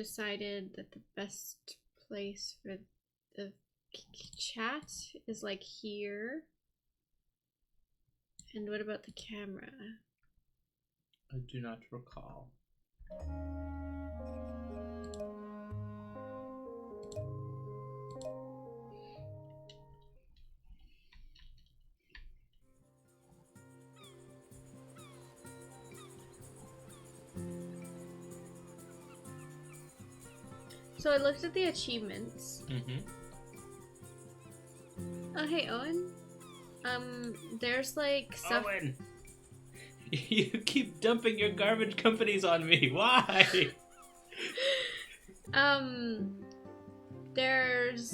decided that the best place for the chat is like here. And what about the camera? I do not recall. So I looked at the achievements. Oh, hey, Owen. There's like stuff. Owen! You keep dumping your garbage companies on me. Why? There's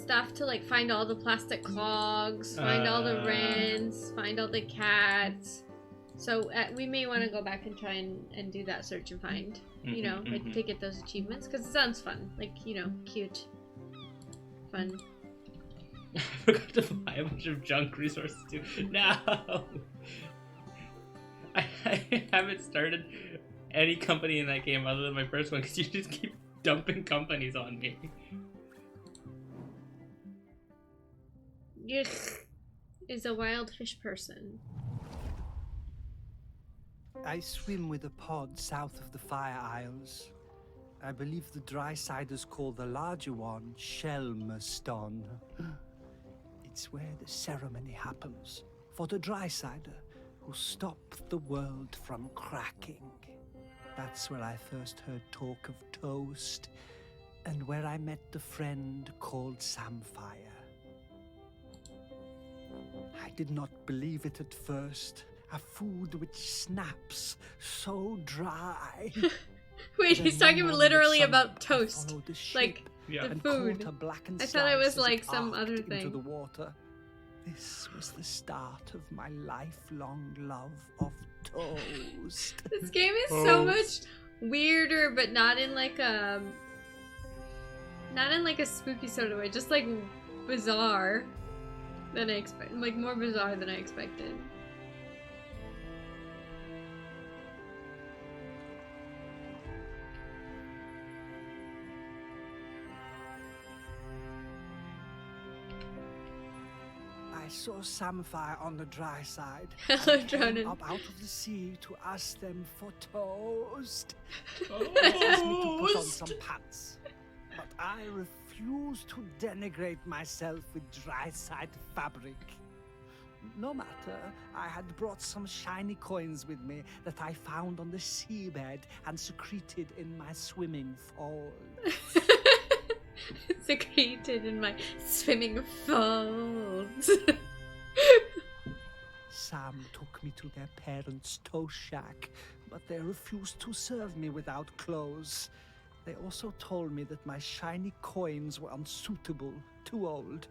stuff to like find all the plastic clogs, find all the wrens, find all the cats. So we may want to go back and try and do that search and find, you know, like to get those achievements, because it sounds fun, like, you know, cute, fun. I forgot to buy a bunch of junk resources too. No! I haven't started any company in that game other than my first one because you just keep dumping companies on me. Yuck. Is a wild fish person. I swim with a pod south of the Fire Isles. I believe the Drysiders call the larger one Shelmerston. It's where the ceremony happens for the Drysider who stopped the world from cracking. That's where I first heard talk of toast, and where I met the friend called Samfire. I did not believe it at first. A food which snaps so dry. Wait, he's talking literally about toast. Like, yeah. the food. I thought it was like some other thing. Into the water. This was the start of my lifelong love of toast. This game is so much weirder, but not in like a spooky sort of way. Just like bizarre than I expected. Like more bizarre than I expected. I saw Samfire on the dry side. Hello, I came Dronin. up out of the sea to ask them for toast. Toast. They asked me to put on some pants, but I refused to denigrate myself with dry side fabric. No matter, I had brought some shiny coins with me that I found on the seabed and secreted in my swimming fall. Secreted in my swimming folds. Sam took me to their parents' toast shack, but they refused to serve me without clothes. They also told me that my shiny coins were unsuitable, too old.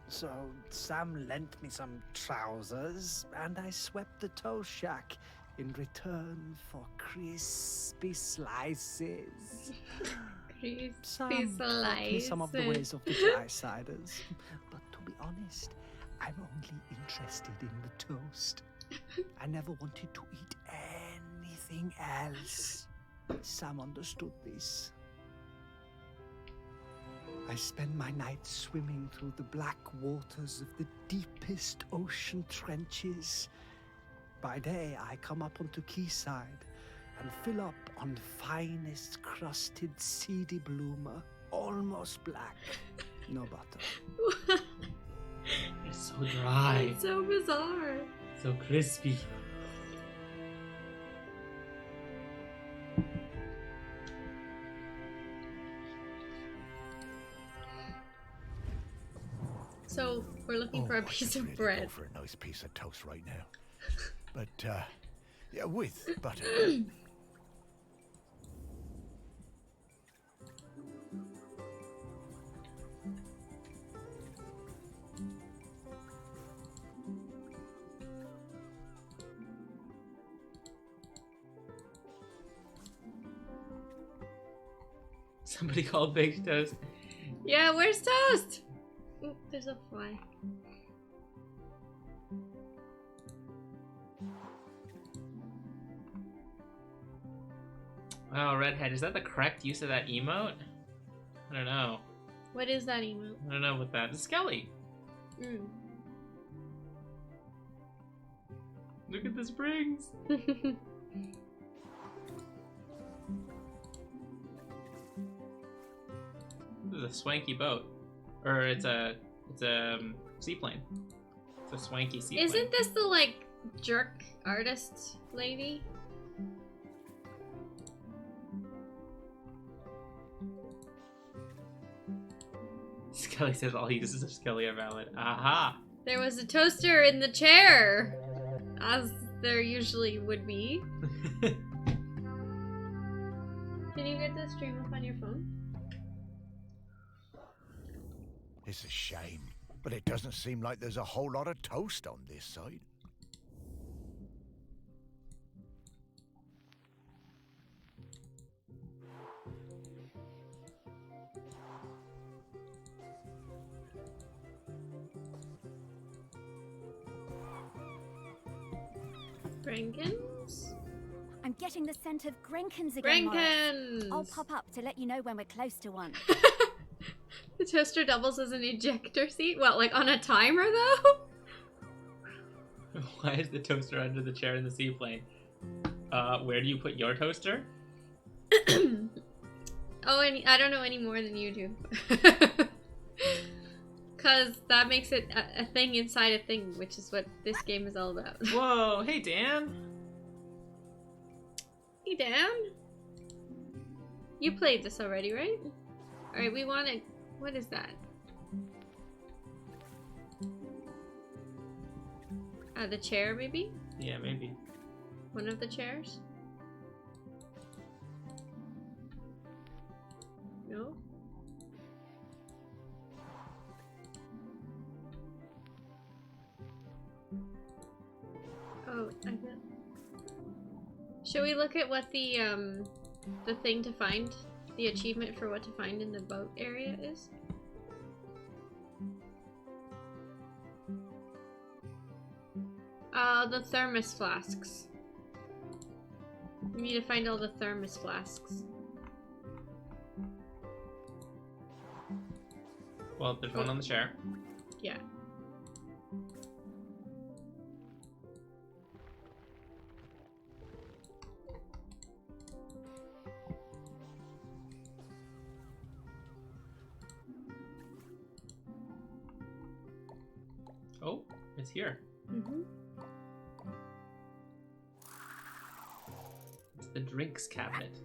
So Sam lent me some trousers, and I swept the toast shack in return for crispy slices. Sam taught me some of the ways of the Drysiders, but to be honest, I'm only interested in the toast. I never wanted to eat anything else. Sam understood this. I spend my nights swimming through the black waters of the deepest ocean trenches. By day, I come up onto quayside and fill up on the finest crusted seedy bloomer, almost black. No butter. It's so dry. It's so bizarre. So crispy. So we're looking for a piece of bread. Go for a nice piece of toast right now. But yeah, with butter. Somebody called baked toast. Yeah, where's toast? Ooh, there's a fly. Wow, Redhead, is that the correct use of that emote? I don't know. What is that emote? I don't know what that is. Skelly! Mm. Look at the springs! This is a swanky boat. Or it's a seaplane. It's a swanky seaplane. Isn't this the, like, jerk artist lady? Skelly says all uses of Skelly are valid. Aha! There was a toaster in the chair! As there usually would be. Can you get the stream up on your phone? It's a shame, but it doesn't seem like there's a whole lot of toast on this side. Grenkins? I'm getting the scent of Grenkins again, Morris. Grenkins! I'll pop up to let you know when we're close to one. The toaster doubles as an ejector seat? What, like on a timer though? Why is the toaster under the chair in the seaplane? Where do you put your toaster? Oh, and I don't know any more than you do. Because that makes it a thing inside a thing, which is what this game is all about. Whoa, hey Dan! Hey, Dan. You played this already, right? Alright, we want to... What is that? The chair, maybe? Yeah, maybe. One of the chairs? No? Oh, I got... Should we look at what the thing to find, the achievement for what to find in the boat area is? The thermos flasks. We need to find all the thermos flasks. Well, there's one on the chair. Yeah. Oh, it's here. Mm-hmm. It's the drinks cabinet.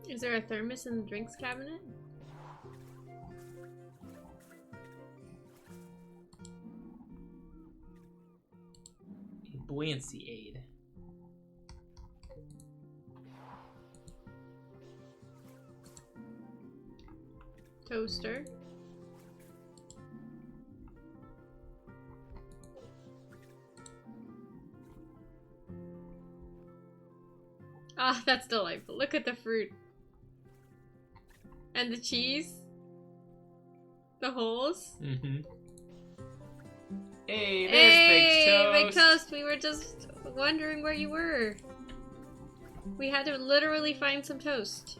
Is there a thermos in the drinks cabinet? A buoyancy aid. Toaster. Ah, that's delightful. Look at the fruit. And the cheese. The holes. Mm-hmm. Hey, there's Hey, Big Toast. Big Toast! We were just wondering where you were. We had to literally find some toast.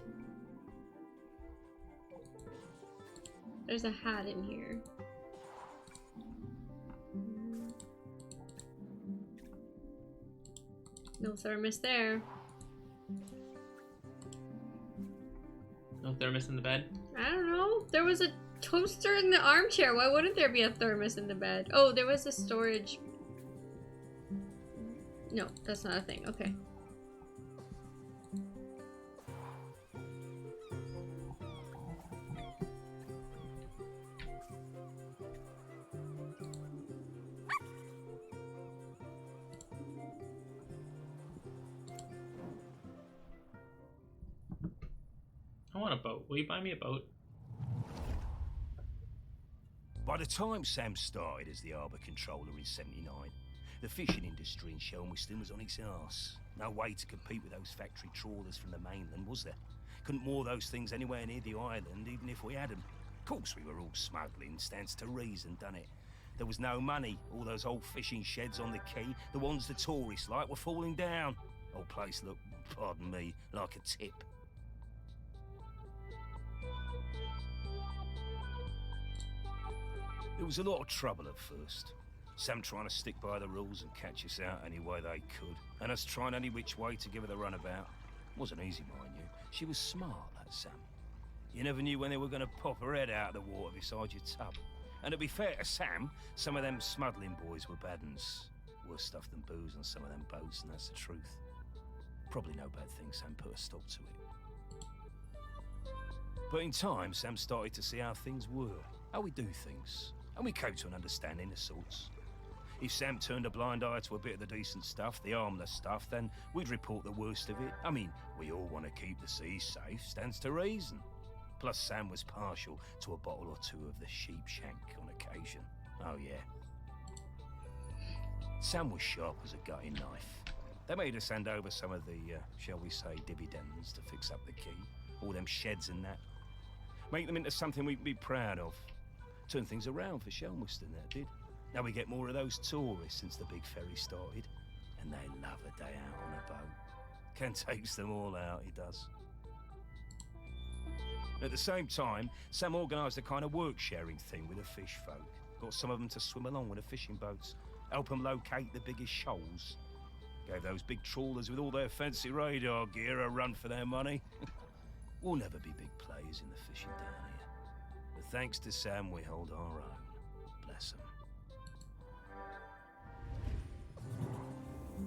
There's a hat in here. No thermos there. No thermos in the bed? I don't know. There was a toaster in the armchair. Why wouldn't there be a thermos in the bed? Oh, there was a storage. No, that's not a thing. Okay. I want a boat. Will you buy me a boat? By the time Sam started as the harbour controller in '79, the fishing industry in Shelmerston was on its arse. No way to compete with those factory trawlers from the mainland, was there? Couldn't moor those things anywhere near the island, even if we had them. Of course we were all smuggling, stands to reason, done it? There was no money. All those old fishing sheds on the quay, the ones the tourists like, were falling down. Whole place looked, pardon me, like a tip. There was a lot of trouble at first. Sam trying to stick by the rules and catch us out any way they could, and us trying any which way to give her the runabout. Wasn't easy, mind you. She was smart, that Sam. You never knew when they were going to pop her head out of the water beside your tub. And to be fair to Sam, some of them smuggling boys were bad uns. Worse stuff than booze on some of them boats, and that's the truth. Probably no bad thing Sam put a stop to it. But in time, Sam started to see how things were, how we do things, and we came to an understanding of sorts. If Sam turned a blind eye to a bit of the decent stuff, the harmless stuff, then we'd report the worst of it. I mean, we all want to keep the seas safe, stands to reason. Plus, Sam was partial to a bottle or two of the sheep shank on occasion. Oh, yeah. Sam was sharp as a gutting knife. They made us hand over some of the, shall we say, dividends to fix up the quay. All them sheds and that. Make them into something we'd be proud of. Turn things around for Shelmerston, that did. Now we get more of those tourists since the big ferry started. And they love a day out on a boat. Ken takes them all out, he does. At the same time, Sam organised a kind of work-sharing thing with the fish folk. Got some of them to swim along with the fishing boats, help them locate the biggest shoals. Gave those big trawlers with all their fancy radar gear a run for their money. We'll never be big players in the fishing down here. But thanks to Sam, we hold our own. Bless him.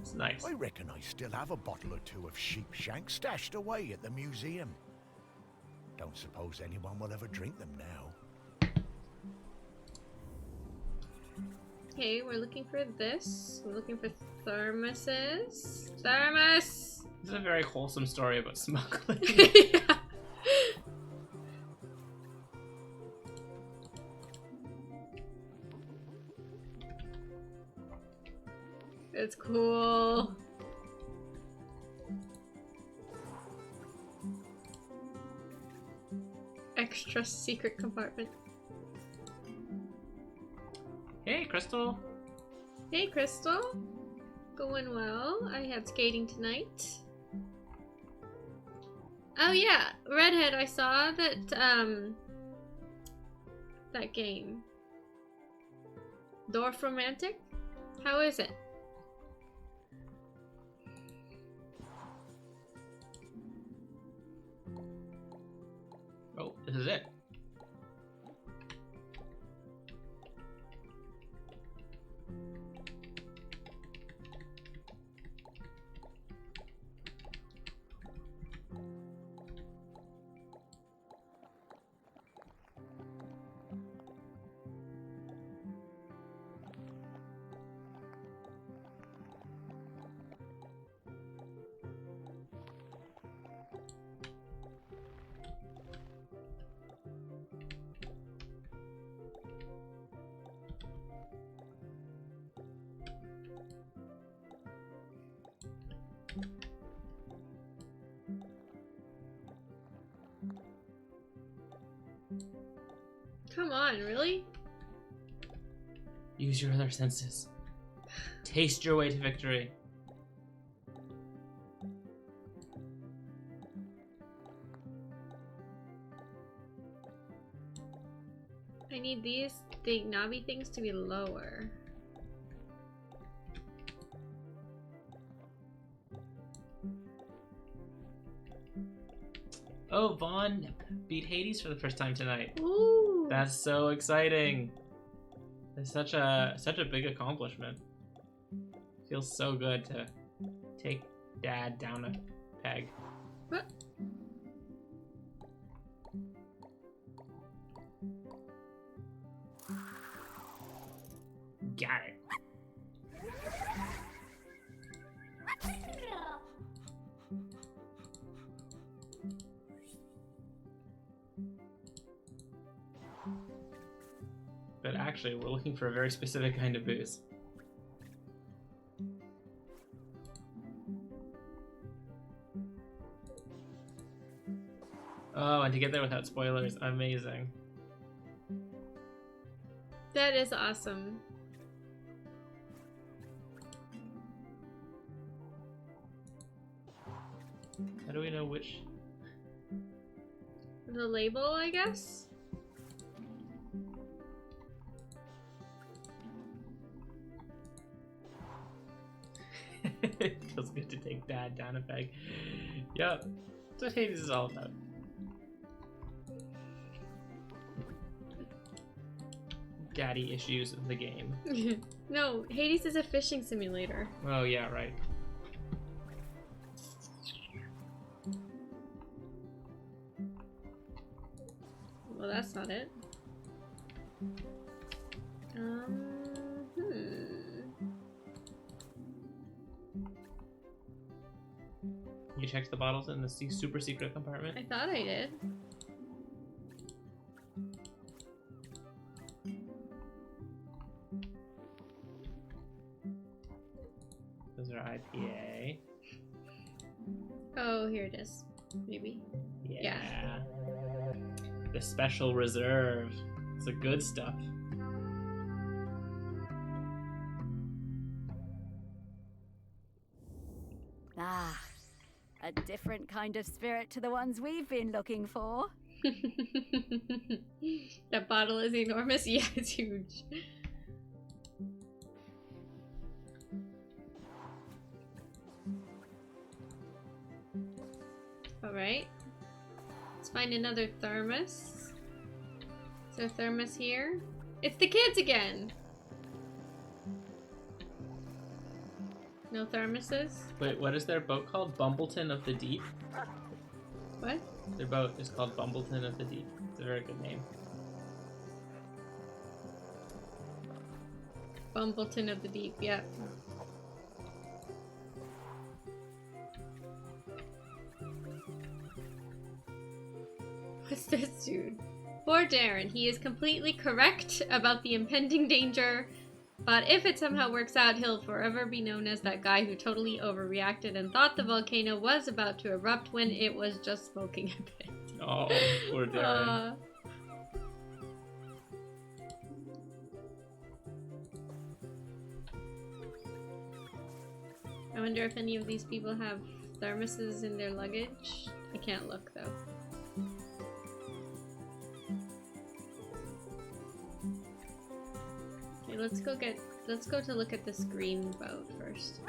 It's nice. I reckon I still have a bottle or two of sheep shank stashed away at the museum. Don't suppose anyone will ever drink them now. Okay, we're looking for this. We're looking for thermoses. Thermos! This is a very wholesome story about smuggling. Yeah. It's cool. Extra secret compartment. Hey, Crystal. Hey, Crystal. Going well. I have skating tonight. Oh yeah, Redhead, I saw that, that game. Dwarf Romantic? How is it? Oh, this is it. Come on, really? Use your other senses. Taste your way to victory. I need these big knobby things to be lower. Oh, Vaughn beat Hades for the first time tonight. Ooh. That's so exciting. It's such a big accomplishment. Feels so good to take Dad down a peg. What? Got it. But actually, we're looking for a very specific kind of booze. Oh, and to get there without spoilers, amazing. Dad, That is awesome. How do we know which? The label, I guess? It feels good to take Dad down a peg. Yep. That's what Hades is all about. Daddy issues in the game. No, Hades is a fishing simulator. Oh yeah, right. Well, that's not it. You checked the bottles in the super secret compartment? I thought I did. Those are IPA. Oh, here it is. Maybe. Yeah. The special reserve. It's the good stuff. Ah, a different kind of spirit to the ones we've been looking for. That bottle is enormous. Yeah, it's huge. Alright. Let's find another thermos. Is there a thermos here? It's the kids again! No thermoses? Wait, what is their boat called? Bumbleton of the Deep? What? Their boat is called Bumbleton of the Deep. It's a very good name. Bumbleton of the Deep, yeah. What's this dude? Poor Darren. He is completely correct about the impending danger, but if it somehow works out, he'll forever be known as that guy who totally overreacted and thought the volcano was about to erupt when it was just smoking a bit. Oh, poor Darren. I wonder if any of these people have thermoses in their luggage. I can't look though. Okay, let's go to look at this green boat first.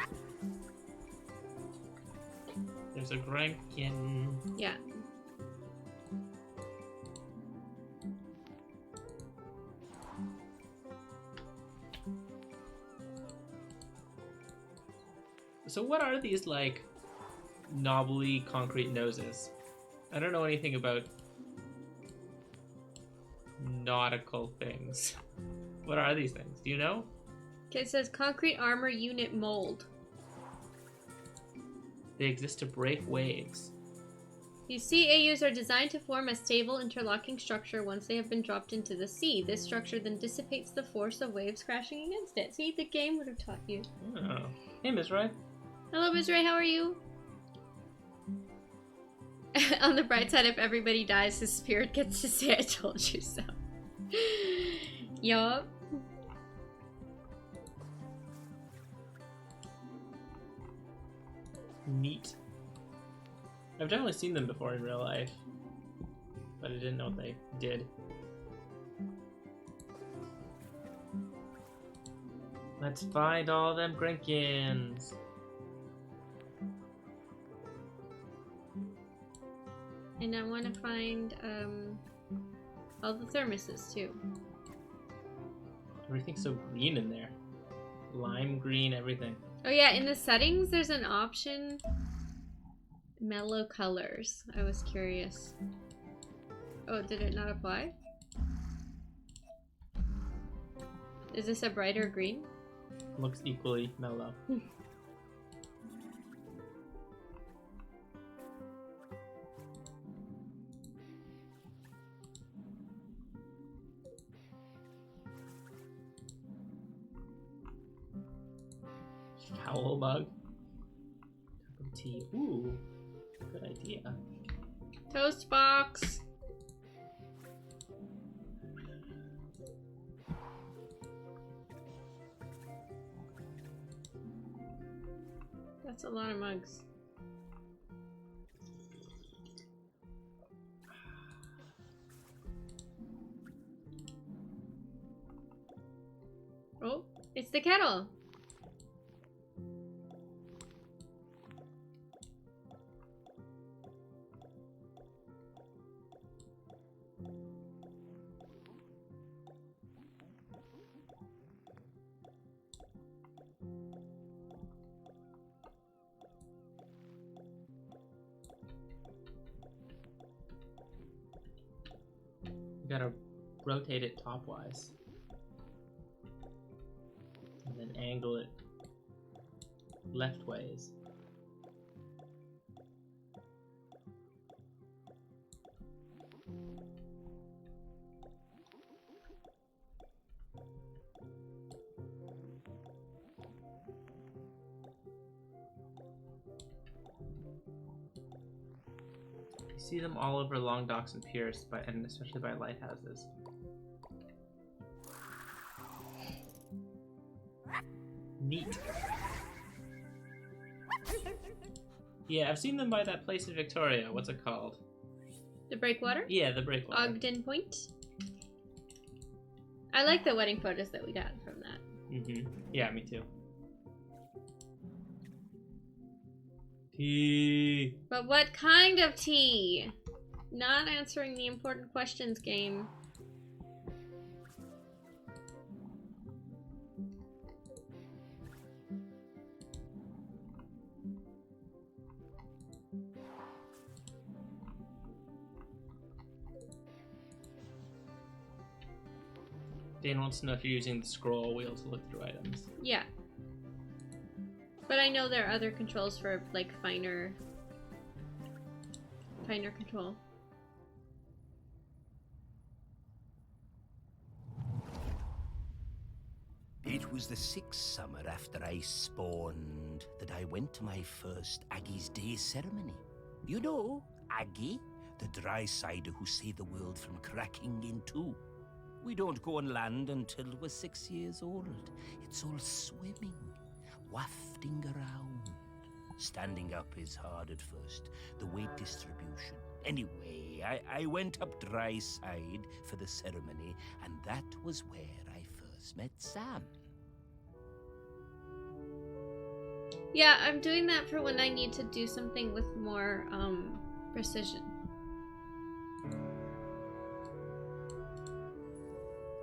There's a Grankin. Yeah. So what are these, like, knobbly concrete noses? I don't know anything about nautical things. What are these things? Do you know? Okay, it says concrete armor unit mold. They exist to break waves. These CAUs are designed to form a stable interlocking structure once they have been dropped into the sea. This structure then dissipates the force of waves crashing against it. See, the game would have taught you. Oh. Hey, Miss Ray. Hello, Ms. Ray, how are you? On the bright side, if everybody dies, his spirit gets to say, I told you so. Yup. Neat. I've definitely seen them before in real life, but I didn't know what they did. Let's find all them Grinkins. And I want to find all the thermoses too. Everything's so green in there. Lime green, everything. Oh yeah, in the settings there's an option. Mellow colors. I was curious. Oh, did it not apply? Is this a brighter green? Looks equally mellow. Foul bug. Cup of tea. Ooh, good idea. Toast box. That's a lot of mugs. Oh, it's the kettle. You gotta rotate it topwise. And then angle it leftways. You see them all over long docks and piers, and especially by lighthouses. Neat. Yeah, I've seen them by that place in Victoria. What's it called? The breakwater? Yeah, the breakwater. Ogden Point. I like the wedding photos that we got from that. Mm-hmm. Yeah, me too. Tea. But what kind of tea? Not answering the important questions, game. Dan wants to know if you're using the scroll wheel to look through items. Yeah. But I know there are other controls for like finer control. It was the 6th summer after I spawned that I went to my first Aggie's Day ceremony. You know, Aggie, the dry-sider who saved the world from cracking in two. We don't go on land until we're 6 years old. It's all swimming, wafting around. Standing up is hard at first, the weight distribution. Anyway, I went up dry side for the ceremony, and that was where I first met Sam. Yeah, I'm doing that for when I need to do something with more precision.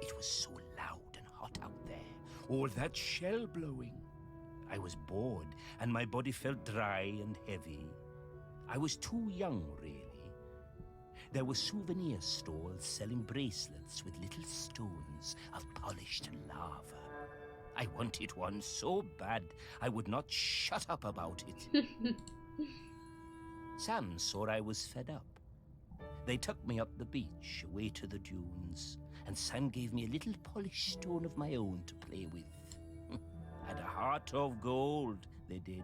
It was so loud and hot out there, all that shell blowing. I was bored, and my body felt dry and heavy. I was too young, really. There were souvenir stalls selling bracelets with little stones of polished lava. I wanted one so bad, I would not shut up about it. Sam saw I was fed up. They took me up the beach, away to the dunes, and Sam gave me a little polished stone of my own to play with. Had a heart of gold, they did.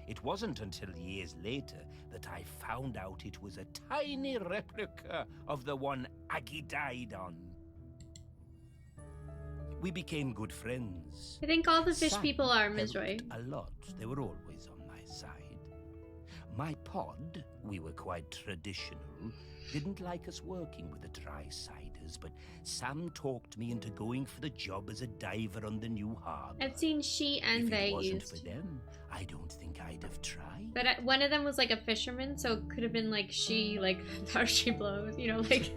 It wasn't until years later that I found out it was a tiny replica of the one Aggie died on. We became good friends. I think all the fish Sam people are helped Misroy. a lot. They were always on my side. My pod, we were quite traditional, didn't like us working with the dry-siders, but Sam talked me into going for the job as a diver on the new harbor. I've seen she and If they it wasn't used. for them, I don't think I'd have tried. But one of them was like a fisherman, so it could have been like she, like, how she blows, you know, like.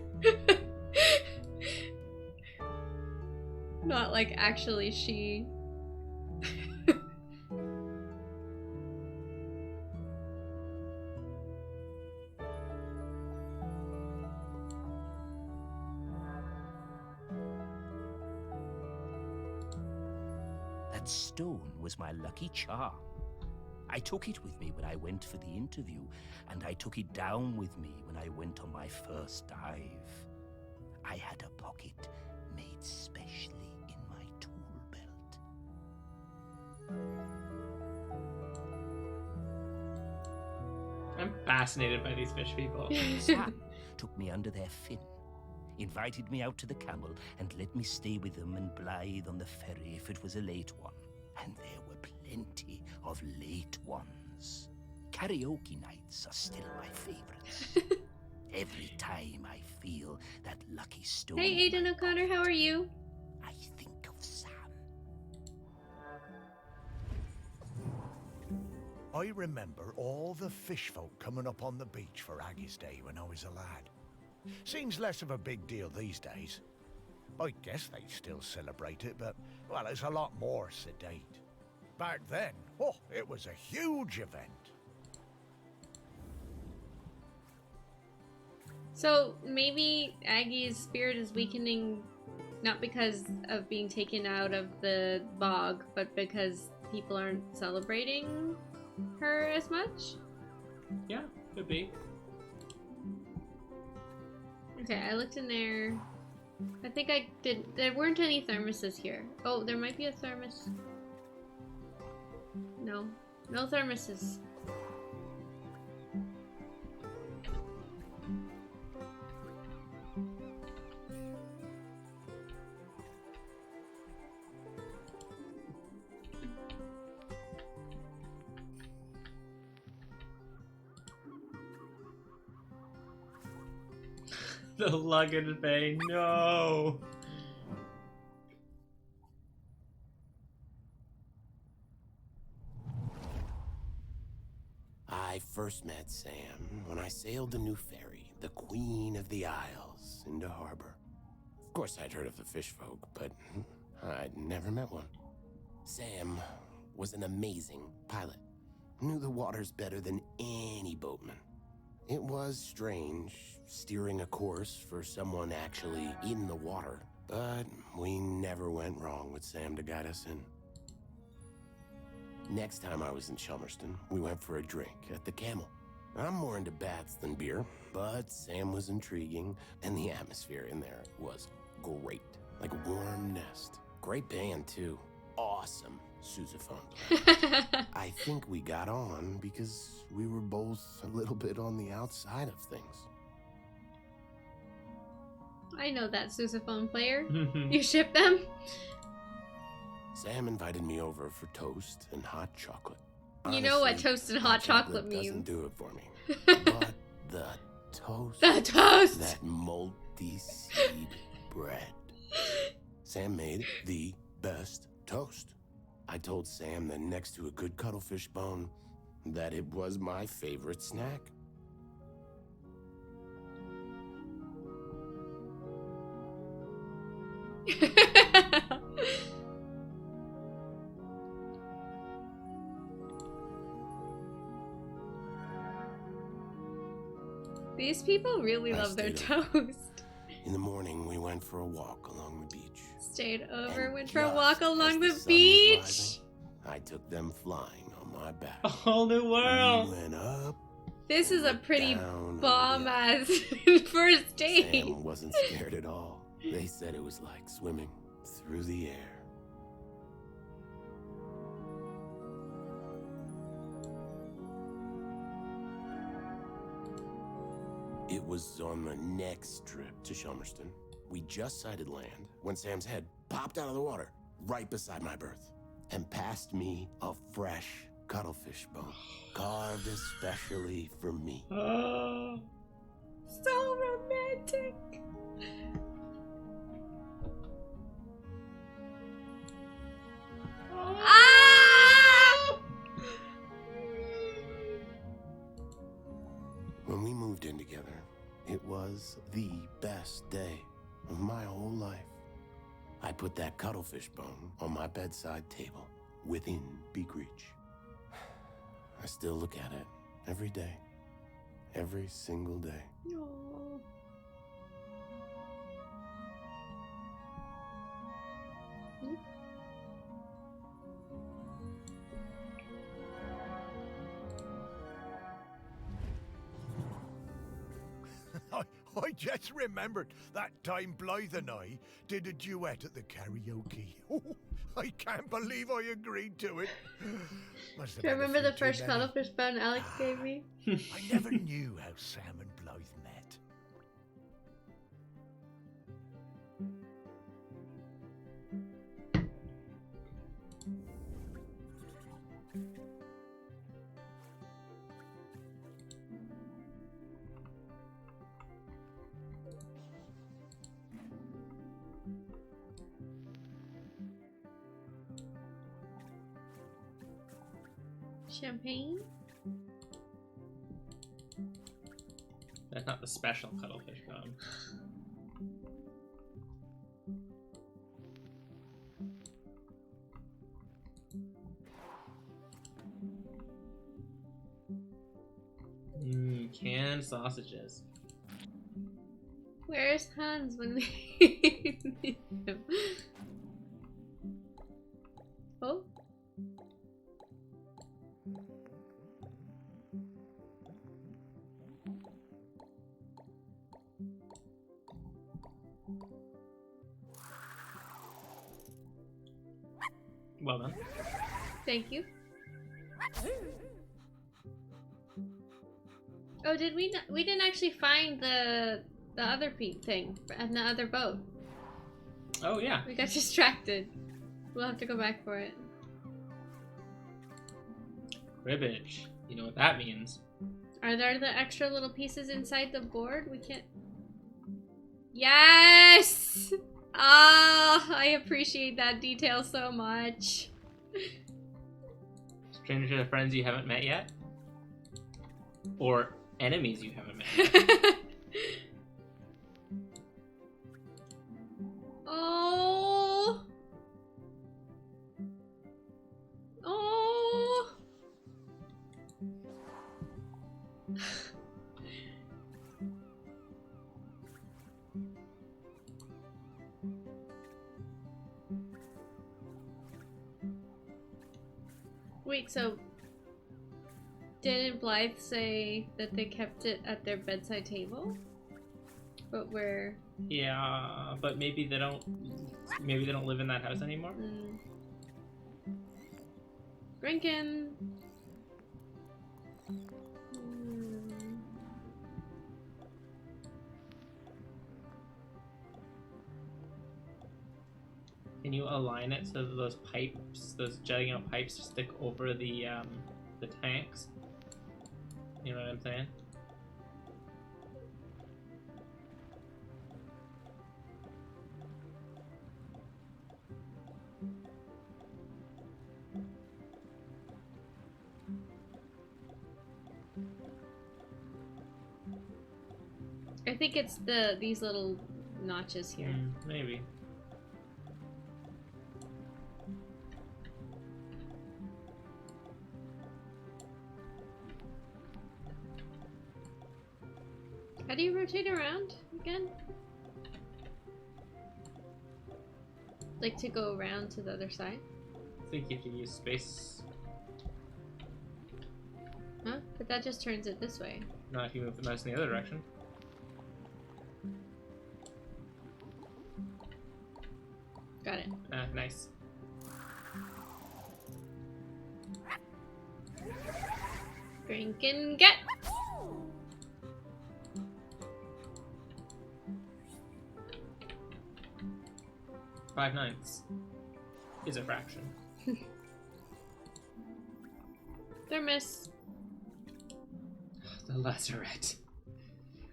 Not like actually she. That stone was my lucky charm. I took it with me when I went for the interview, and I took it down with me when I went on my first dive. I had a pocket made specially in my tool belt. I'm fascinated by these fish people. Sam took me under their fin, invited me out to the camel, and let me stay with them and Blythe on the ferry if it was a late one. And there were plenty of late ones. Karaoke nights are still my favorites. Every time I feel that lucky stone, Hey, Aiden O'Connor, how are you? I think of Sam. I remember all the fish folk coming up on the beach for Aggie's Day when I was a lad. Seems less of a big deal these days. I guess they still celebrate it, but, well, it's a lot more sedate. Back then, oh, it was a huge event. So maybe Aggie's spirit is weakening not because of being taken out of the bog, but because people aren't celebrating her as much? Yeah, could be. Okay, I looked in there. I think I did. There weren't any thermoses here. Oh, there might be a thermos. No. No thermoses. The luggage bay, no! I first met Sam when I sailed the new ferry, the Queen of the Isles, into harbor. Of course, I'd heard of the fish folk, but I'd never met one. Sam was an amazing pilot, knew the waters better than any boatman. It was strange, steering a course for someone actually in the water, but we never went wrong with Sam to guide us in. Next time I was in Chelmerston, we went for a drink at the Camel. I'm more into bats than beer, but Sam was intriguing, and the atmosphere in there was great. Like a warm nest. Great band, too. Awesome sousaphone. I think we got on because we were both a little bit on the outside of things. I know that sousaphone player. You ship them? Sam invited me over for toast and hot chocolate. You know what Honestly, toast and hot chocolate doesn't means. do it for me. But the toast. The toast! That multi-seed bread. Sam made the best toast. I told Sam that next to a good cuttlefish bone, that it was my favorite snack. These people really I love their stayed toast. In the morning, we went for a walk along the beach. Stayed over, And went for a just walk as along the the sun was beach. rising, I took them flying on my back. A whole new world! We went up. This is a pretty down, bomb yeah. ass first date. Sam wasn't scared at all. They said it was like swimming through the air. It was on the next trip to Chelmerston. We just sighted land when Sam's head popped out of the water right beside my berth and passed me a fresh cuttlefish bone, carved especially for me. Oh. So romantic. Ah! When we moved in together, it was the best day of my whole life. I put that cuttlefish bone on my bedside table within beak reach. I still look at it every day, every single day. Aw. I just remembered that time Blythe and I did a duet at the karaoke. I can't believe I agreed to it. Must have Do you had a remember few the too first many. cuttlefish bone Alex gave me? I never knew how Sam and Blythe met. Champagne? That's not the special cuttlefish cone. Canned sausages. Where's Hans when we need him? Oh? Well done. Thank you. Oh, did we not? We didn't actually find the other thing and the other boat. Oh yeah. We got distracted. We'll have to go back for it. Cribbage. You know what that means. Are there the extra little pieces inside the board? We can't... Yes! Ah, I appreciate that detail so much. Stranger to the friends you haven't met yet? Or enemies you haven't met yet? Oh. Oh. Wait, so didn't Blythe say that they kept it at their bedside table? But where? Yeah, but maybe they don't live in that house anymore? Drinking. Can you align it so that those pipes, those jutting out pipes, stick over the tanks? You know what I'm saying? I think it's these little notches here. Maybe. How do you rotate around again? Like to go around to the other side? I think you have to use space. Huh? But that just turns it this way. Not if you move the mouse in the other direction. Got it. Nice. Drink and get! 5/9 is a fraction. Thermos. The Lazaret.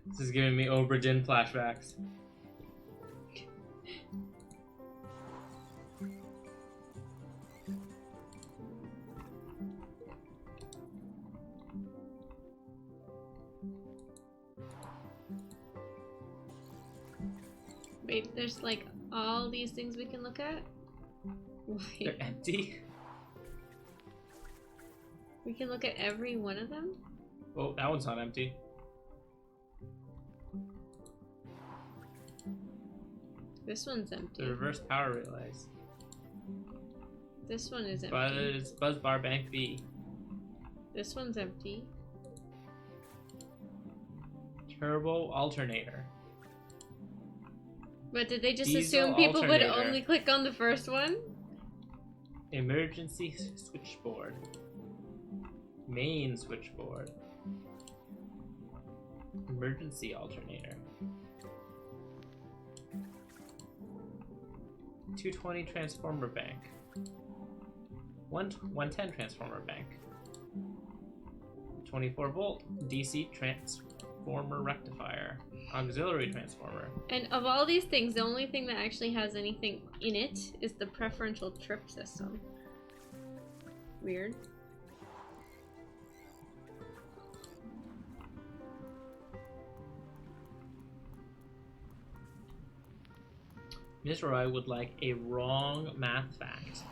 This is giving me Obra Dinn flashbacks. Wait, there's like all these things we can look at? Why? They're empty. We can look at every one of them? Oh, that one's not empty. This one's empty. The reverse power relays. This one is empty. Buzz Bar Bank B. This one's empty. Turbo alternator. But did they just Diesel assume people would alternator. only click on the first one? Emergency switchboard. Main switchboard. Emergency alternator. 220 transformer bank. 110 transformer bank. 24 volt DC transformer rectifier. Auxiliary transformer. And of all these things, the only thing that actually has anything in it is the preferential trip system. Weird. Miss Roy would like a wrong math fact.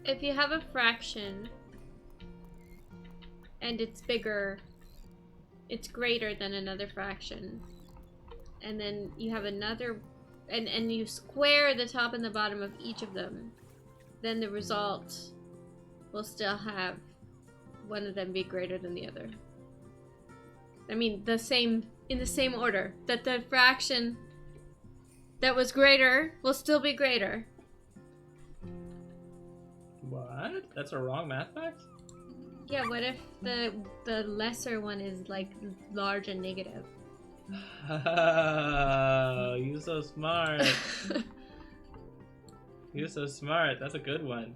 If you have a fraction and it's bigger, it's greater than another fraction, and then you have another, and you square the top and the bottom of each of them, then the result will still have one of them be greater than the other. I mean, in the same order, that the fraction that was greater will still be greater. What? That's a wrong math fact? Yeah, what if the lesser one is like large and negative? Oh, you so smart. You're so smart. That's a good one.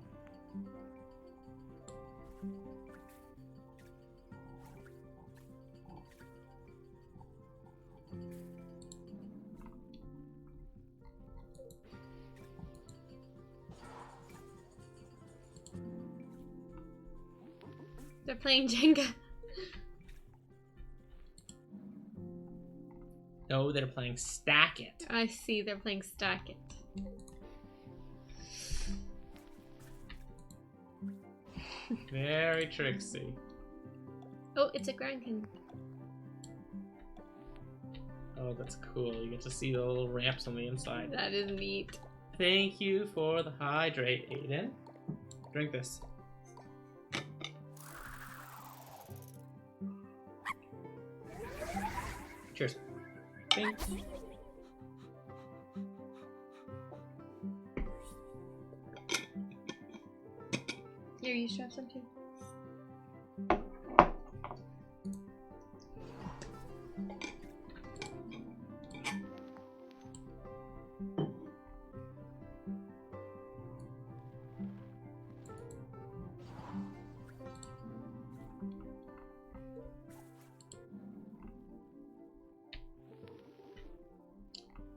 They're playing Jenga. No, they're playing Stack It. I see, they're playing Stack It. Very tricksy. Oh, it's a Grankin. Oh, that's cool. You get to see the little ramps on the inside. That is neat. Thank you for the hydrate, Aiden. Drink this. Cheers. Bing. Here, you should have some too.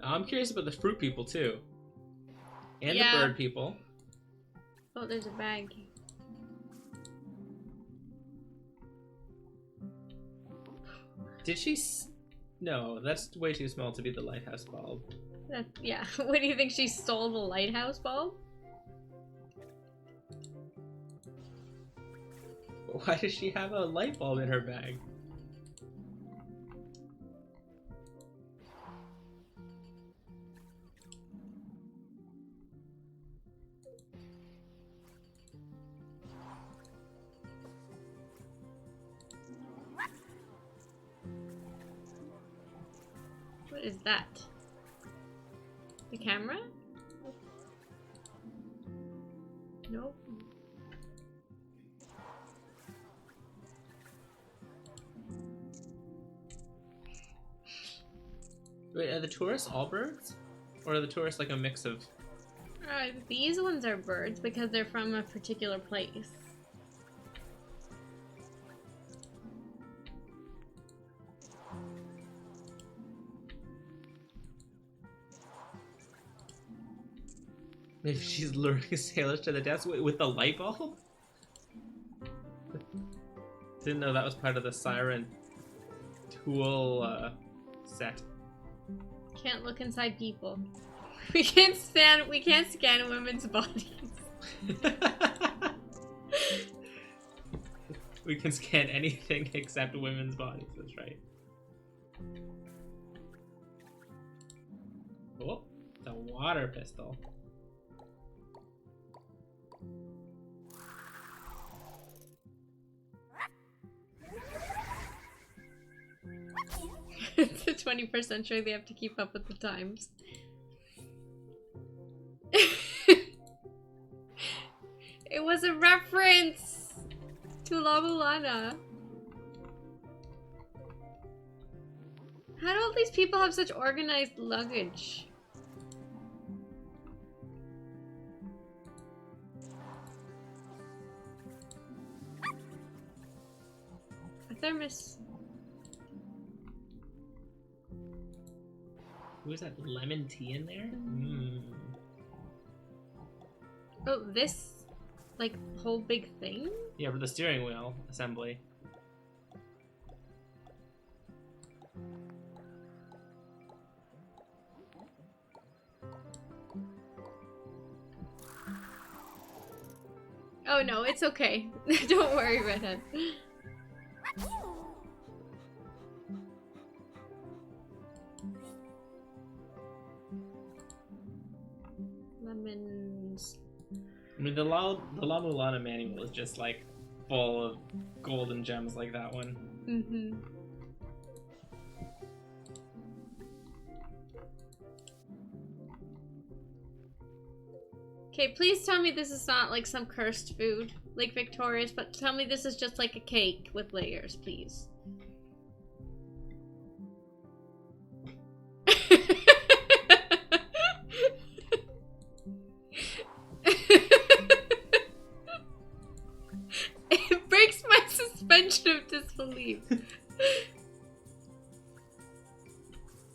I'm curious about the fruit people too. And Yeah. the bird people. Oh, there's a bag. Did she No, that's way too small to be the lighthouse bulb. Yeah. What do you think? She stole the lighthouse bulb? Why does she have a light bulb in her bag? What is that? The camera? Nope. Wait, are the tourists all birds? Or are the tourists like a mix of... These ones are birds because they're from a particular place. Maybe she's luring sailors to the death with the light bulb? Didn't know that was part of the Siren tool set. Can't look inside people. We can't scan women's bodies. We can scan anything except women's bodies, that's right. Oh, the water pistol. It's the 21st century, they have to keep up with the times. It was a reference to La Mulana. How do all these people have such organized luggage? A thermos. Ooh, is that lemon tea in there? Mm. Oh, this like whole big thing? Yeah, for the steering wheel assembly. Oh no, it's okay. Don't worry, Redhead. Lemons. I mean, the La Mulana manual is just like full of golden gems like that one. Mm-hmm. Okay, please tell me this is not like some cursed food, like Victoria's, but tell me this is just like a cake with layers, please. It breaks my suspension of disbelief.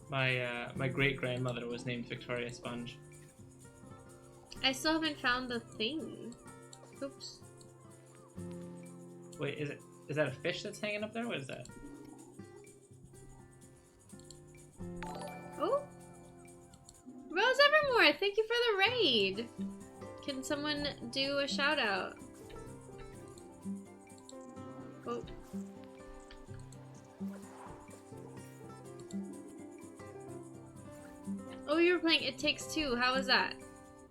My great grandmother was named Victoria Sponge. I still haven't found the thing. Oops. Wait, is that a fish that's hanging up there? What is that? Oh! Rose Evermore, thank you for the raid! Can someone do a shout out? Oh. Oh, you were playing It Takes Two. How was that?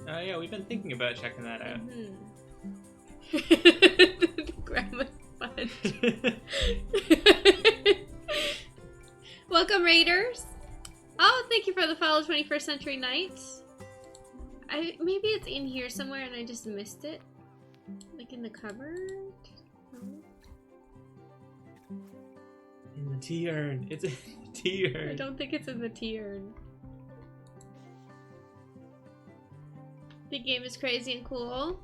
Yeah, we've been thinking about checking that out. Grandma Sponge. Welcome, Raiders. Oh, thank you for the follow, 21st Century Knights. Maybe it's in here somewhere and I just missed it. Like in the cupboard? No? In the tea urn. It's in the tea urn. I don't think it's in the tea urn. The game is crazy and cool.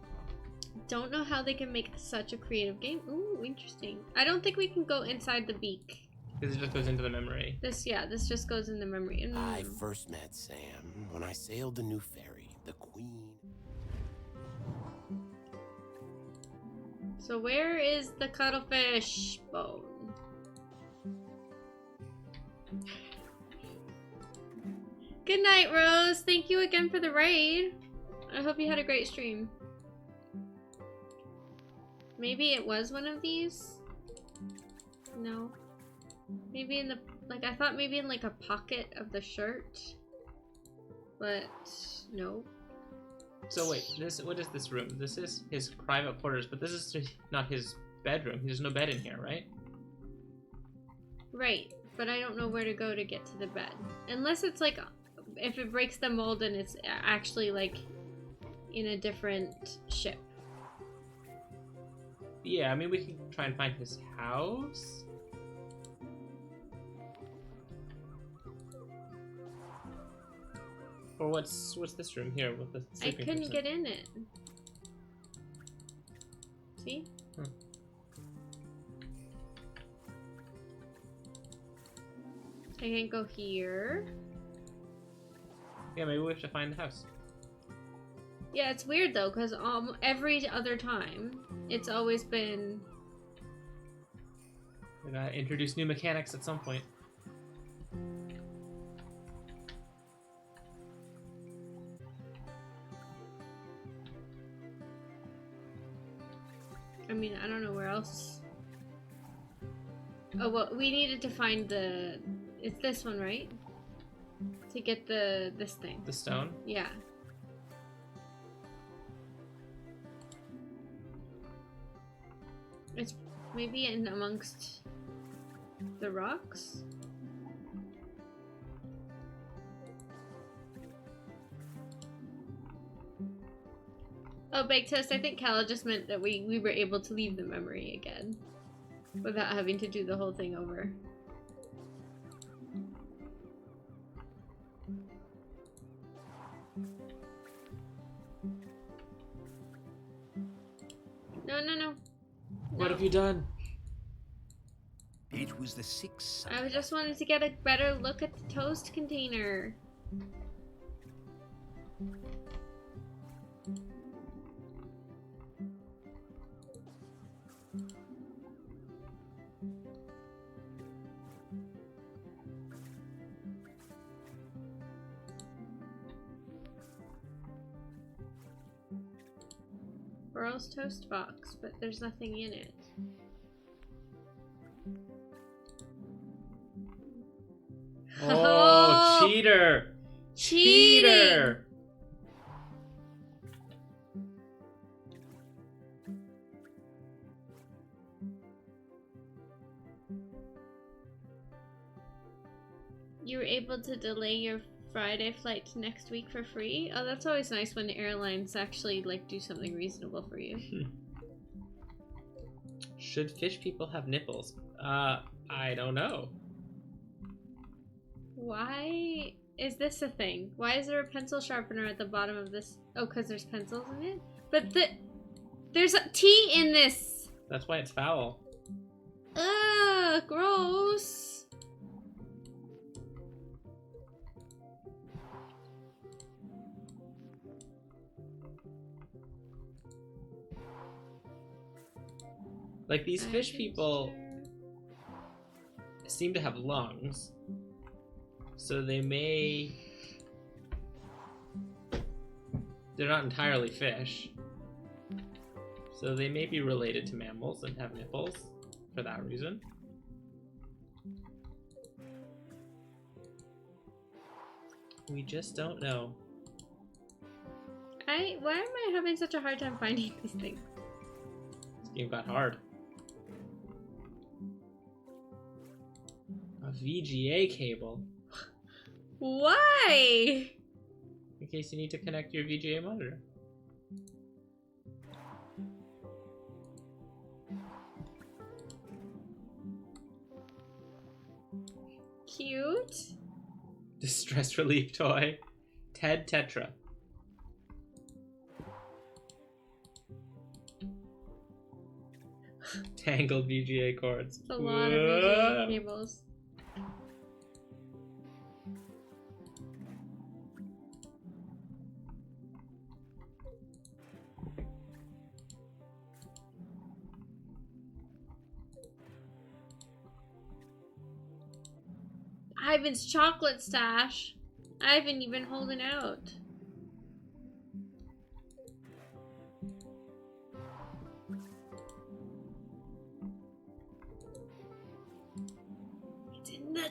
Don't know how they can make such a creative game. Ooh, interesting. I don't think we can go inside the beak. Because it just goes into the memory. This just goes in the memory. I first met Sam when I sailed the new ferry, the Queen. So where is the cuttlefish bone? Good night, Rose. Thank you again for the raid. I hope you had a great stream. Maybe it was one of these? No. Maybe in the, like, I thought maybe in like a pocket of the shirt. But no. So wait, what is this room? This is his private quarters, but this is not his bedroom. There's no bed in here, right? Right, but I don't know where to go to get to the bed. Unless it's like, if it breaks the mold and it's actually like in a different ship. Yeah, I mean, we can try and find his house. Or what's this room here with the I sleeping couldn't person? get in it. See? I can't go here. Yeah, maybe we have to find the house. Yeah, it's weird though, because every other time, it's always been... We gotta introduce new mechanics at some point. I mean, I don't know where else. Oh, well, we needed to find the... It's this one, right? To get this thing. The stone? Yeah. It's maybe in amongst the rocks? Oh, Baked Toast, I think Kala just meant that we were able to leave the memory again. Without having to do the whole thing over. No. What have you done? It was the sixth. I just wanted to get a better look at the toast container. Burrow's toast box, but there's nothing in it. Oh, cheater! Cheating! Cheater! You were able to delay your Friday flight to next week for free? Oh, that's always nice when the airlines actually like do something reasonable for you. Should fish people have nipples? I don't know. Why is this a thing? Why is there a pencil sharpener at the bottom of this? Oh, because there's pencils in it? But there's a T in this! That's why it's foul. Ugh, gross. Like, these fish people seem to have lungs. So they may... They're not entirely fish. So they may be related to mammals and have nipples for that reason. We just don't know. Why am I having such a hard time finding these things? This game got hard. A VGA cable. Why? In case you need to connect your VGA monitor. Cute. Distress relief toy. Ted Tetra. Tangled VGA cords. It's a lot of VGA cables. Ivan's chocolate stash. Ivan, you've been holding out.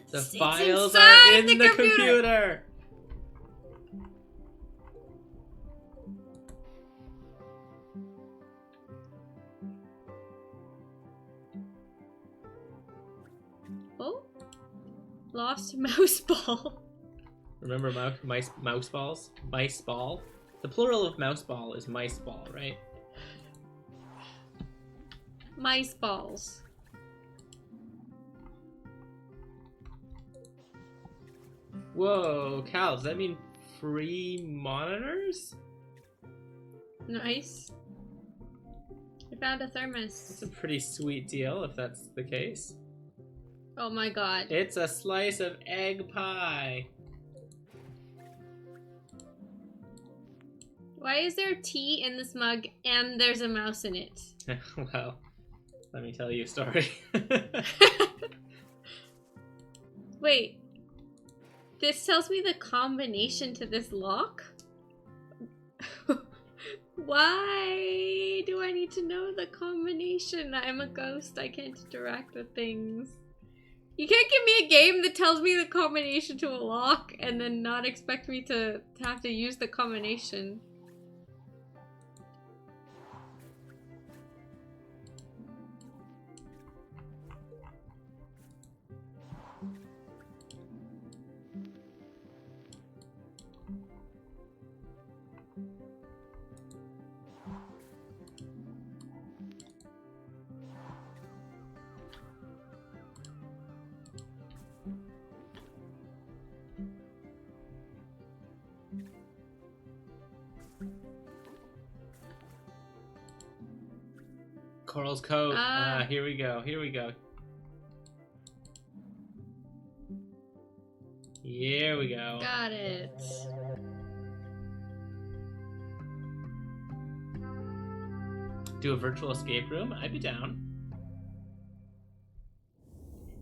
The It's files are inside in the the computer. computer. Oh, lost mouse ball. Remember mouse balls? Mice ball? The plural of mouse ball is mice ball, right? Mice balls. Whoa, Cal, does that mean free monitors? Nice. I found a thermos. It's a pretty sweet deal if that's the case. Oh my god. It's a slice of egg pie. Why is there tea in this mug and there's a mouse in it? Well, let me tell you a story. Wait. This tells me the combination to this lock? Why do I need to know the combination? I'm a ghost. I can't interact with things. You can't give me a game that tells me the combination to a lock and then not expect me to have to use the combination. Coral's coat. Here we go. Here we go. Here we go. Got it. Do a virtual escape room? I'd be down.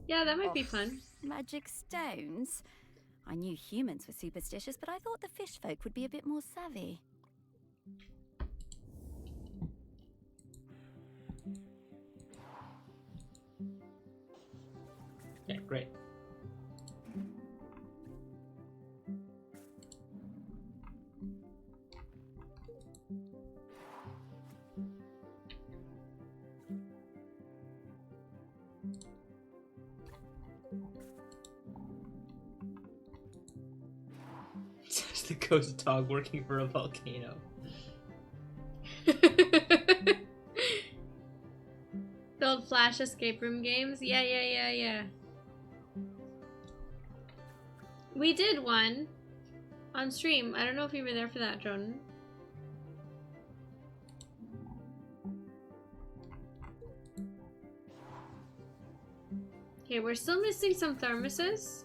Yeah, that might be fun. Magic stones? I knew humans were superstitious, but I thought the fish folk would be a bit more savvy. Yeah, great. Such the ghost dog working for a volcano. The old Flash escape room games? Yeah. We did one on stream. I don't know if you were there for that, Jordan. Okay, we're still missing some thermoses.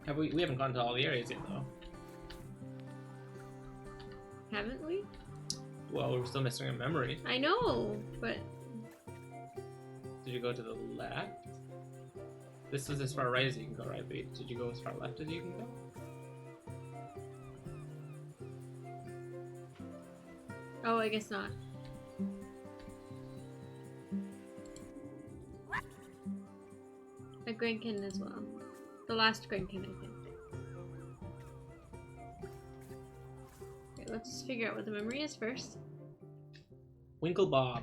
Have we haven't gone to all the areas yet though. Haven't we? Well, we're still missing a memory. I know, but Did you go to the left? This is as far right as you can go, right? But did you go as far left as you can go? oh, I guess not. A Grinkin as well. The last Grinkin, I think. Okay, let's just figure out what the memory is first. Winkle Bob.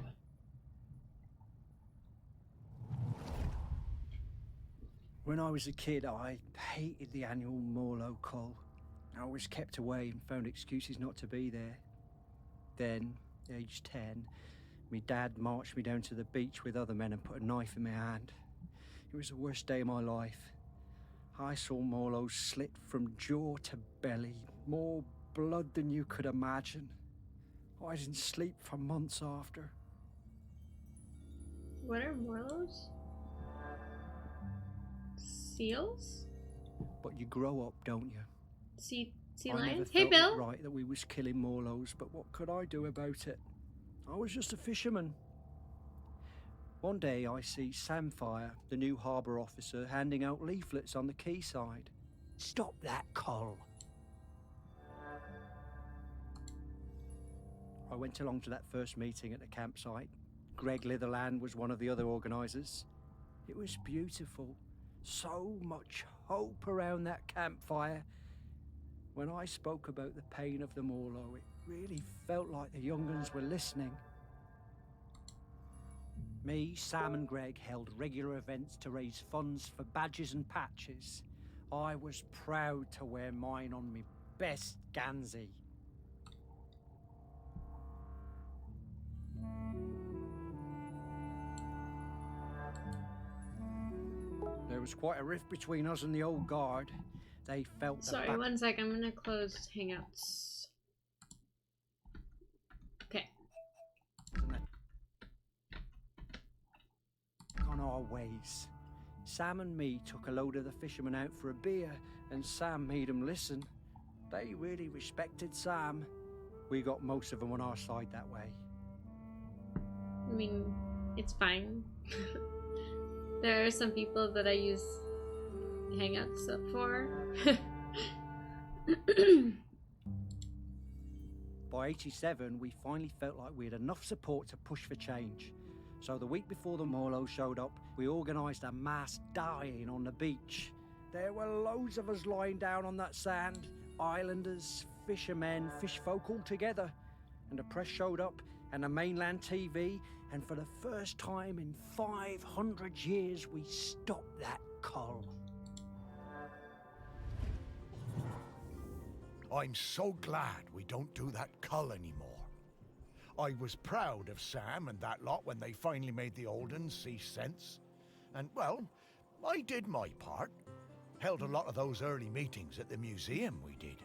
When I was a kid, I hated the annual Morlow Cull. I was kept away and found excuses not to be there. Then, age 10, my dad marched me down to the beach with other men and put a knife in my hand. It was the worst day of my life. I saw Morlow slit from jaw to belly, more blood than you could imagine. I didn't sleep for months after. What are Morlos? Seals? But you grow up, don't you? Sea I never lions? Hey, felt Bill! it right that we was killing Morlos, but what could I do about it? I was just a fisherman. One day I see Samfire, the new harbour officer, handing out leaflets on the quayside. Stop that, Col. I went along to that first meeting at the campsite. Greg Litherland was one of the other organisers. It was beautiful. So much hope around that campfire. When I spoke about the pain of the Morlow, it really felt like the young uns were listening. Me, Sam and Greg held regular events to raise funds for badges and patches. I was proud to wear mine on me best Gansey. There was quite a rift between us and the old guard. They felt the Sorry, one sec. I'm gonna close Hangouts. Okay. On our ways. Sam and me took a load of the fishermen out for a beer, and Sam made them listen. They really respected Sam. We got most of them on our side that way. I mean, it's fine. There are some people that I use Hangouts up for. By 87, we finally felt like we had enough support to push for change. So the week before the Morlow showed up, we organised a mass dying on the beach. There were loads of us lying down on that sand. Islanders, fishermen, fish folk all together. And the press showed up, and the mainland TV, and for the first time in 500 years, we stopped that cull. I'm so glad we don't do that cull anymore. I was proud of Sam and that lot when they finally made the old uns see sense. And, well, I did my part. Held a lot of those early meetings at the museum, we did.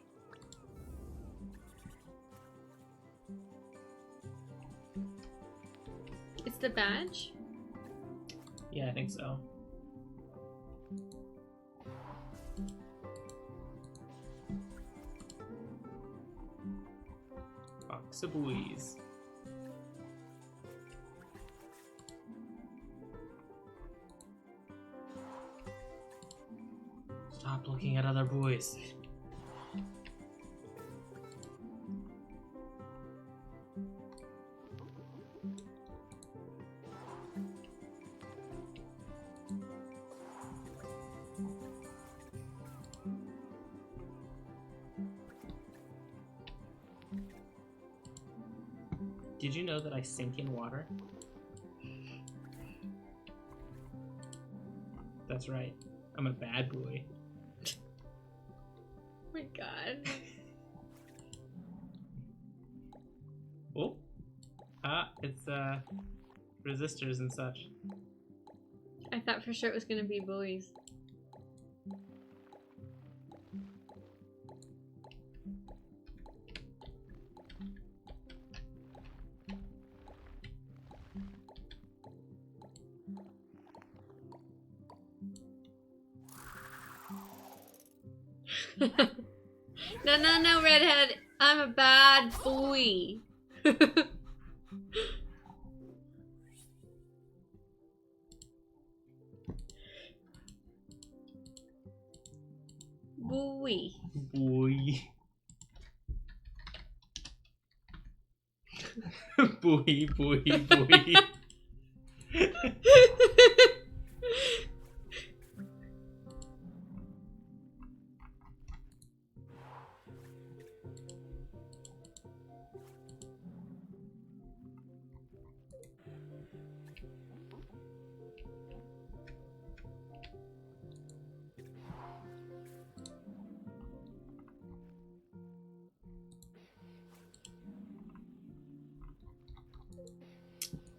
It's the badge? Yeah, I think so. of buoys. Stop looking at other buoys. Did you know that I sink in water? That's right. I'm a bad boy. Oh my god. Oh. It's resistors and such. I thought for sure it was gonna be buoys. No, redhead. I'm a bad boy. Boy. Boy. Boy, boy, boy.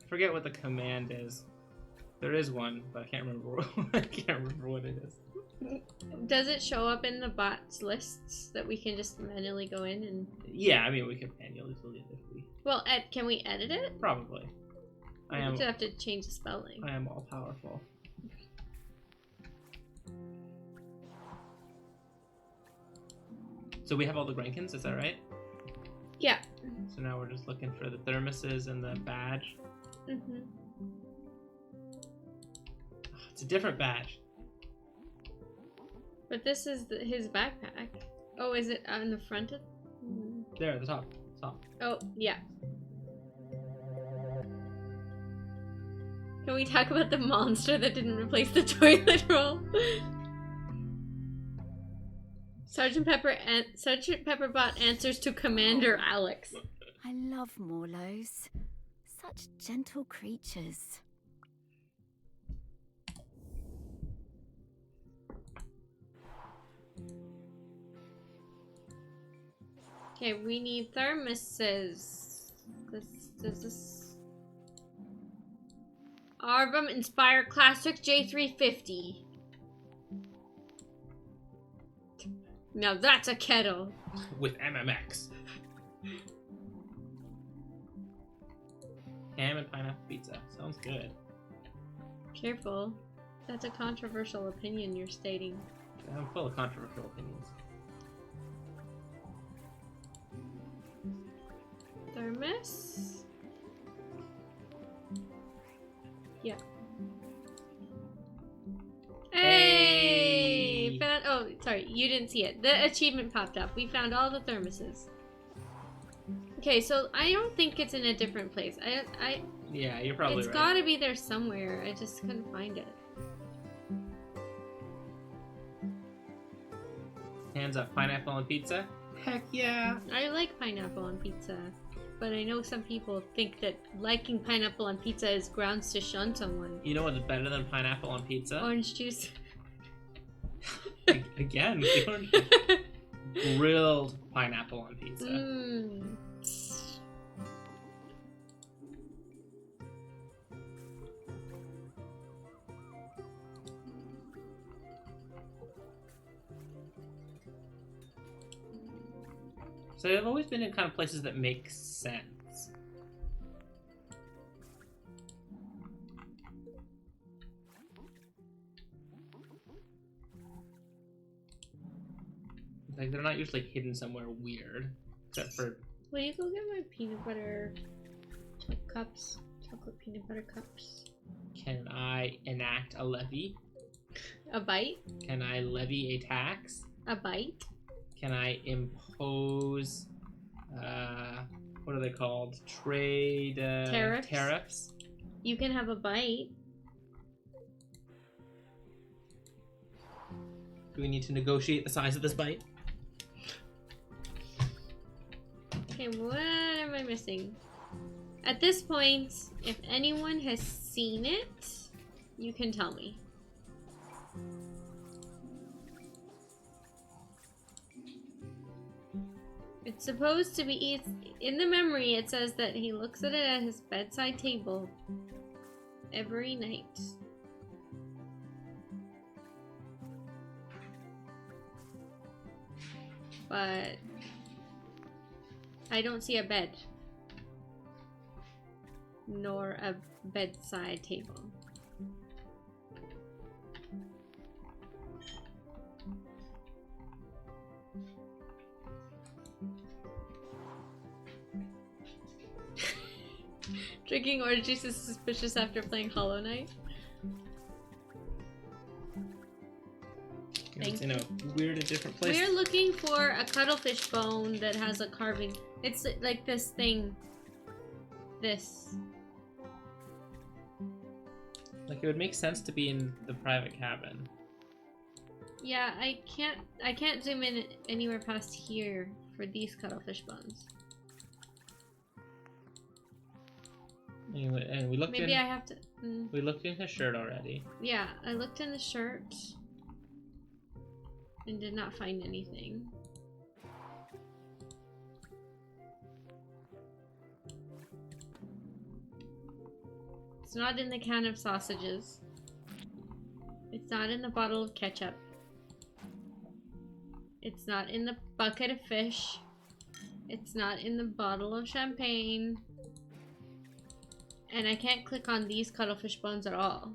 Forget what the command is. There is one, but I can't remember. I can't remember what it is. Does it show up in the bots lists that we can just manually go in and? Yeah, I mean we can manually delete it if we. Well, can we edit it? Probably. We just have to change the spelling. I am all powerful. So we have all the Grenkins, is that right? Yeah. So now we're just looking for the thermoses and the badge. Mm-hmm. Oh, it's a different badge. But this is his backpack. Oh, is it on the front of? There, at the top. Top. Oh, yeah. Can we talk about the monster that didn't replace the toilet roll? Sergeant Pepperbot answers to Commander Alex. I love Morlos. Such gentle creatures. Okay, we need thermoses. Does this... Arbum Inspire Classic J350. Now that's a kettle. With MMX. Ham and pineapple pizza. Sounds good. Careful. That's a controversial opinion you're stating. I'm full of controversial opinions. Thermos? Yeah. Hey! Found, oh, sorry, you didn't see it. The achievement popped up. We found all the thermoses. Okay, so I don't think it's in a different place. Yeah, you're probably It's right. gotta be there somewhere. I just couldn't find it. Hands up, pineapple on pizza? Heck yeah! I like pineapple on pizza, but I know some people think that liking pineapple on pizza is grounds to shun someone. You know what's better than pineapple on pizza? Orange juice. Again, the orange juice. Grilled pineapple on pizza. Mmm. So I've always been in kind of places that make sense. Like they're not usually hidden somewhere weird, except for Will you go get my peanut butter cups? Chocolate peanut butter cups. Can I enact a levy? A bite? Can I levy a tax? A bite? Can I impose, what are they called? Trade, Tariffs? Tariffs? You can have a bite. Do we need to negotiate the size of this bite? Okay, what am I missing? At this point, if anyone has seen it, you can tell me. It's supposed to be, in the memory it says that he looks at it at his bedside table every night. But I don't see a bed. Nor a bedside table. Drinking orange juice is suspicious after playing Hollow Knight. It's in a weird and different place. We're looking for a cuttlefish bone that has a carving. It's like this thing. This. Like, it would make sense to be in the private cabin. Yeah, I can't zoom in anywhere past here for these cuttlefish bones. Anyway, and we looked Maybe in. I have to. We looked in his shirt already. Yeah, I looked in the shirt and did not find anything. It's not in the can of sausages. It's not in the bottle of ketchup. It's not in the bucket of fish. It's not in the bottle of champagne. And I can't click on these cuttlefish bones at all.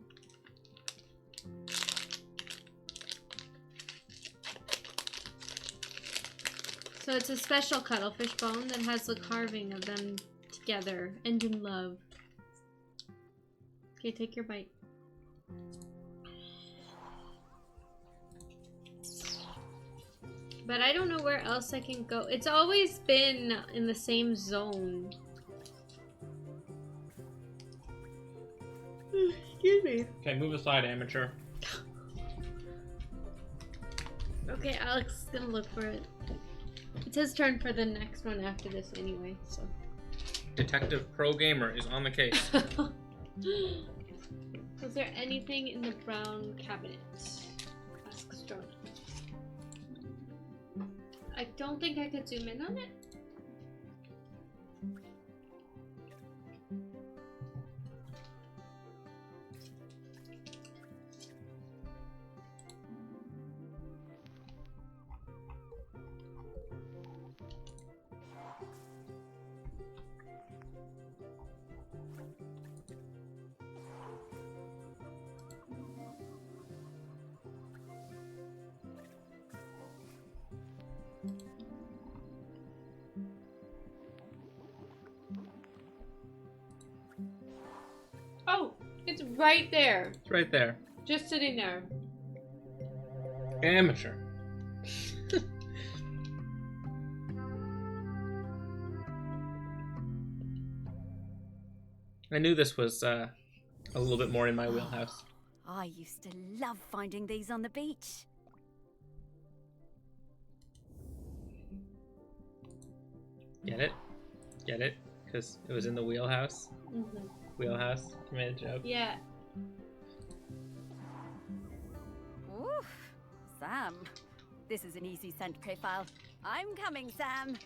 So it's a special cuttlefish bone that has the carving of them together and in love. Okay, take your bite. But I don't know where else I can go. It's always been in the same zone. Excuse me. Okay, move aside, amateur. Okay, Alex is gonna look for it. It's his turn for the next one after this anyway, so. Detective Pro Gamer is on the case. Was there anything in the brown cabinet? Asks Jonah. I don't think I could zoom in on it. Oh, it's right there. It's right there. Just sitting there. Amateur. I knew this was a little bit more in my wheelhouse. I used to love finding these on the beach. Get it? Get it? Because it was in the wheelhouse. Mm-hmm. Wheelhouse. I made a joke. Yeah. Oof. Sam, this is an easy scent profile. I'm coming, Sam.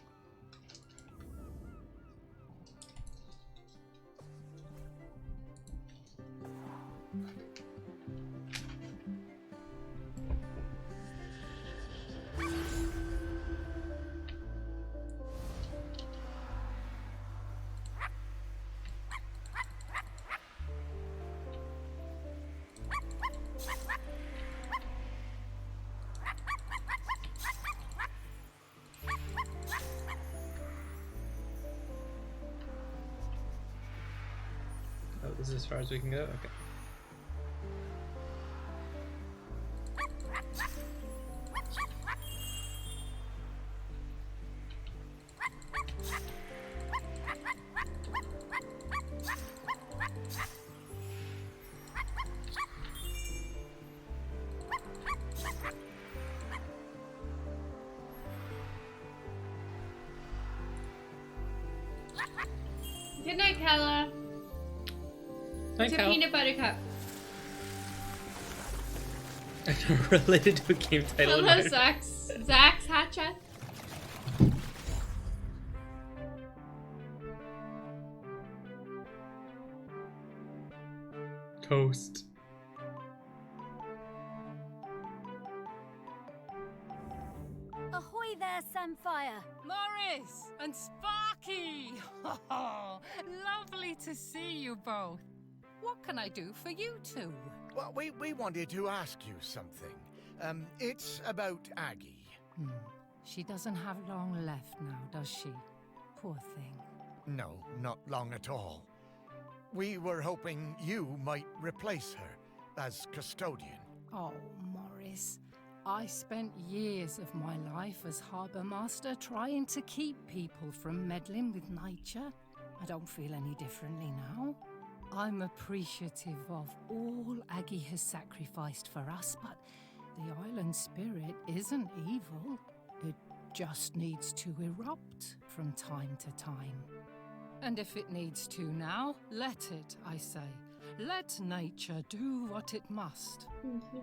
This is as far as we can go? Okay. Good night, Kella. Hi, It's a Cal. peanut butter cup. I've never related to a game title. in Hello, my- Zax. Zax Hatcha. Toast. Ahoy there, Samfire! Morris and Sparky! Oh, lovely to see you both. What can I do for you two? Well, we wanted to ask you something. It's about Aggie. She doesn't have long left now, does she? Poor thing. No, not long at all. We were hoping you might replace her as custodian. Oh, Morris. I spent years of my life as harbour master trying to keep people from meddling with nature. I don't feel any differently now. I'm appreciative of all Aggie has sacrificed for us, but the island spirit isn't evil. It just needs to erupt from time to time. And if it needs to now, let it, I say. Let nature do what it must.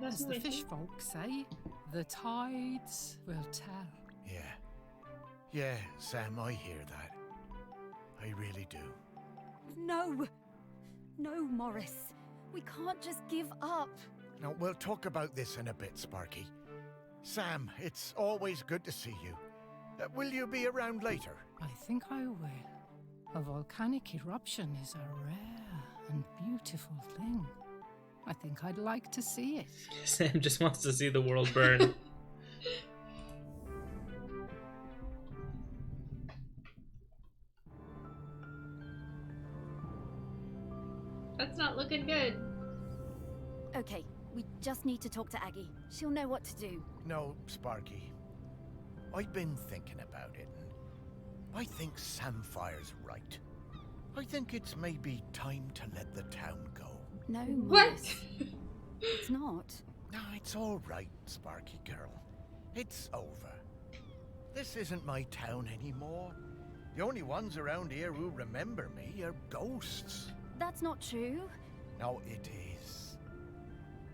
As the fish folk say, the tides will tell. Yeah, Sam, I hear that. I really do. No! No, Morris. We can't just give up. Now, we'll talk about this in a bit, Sparky. Sam, it's always good to see you. Will you be around later? I think I will. A volcanic eruption is a rare and beautiful thing. I think I'd like to see it. Sam just wants to see the world burn. That's not looking good. Okay, we just need to talk to Aggie. She'll know what to do. No, Sparky. I've been thinking about it, and I think Samfire's right. I think it's maybe time to let the town go. No, What? Morris. It's not. No, it's all right, Sparky girl. It's over. This isn't my town anymore. The only ones around here who remember me are ghosts. That's not true. No, it is.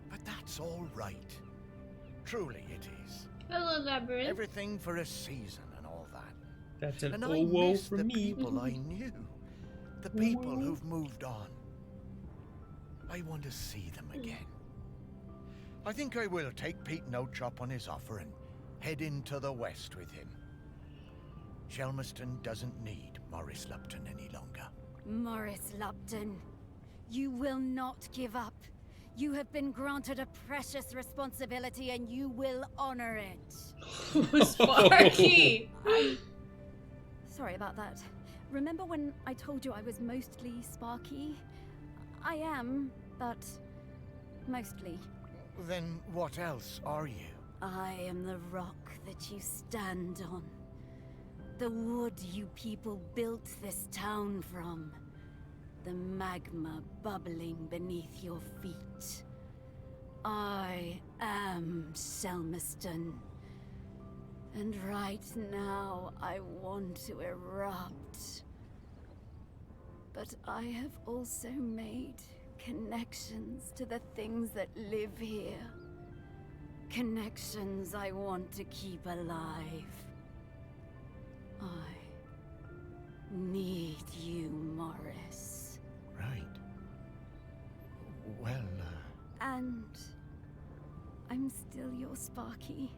But that's all right. Truly it is. Hello, Labyrinth. Everything for a season and all that. That's an And oh I whoa miss for the me. people I knew. The people who've moved on. I want to see them again. I think I will take Pete Nochop on his offer and head into the west with him. Shelmerston doesn't need Morris Lupton any longer. Morris Lupton, you will not give up. You have been granted a precious responsibility and you will honor it. Sparky. Sorry about that. Remember when I told you I was mostly Sparky? I am, but mostly. Then what else are you? I am the rock that you stand on. The wood you people built this town from. The magma bubbling beneath your feet. I am Shelmerston. And right now I want to erupt. But I have also made connections to the things that live here. Connections I want to keep alive. I need you, Morris. Right. Well, And I'm still your Sparky.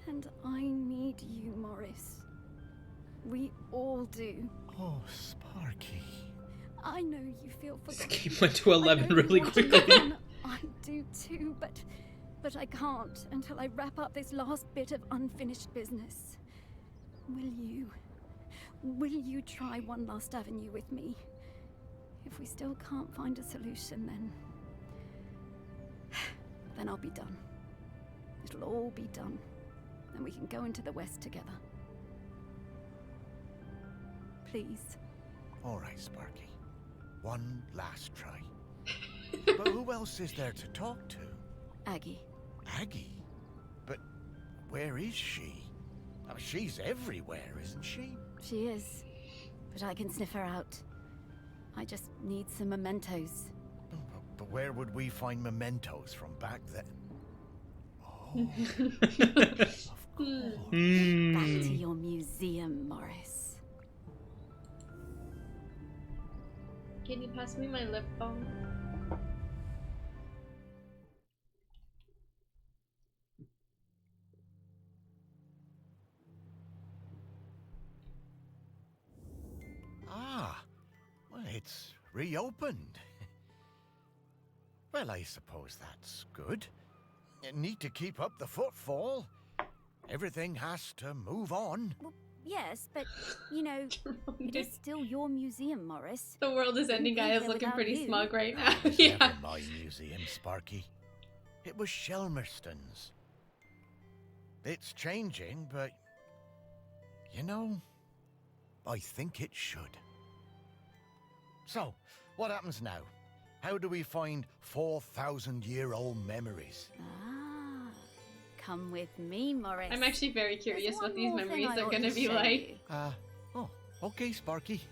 And I need you, Morris. We all do. oh, Sparky. I know you feel This forgotten. game went to 11 I know really you want to quickly. go on. I do too, but I can't until I wrap up this last bit of unfinished business. Will you try one last avenue with me? If we still can't find a solution, then I'll be done. It'll all be done, and we can go into the West together. Please. All right, Sparky. One last try. But who else is there to talk to? Aggie. Aggie? But where is she? Oh, she's everywhere, isn't she? She is, but I can sniff her out. I just need some mementos. But where would we find mementos from back then? Oh, of course. Back to your museum, Morris. Can you pass me my lip balm? Ah, well, it's reopened. Well, I suppose that's good. You need to keep up the footfall. Everything has to move on. Well, yes, but, you know, it is still your museum, Morris. The world is ending, guy is There looking without pretty you. smug right now. It was Yeah. never my museum, Sparky. It was Shelmerston's. It's changing, but, you know, I think it should. So, what happens now? How do we find 4,000-year-old memories? Ah, come with me, Morris. I'm actually very curious There's what one these more thing memories I are ought gonna to be show like. you. Oh, okay, Sparky.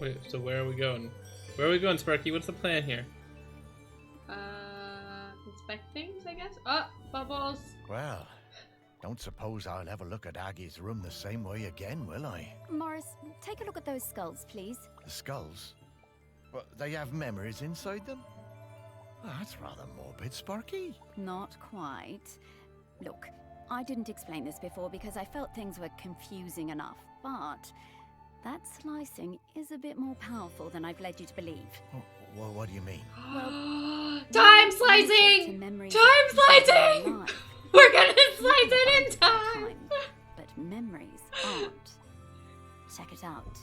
Wait, so where are we going? Where are we going, Sparky? What's the plan here? Inspect things, I guess? Oh, bubbles. Well, don't suppose I'll ever look at Aggie's room the same way again, will I? Morris, take a look at those skulls, please. The skulls? Well, they have memories inside them? Oh, that's rather morbid, Sparky. Not quite. Look, I didn't explain this before because I felt things were confusing enough, but that slicing is a bit more powerful than I've led you to believe. Oh, well, what do you mean? Time To slicing! memories Time of people slicing! alive. We're gonna slice Think it about in time! But memories aren't. Check it out.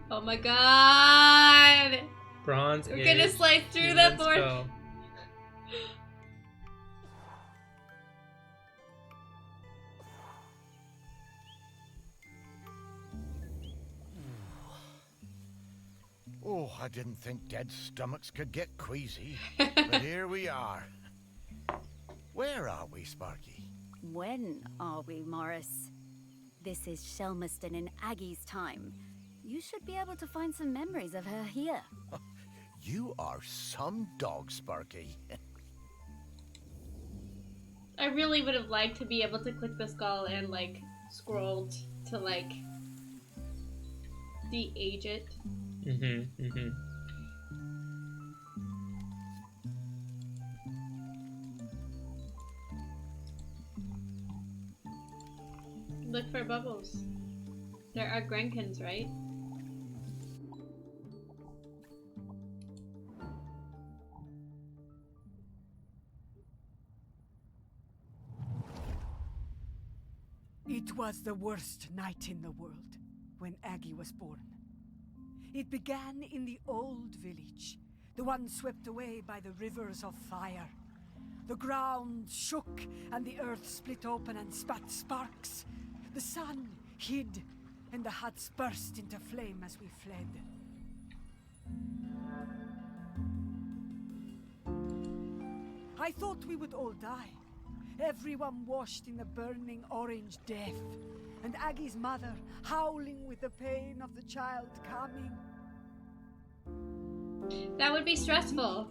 Oh my god! Bronze We're Age gonna slice through human that board. skull. Oh, I didn't think dead stomachs could get queasy. But here we are. Where are we, Sparky? When are we, Morris? This is Shelmerston in Aggie's time. You should be able to find some memories of her here. You are some dog, Sparky. I really would have liked to be able to click the skull and, like, scroll to, like, de-age it. Look for bubbles. There are Grenkins, right? It was the worst night in the world when Aggie was born. It began in the old village, the one swept away by the rivers of fire. The ground shook and the earth split open and spat sparks. The sun hid and the huts burst into flame as we fled. I thought we would all die. Everyone washed in the burning orange death, and Aggie's mother howling with the pain of the child coming. That would be stressful.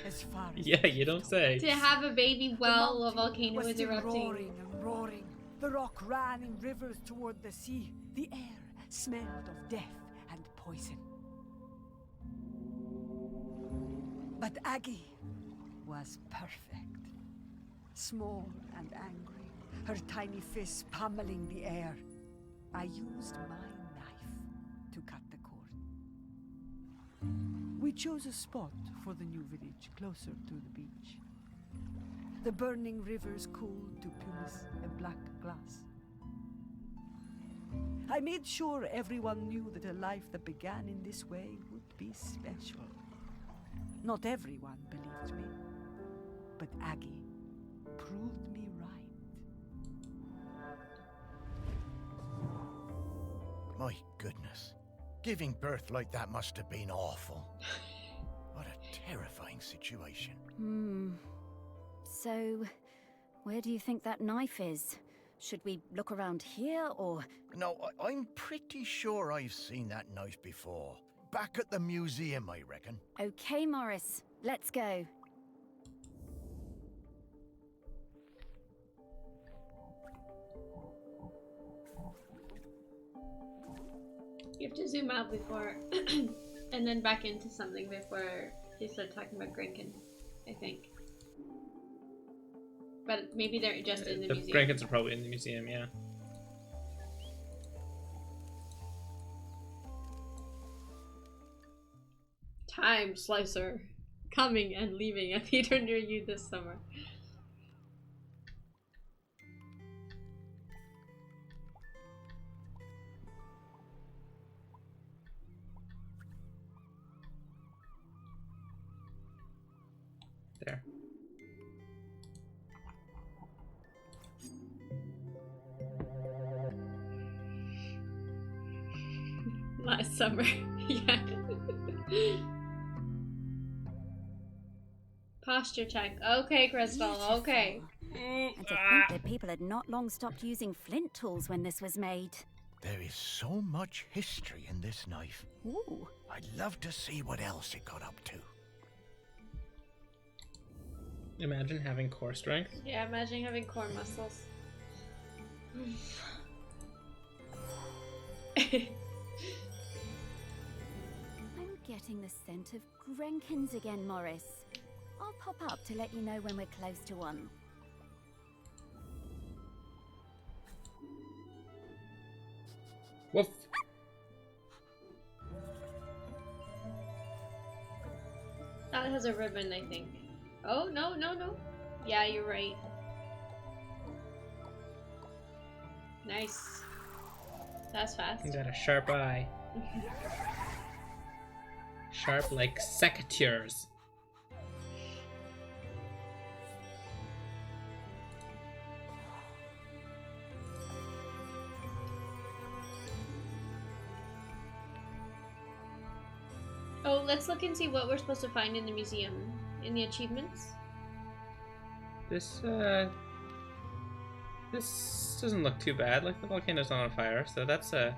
As far as Yeah, you don't say. To have a baby while a the mountain volcano was is still erupting. roaring and roaring. The rock ran in rivers toward the sea. The air smelled of death and poison. But Aggie was perfect. Small and angry, her tiny fists pummeling the air. I used my knife to cut the cord. We chose a spot for the new village closer to the beach. The burning rivers cooled to pumice and black glass. I made sure everyone knew that a life that began in this way would be special. Not everyone believed me, but Aggie proved me right. My goodness. Giving birth like that must have been awful. What a terrifying situation. So, where do you think that knife is? Should we look around here, or...? No, I'm pretty sure I've seen that knife before. Back at the museum, I reckon. Okay, Morris. Let's go. You have to zoom out before, and then back into something before you start talking about Grenkin, I think. But maybe they're just in the museum. The Grenkins are probably in the museum, yeah. Time Slicer. Coming and leaving a theater near you this summer. There. Last summer. Yeah. Posture check. Okay, Crystal. Okay. And to think that people had not long stopped using flint tools when this was made. There is so much history in this knife. Ooh. I'd love to see what else it got up to. Imagine having core strength. Yeah, imagine having core muscles. I'm getting the scent of Grenkins again, Morris. I'll pop up to let you know when we're close to one. Woof. That has a ribbon, I think. Oh, no, no, no. Yeah, you're right. Nice. That's fast. You got a sharp eye. Sharp like secateurs. Oh, let's look and see what we're supposed to find in the museum. In the achievements. This doesn't look too bad. Like, the volcano's not on fire, so that's a...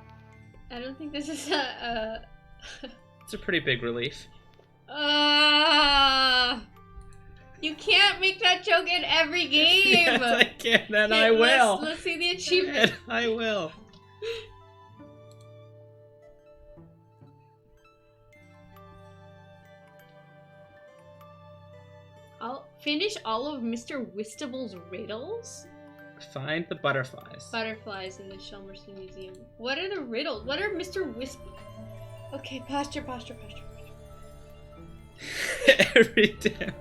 I don't think this is a... It's a pretty big relief. You can't make that joke in every game! Yes, I can, and I will! Let's see the achievement. And I will. I'll finish all of Mr. Wistable's riddles? Find the butterflies. Butterflies in the Shelmerston Museum. What are the riddles? What are Mr. Okay, posture. Every damn.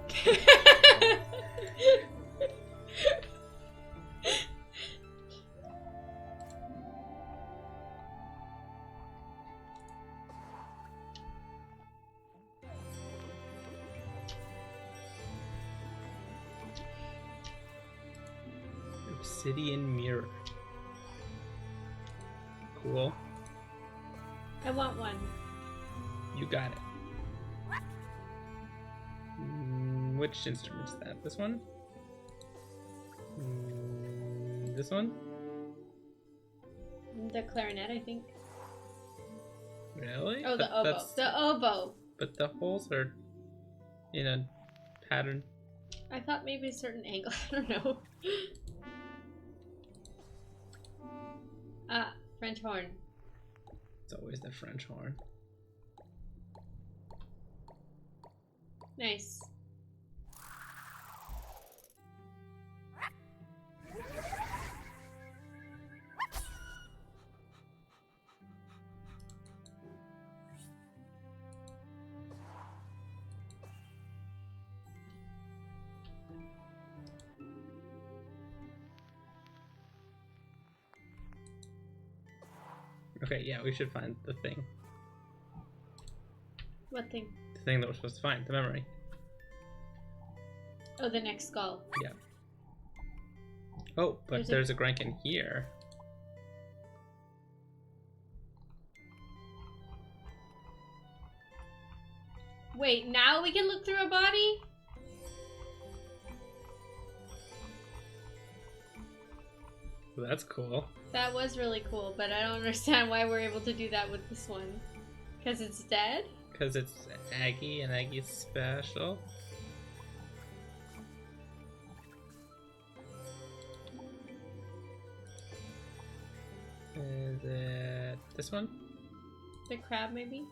Obsidian mirror. Cool. I want one. You got it. Which instrument is that? This one? This one? The clarinet, I think. Really? Oh, the oboe. The oboe. But the holes are in a pattern. I thought maybe a certain angle. I don't know. French horn. It's always the French horn. Nice. Okay, yeah, we should find the thing. What thing? The thing that we're supposed to find, the memory. Oh, the next skull. Yeah. Oh, but there's a Grankin here. Wait, now we can look through a body? Well, that's cool. That was really cool, but I don't understand why we're able to do that with this one. Because it's dead? Because it's Aggie and Aggie's special. Is it this one? The crab, maybe?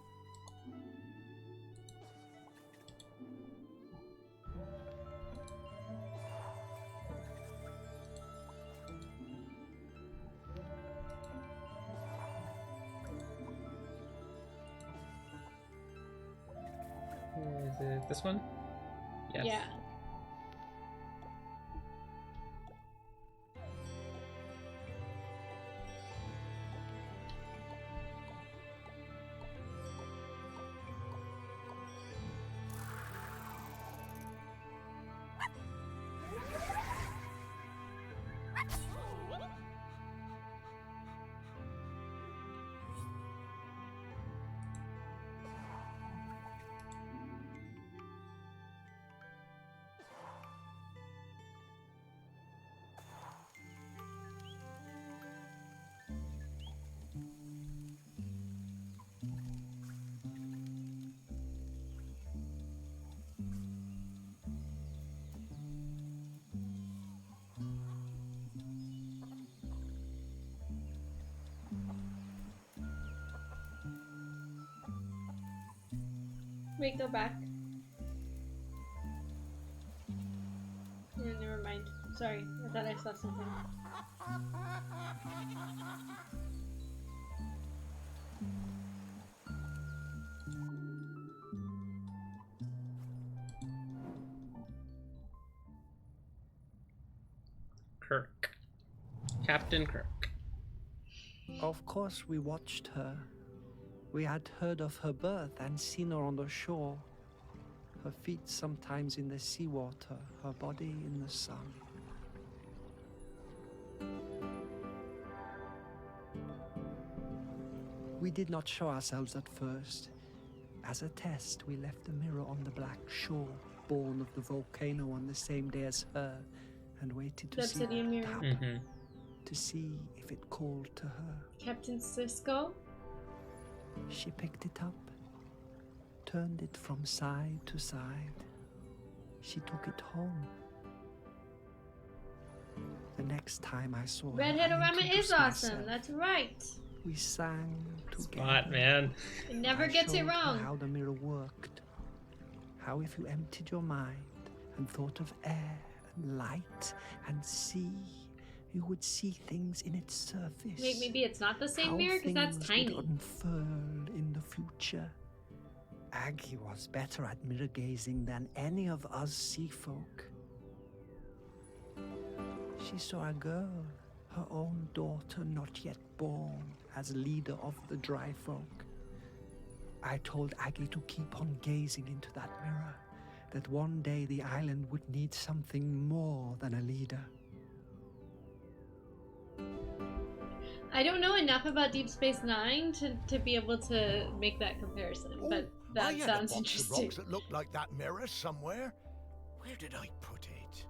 Is it this one? Yes. Yeah. Wait, go back. Yeah, never mind. Sorry, I thought I saw something. Kirk. Captain Kirk. Of course we watched her. We had heard of her birth and seen her on the shore. Her feet sometimes in the seawater, her body in the sun. We did not show ourselves at first. As a test, we left the mirror on the black shore, born of the volcano on the same day as her, and waited to The see obsidian what mirror. happened, Mm-hmm. to see if it called to her. Captain Cisco? She picked it up, turned it from side to side. She took it home. The next time I saw her, Red I Hedorama is introduced awesome, myself. that's right. We sang together. Spot, man. It never I gets it showed her wrong. how the mirror worked. How if you emptied your mind and thought of air and light and sea, you would see things in its surface. Wait, maybe it's not the same How mirror because that's things tiny. would unfurl in the future. Aggie was better at mirror gazing than any of us sea folk. She saw a girl, her own daughter not yet born, as leader of the dry folk. I told Aggie to keep on gazing into that mirror, that one day the island would need something more than a leader. I don't know enough about Deep Space Nine to be able to make that comparison, but I that had sounds a box of interesting. rocks that looked like that mirror somewhere. Where did I put it?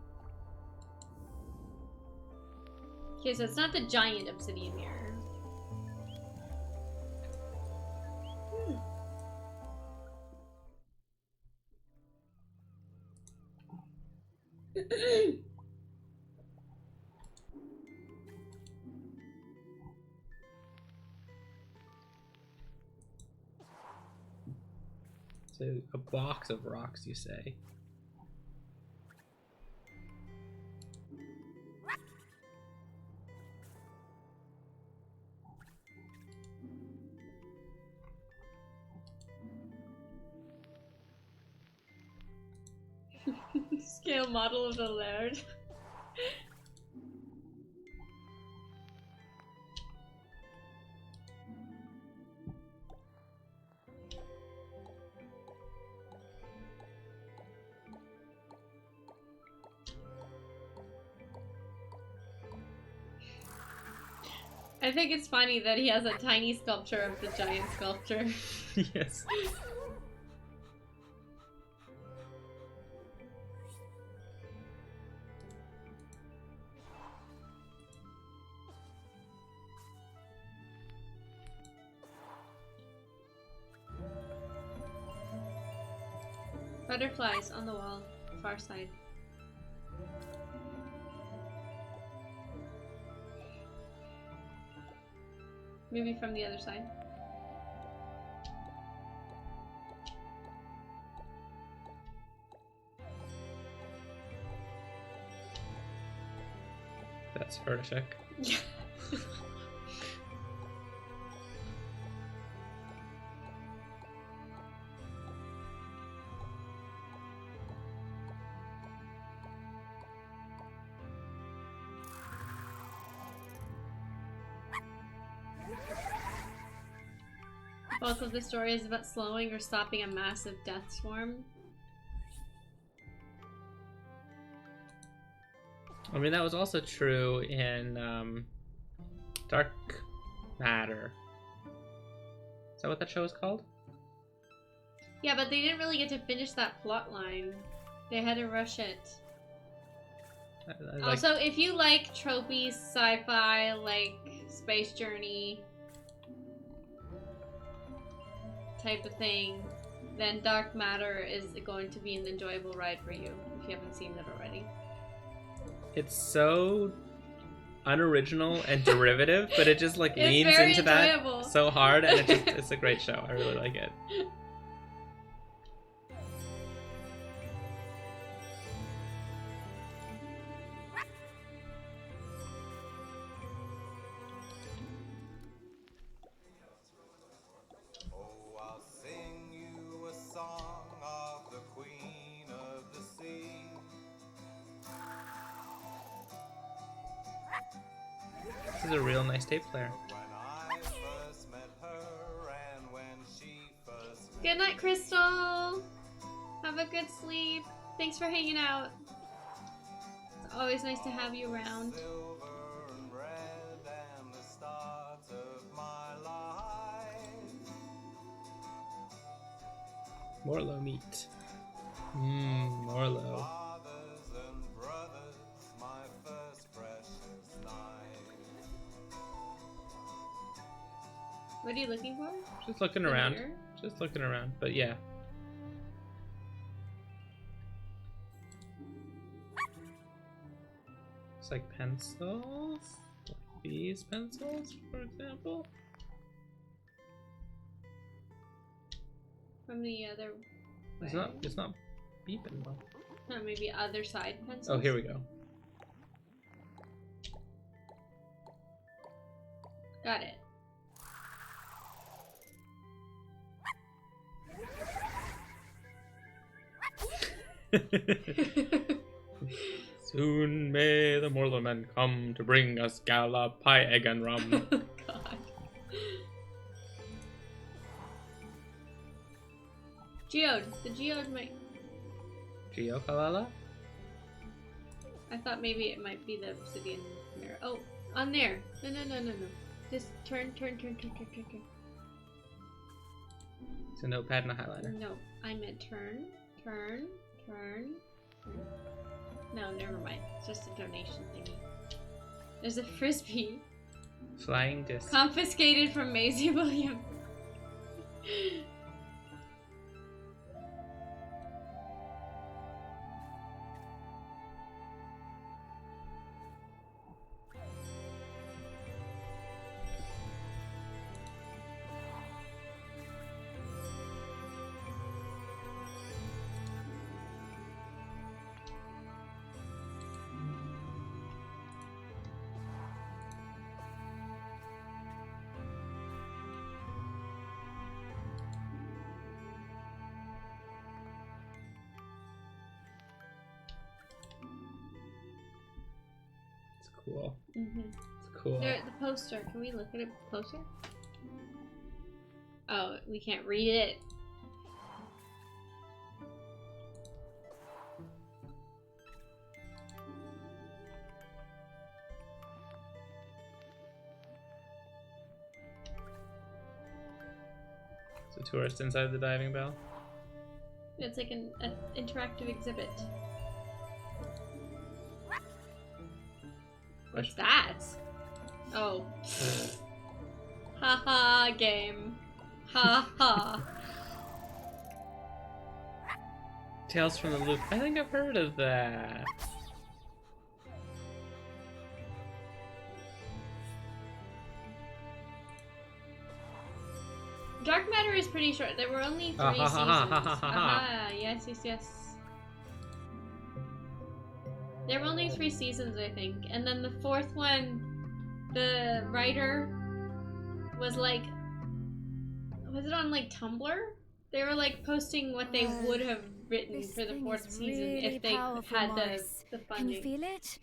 Okay, so it's not the giant obsidian mirror. So a box of rocks, you say? Scale model of the laird. I think it's funny that he has a tiny sculpture of the giant sculpture. Yes. Butterflies on the wall, far side. Maybe from the other side. That's horrific. Yeah. Both of the stories about slowing or stopping a massive death swarm. I mean, that was also true in Dark Matter. Is that what that show is called? Yeah, but they didn't really get to finish that plot line. They had to rush it. Also, if you like tropey sci-fi, like Space Journey type of thing, then Dark Matter is going to be an enjoyable ride for you if you haven't seen it already. It's so unoriginal and derivative, but it just like leans into enjoyable. that so hard, and it's a great show. I really like it. This is a real nice tape player. Good night, Crystal. Have a good sleep. Thanks for hanging out. It's always nice to have you around. Morlo meat. Morlo. What are you looking for? Just looking around. Just looking around, but yeah. Looks like pencils. Like these pencils, for example. From the other way. It's not beeping though. Or maybe other side pencils. Oh, here we go. Got it. Soon may the Morlo men come to bring us gala, pie, egg, and rum. Oh, God. Geode. The geode might... Geokalala? I thought maybe it might be the obsidian mirror. Oh, on there. No. Just turn. It's a notepad and a highlighter. No, I meant turn. No, never mind. It's just a donation thingy. There's a frisbee. Flying disc. Confiscated from Maisie Williams. Cool. Mm-hmm. It's cool. There, the poster. Can we look at it closer? Oh, we can't read it. It's a tourist inside the diving bell. It's like an interactive exhibit. What's that? Oh. Haha, game. Ha ha. Tales from the Loop. I think I've heard of that. Dark Matter is pretty short. There were only 3 seasons. Aha, yes, yes, yes. There were only 3 seasons, I think. And then the 4th one, the writer was like, was it on like Tumblr? They were like posting what they would have written for the 4th season if they had the funding. Can you feel it?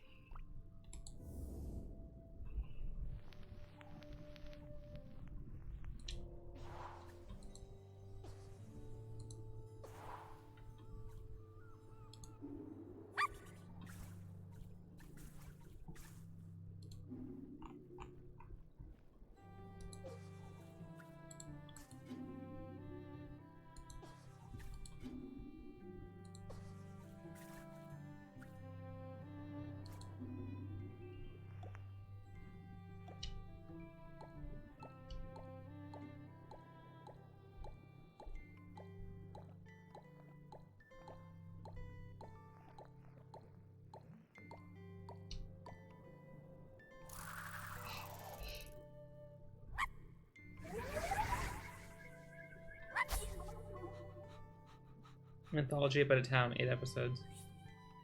Anthology about a town, 8 episodes.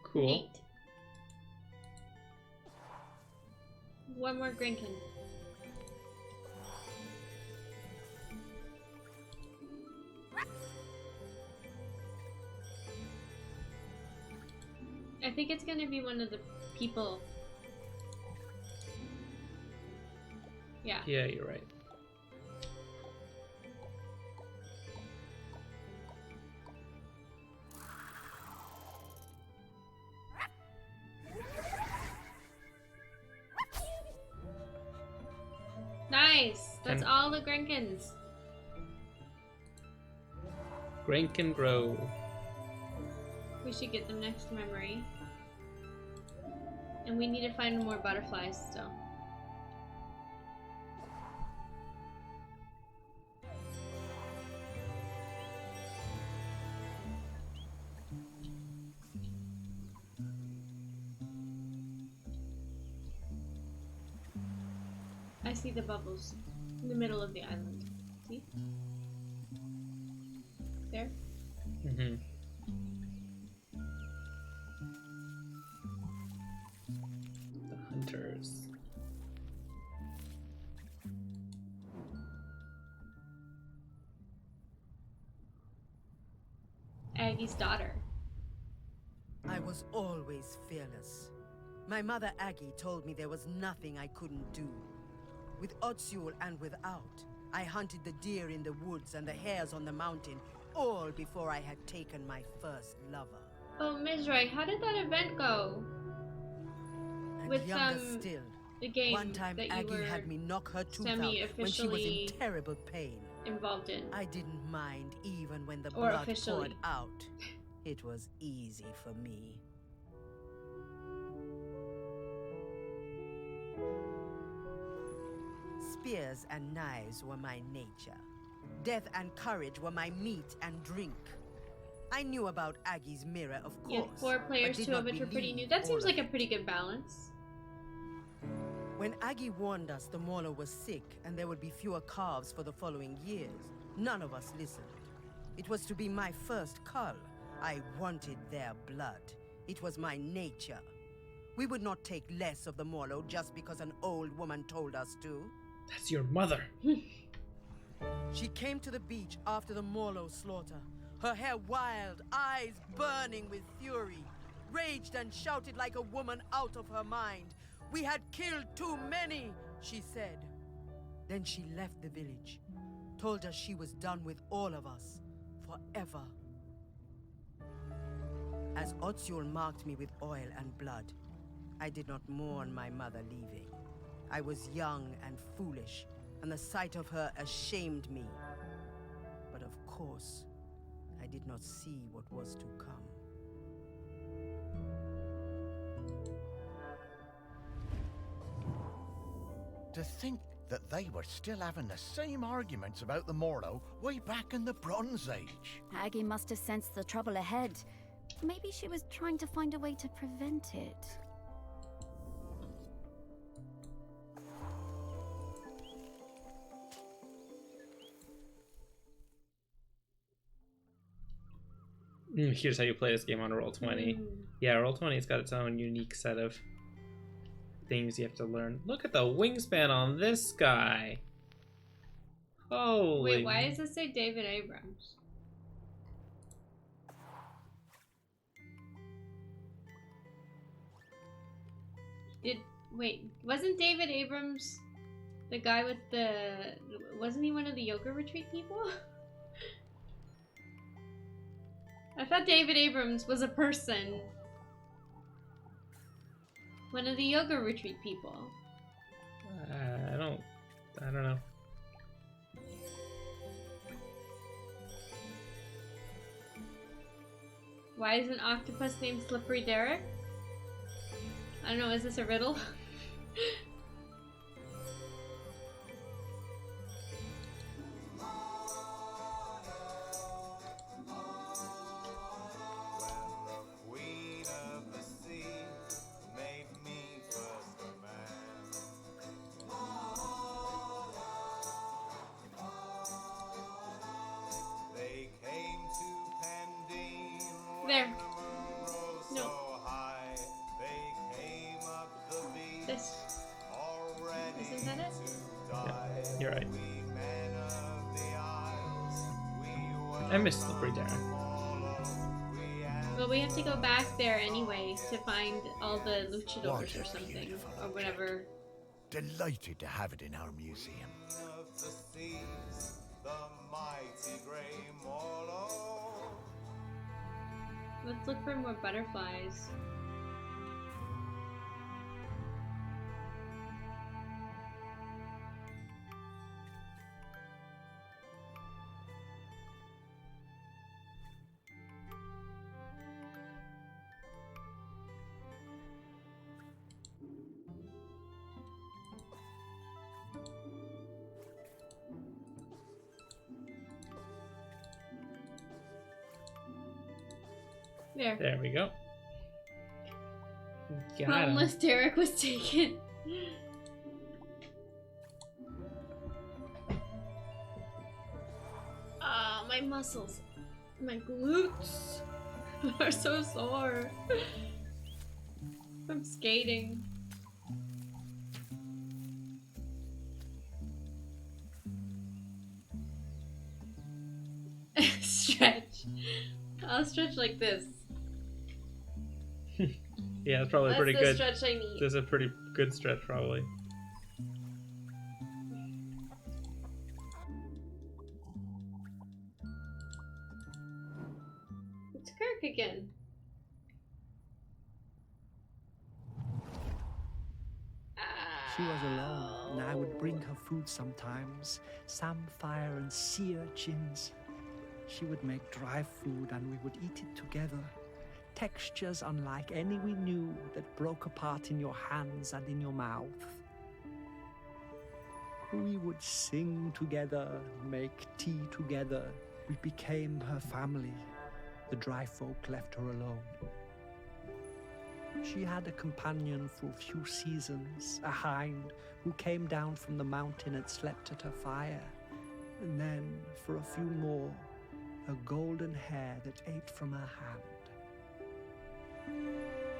Cool. Neat. One more Grinkin. I think it's gonna be one of the people. Yeah. Yeah, you're right. Nice! That's all the Grinkins. Grinkin Grove. We should get them next to memory. And we need to find more butterflies still. I see the bubbles in the middle of the island. See? There? Mm-hmm. The hunters. Aggie's daughter. I was always fearless. My mother Aggie told me there was nothing I couldn't do. With Otsul and without, I hunted the deer in the woods and the hares on the mountain, all before I had taken my first lover. Oh, Mizrahi, how did that event go? And With younger still, the game one time that you Aggie were had me knock her tooth out when she was in semi-officially terrible pain. involved in. I didn't mind even when the Or blood officially. poured out. It was easy for me. Spears and knives were my nature. Death and courage were my meat and drink. I knew about Aggie's mirror, of You course. have 4 players, but did 2 of not which are pretty believe new. That all seems of like a it. pretty good balance. When Aggie warned us the Mauler was sick and there would be fewer calves for the following years, none of us listened. It was to be my first cull. I wanted their blood. It was my nature. We would not take less of the Morlo just because an old woman told us to. That's your mother. She came to the beach after the Morlo slaughter, her hair wild, eyes burning with fury, raged and shouted like a woman out of her mind. We had killed too many, she said. Then she left the village, told us she was done with all of us, forever. As Otsul marked me with oil and blood, I did not mourn my mother leaving. I was young and foolish, and the sight of her ashamed me. But course, I did not see what was to come. To think that they were still having the same arguments about the Morlo way back in the Bronze Age. Aggie must have sensed the trouble ahead. Maybe she was trying to find a way to prevent it. Here's how you play this game on Roll20. Yeah, Roll20's got its own unique set of things you have to learn. Look at the wingspan on this guy. Holy. Wait, why does it say David Abrams? Wait, wasn't David Abrams the guy with the... Wasn't he one of the yoga retreat people? I thought David Abrams was a person. One of the yoga retreat people. I don't know. Why is an octopus named Slippery Derek? I don't know, is this a riddle? There. No. This. Isn't that it? Yeah, you're right. I missed Slippery Derek. Well, we have to go back there anyway to find all the luchadors or something. Or whatever. Delighted to have it in our museum. Let's look for more butterflies. There we go. Got Homeless Derek was taken. Ah, my muscles. My glutes are so sore. I'm skating. Stretch. I'll stretch like this. Yeah, that's probably pretty That's good. the stretch I need. This is a pretty good stretch, probably. It's Kirk again. She was alone, and I would bring her food sometimes, samphire and sea urchins. She would make dry food and we would eat it together. Textures unlike any we knew that broke apart in your hands and in your mouth. We would sing together, make tea together. We became her family. The dry folk left her alone. She had a companion for a few seasons, a hind who came down from the mountain and slept at her fire. And then, for a few more, a golden hair that ate from her hand.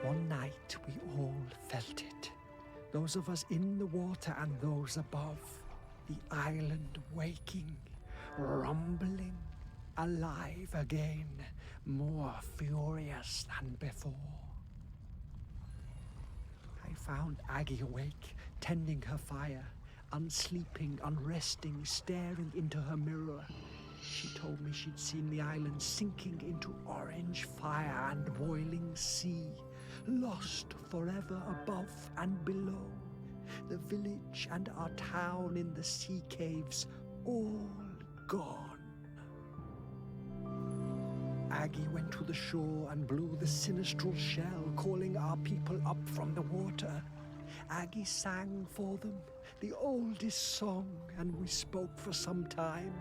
One night we all felt it. Those of us in the water and those above. The island waking, rumbling, alive again, more furious than before. I found Aggie awake, tending her fire, unsleeping, unresting, staring into her mirror. She told me she'd seen the island sinking into orange fire and boiling sea, lost forever above and below. The village and our town in the sea caves, all gone. Aggie went to the shore and blew the sinistral shell, calling our people up from the water. Aggie sang for them the oldest song, and we spoke for some time.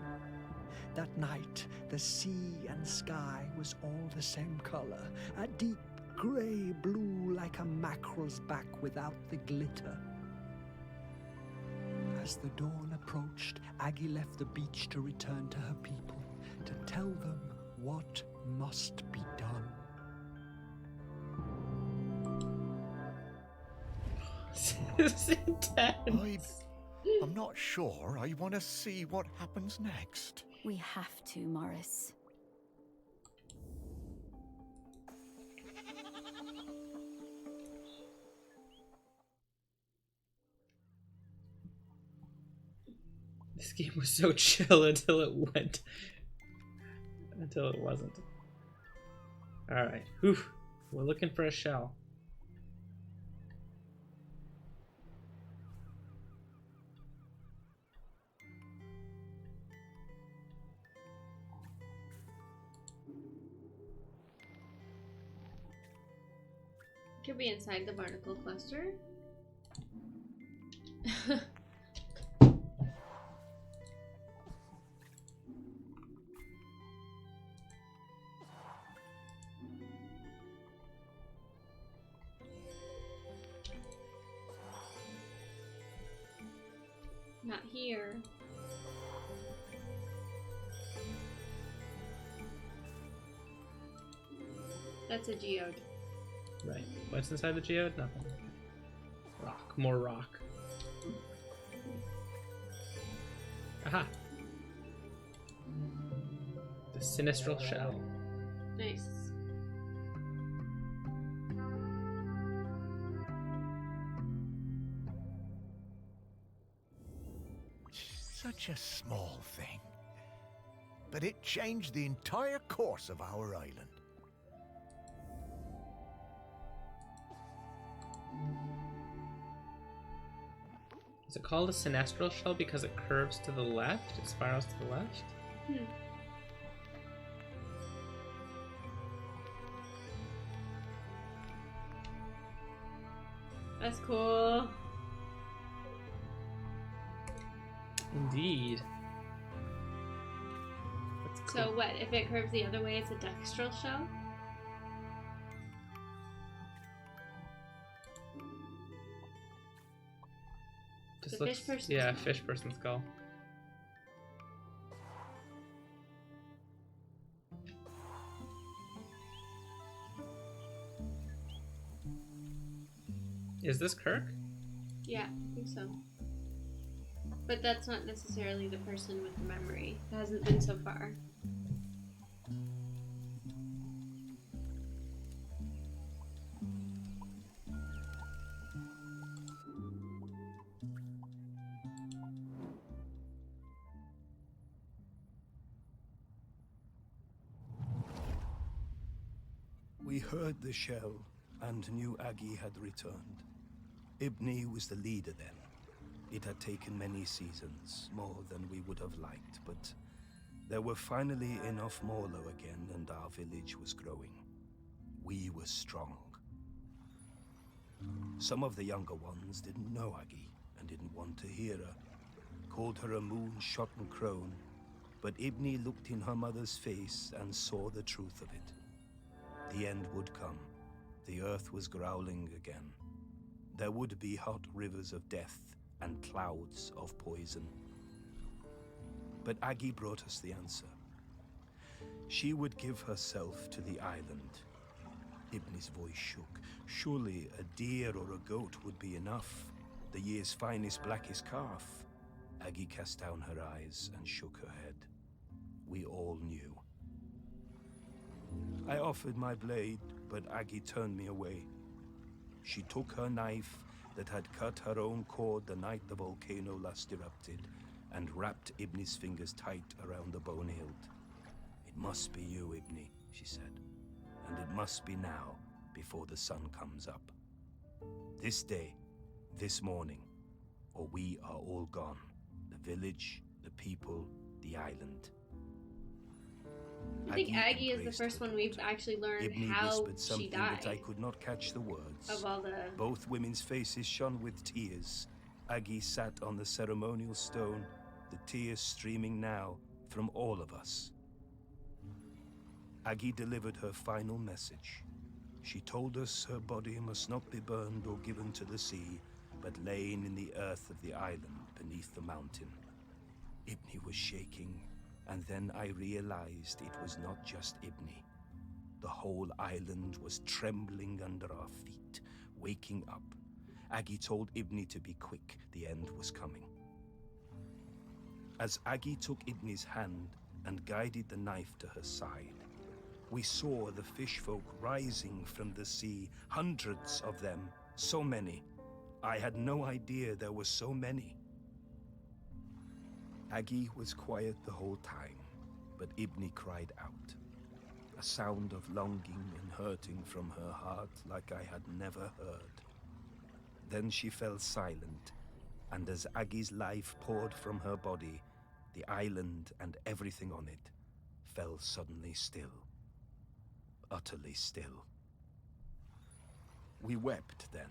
That night, the sea and sky was all the same color, a deep grey blue like a mackerel's back without the glitter. As the dawn approached, Aggie left the beach to return to her people, to tell them what must be done. This is intense. I'm not sure I want to see what happens next. We have to, Morris. This game was so chill until it wasn't. Alright. Whew. We're looking for a shell. Could be inside the barnacle cluster. Not here. That's a geode. Right. What's inside the geode? Nothing. Rock. More rock. Aha! The sinistral shell. Nice. Such a small thing. But it changed the entire course of our island. Is it called a sinistral shell because it curves to the left? It spirals to the left? That's cool. Indeed. That's cool. So what, if it curves the other way, it's a dextral shell? Just The looks, fish person yeah, skull. fish person skull. Is this Kirk? Yeah, I think so. But that's not necessarily the person with the memory. It hasn't been so far. We heard the shell and knew Aggie had returned. Ibni was the leader then. It had taken many seasons, more than we would have liked, but there were finally enough Morlo again, and our village was growing. We were strong. Some of the younger ones didn't know Aggie and didn't want to hear her, called her a moon-shotten crone, but Ibni looked in her mother's face and saw the truth of it. The end would come. The earth was growling again. There would be hot rivers of death and clouds of poison. But Aggie brought us the answer. She would give herself to the island. Ibni's voice shook. Surely a deer or a goat would be enough. The year's finest, blackest calf. Aggie cast down her eyes and shook her head. We all knew. I offered my blade, but Aggie turned me away. She took her knife that had cut her own cord the night the volcano last erupted and wrapped Ibni's fingers tight around the bone hilt. It must be you, Ibni, she said, and it must be now before the sun comes up. This day, this morning, or we are all gone. The village, the people, the island. I think Aggie is the embraced first her one we've daughter. actually learned Ibni how whispered she something that I died. could not catch the words. Of all the... Both women's faces shone with tears. Aggie sat on the ceremonial stone, the tears streaming now from all of us. Aggie delivered her final message. She told us her body must not be burned or given to the sea, but lain in the earth of the island beneath the mountain. Ibni was shaking, and then I realized it was not just Ibni. The whole island was trembling under our feet, waking up. Aggie told Ibni to be quick, the end was coming. As Aggie took Ibni's hand and guided the knife to her side, we saw the fish folk rising from the sea, hundreds of them, so many. I had no idea there were so many. Aggie was quiet the whole time, but Ibni cried out. A sound of longing and hurting from her heart like I had never heard. Then she fell silent, and as Aggie's life poured from her body, the island and everything on it fell suddenly still. Utterly still. We wept then,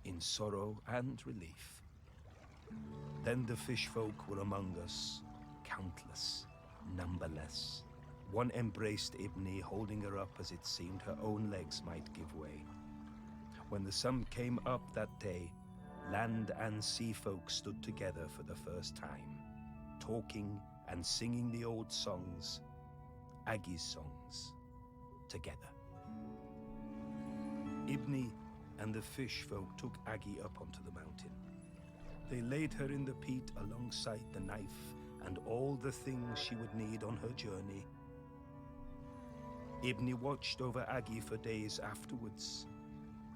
in sorrow and relief. Then the fish folk were among us, countless, numberless. One embraced Ibni, holding her up as it seemed her own legs might give way. When the sun came up that day, land and sea folk stood together for the first time, talking and singing the old songs, Aggie's songs, together. Ibni and the fish folk took Aggie up onto the mountain. They laid her in the peat alongside the knife and all the things she would need on her journey. Ibni watched over Aggie for days afterwards.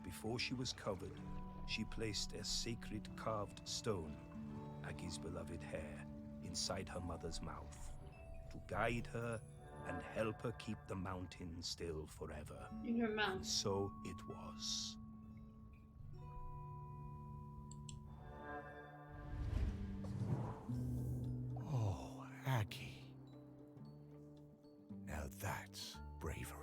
Before she was covered, she placed a sacred carved stone, Aggie's beloved hair, inside her mother's mouth, to guide her and help her keep the mountain still forever. In her mouth. And so it was. Oh, Aggie. Now that's bravery.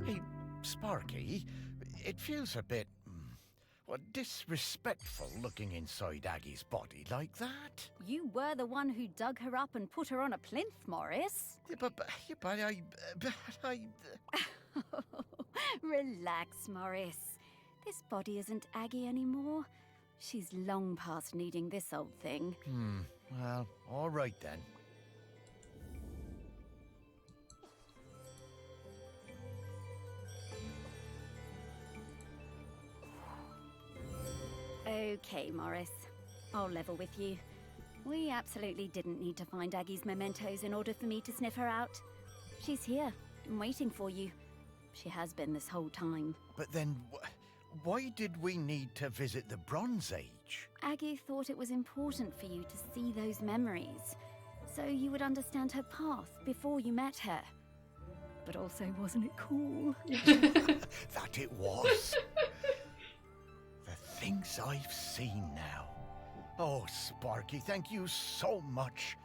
Hey, Sparky, it feels a bit, disrespectful looking inside Aggie's body like that. You were the one who dug her up and put her on a plinth, Morris. Yeah, but I... Relax, Morris. This body isn't Aggie anymore. She's long past needing this old thing. Well, all right then. Okay, Morris. I'll level with you. We absolutely didn't need to find Aggie's mementos in order for me to sniff her out. She's here, waiting for you. She has been this whole time. But then, why did we need to visit the Bronze Age? Aggie thought it was important for you to see those memories, so you would understand her path before you met her. But also, wasn't it cool? That it was. The things I've seen now. Oh, Sparky, thank you so much.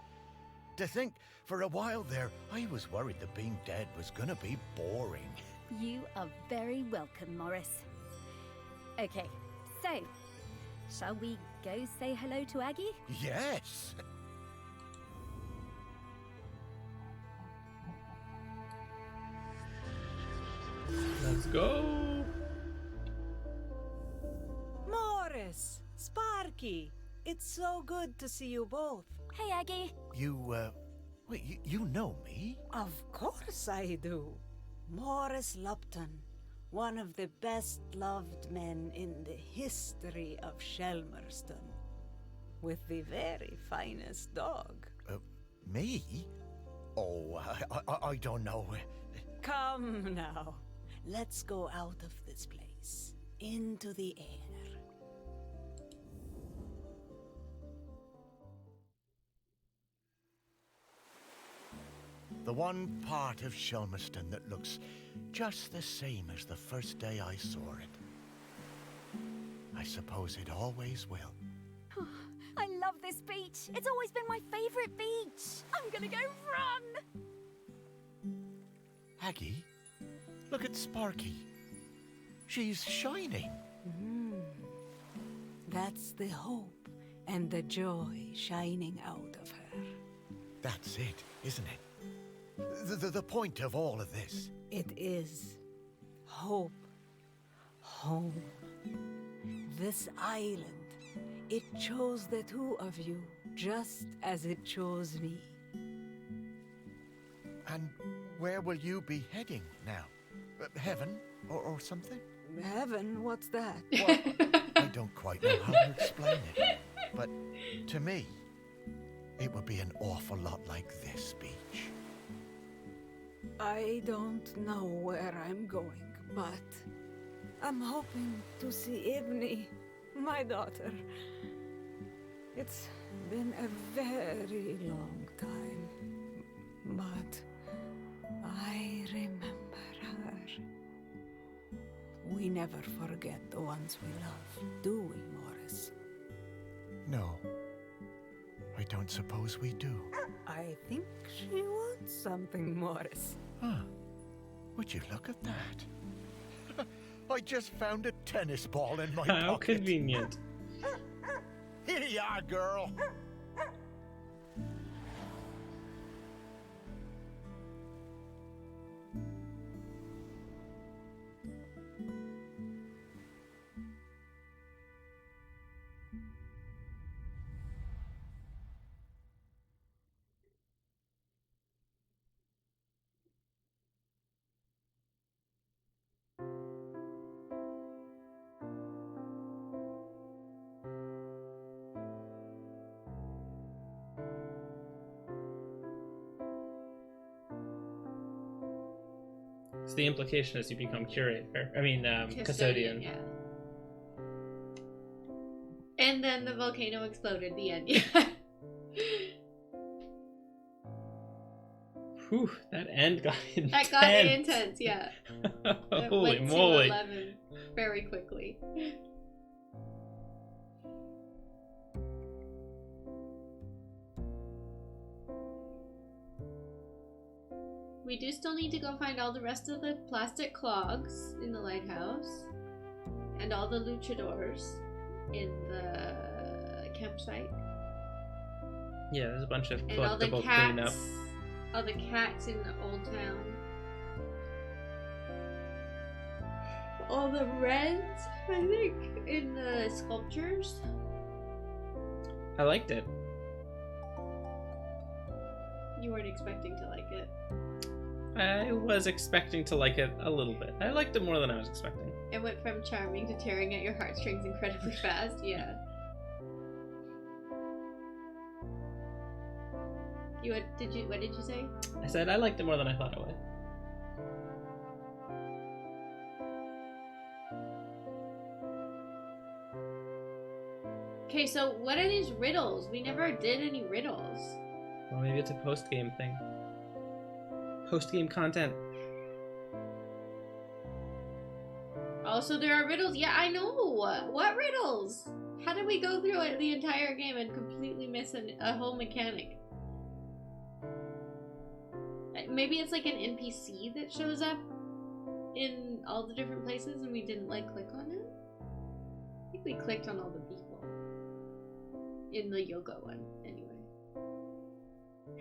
To think, for a while there, I was worried that being dead was gonna be boring. You are very welcome, Morris. Okay, so, shall we go say hello to Aggie? Yes. Let's go. Morris, Sparky, it's so good to see you both. Hey, Aggie. Wait, you know me? Of course I do. Morris Lupton, one of the best-loved men in the history of Shelmerston, with the very finest dog. Me? Oh, I don't know. Come now. Let's go out of this place. Into the air. The one part of Shelmerston that looks just the same as the first day I saw it. I suppose it always will. I love this beach. It's always been my favorite beach. I'm gonna go run. Aggie, look at Sparky. She's shining. That's the hope and the joy shining out of her. That's it, isn't it? The point of all of this. It is hope. Home. This island. It chose the two of you, just as it chose me. And where will you be heading now? Heaven or something? Heaven? What's that? Well, I don't quite know how to explain it. But to me, it would be an awful lot like this beach. I don't know where I'm going, but I'm hoping to see Ibni, my daughter. It's been a very long time, but I remember her. We never forget the ones we love, do we, Morris? No, I don't suppose we do. I think she wants something, Morris. Huh. Would you look at that? I just found a tennis ball in my How pocket. convenient. Here you are, girl. So the implication is you become curator. I mean, custodian. Yeah. And then the volcano exploded. The end. Yeah. Whew, that end got intense. That got intense. Yeah. It Holy went moly! To 11 very quickly. We do still need to go find all the rest of the plastic clogs in the lighthouse. And all the luchadors in the campsite. Yeah, there's a bunch of And all the collectible cats. cleanup. All the cats in the old town. All the reds, I think, in the sculptures. I liked it. You weren't expecting to like it. I was expecting to like it a little bit. I liked it more than I was expecting. It went from charming to tearing at your heartstrings incredibly fast. Yeah. What did you say? I said I liked it more than I thought I would. Okay, so what are these riddles? We never did any riddles. Well, maybe it's a post-game thing. Post-game content. Also, there are riddles. Yeah, I know. What riddles? How did we go through it the entire game and completely miss a whole mechanic? Maybe it's like an NPC that shows up in all the different places and we didn't like click on it? I think we clicked on all the people. In the yoga one, anyway.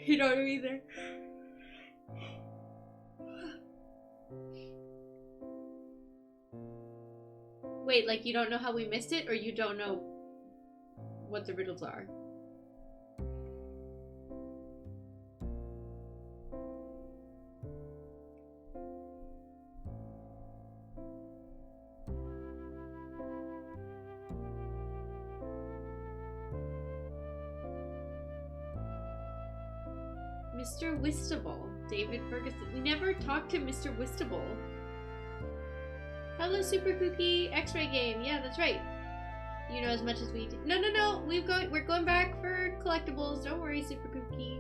You don't know either. Wait, like you don't know how we missed it, or you don't know what the riddles are? Mr. Whistable. David Ferguson. We never talked to Mr. Whistable. Hello, Super Kooky X-Ray game. Yeah, that's right. You know as much as we do. No, no, no. We're going back for collectibles. Don't worry, Super Kooky.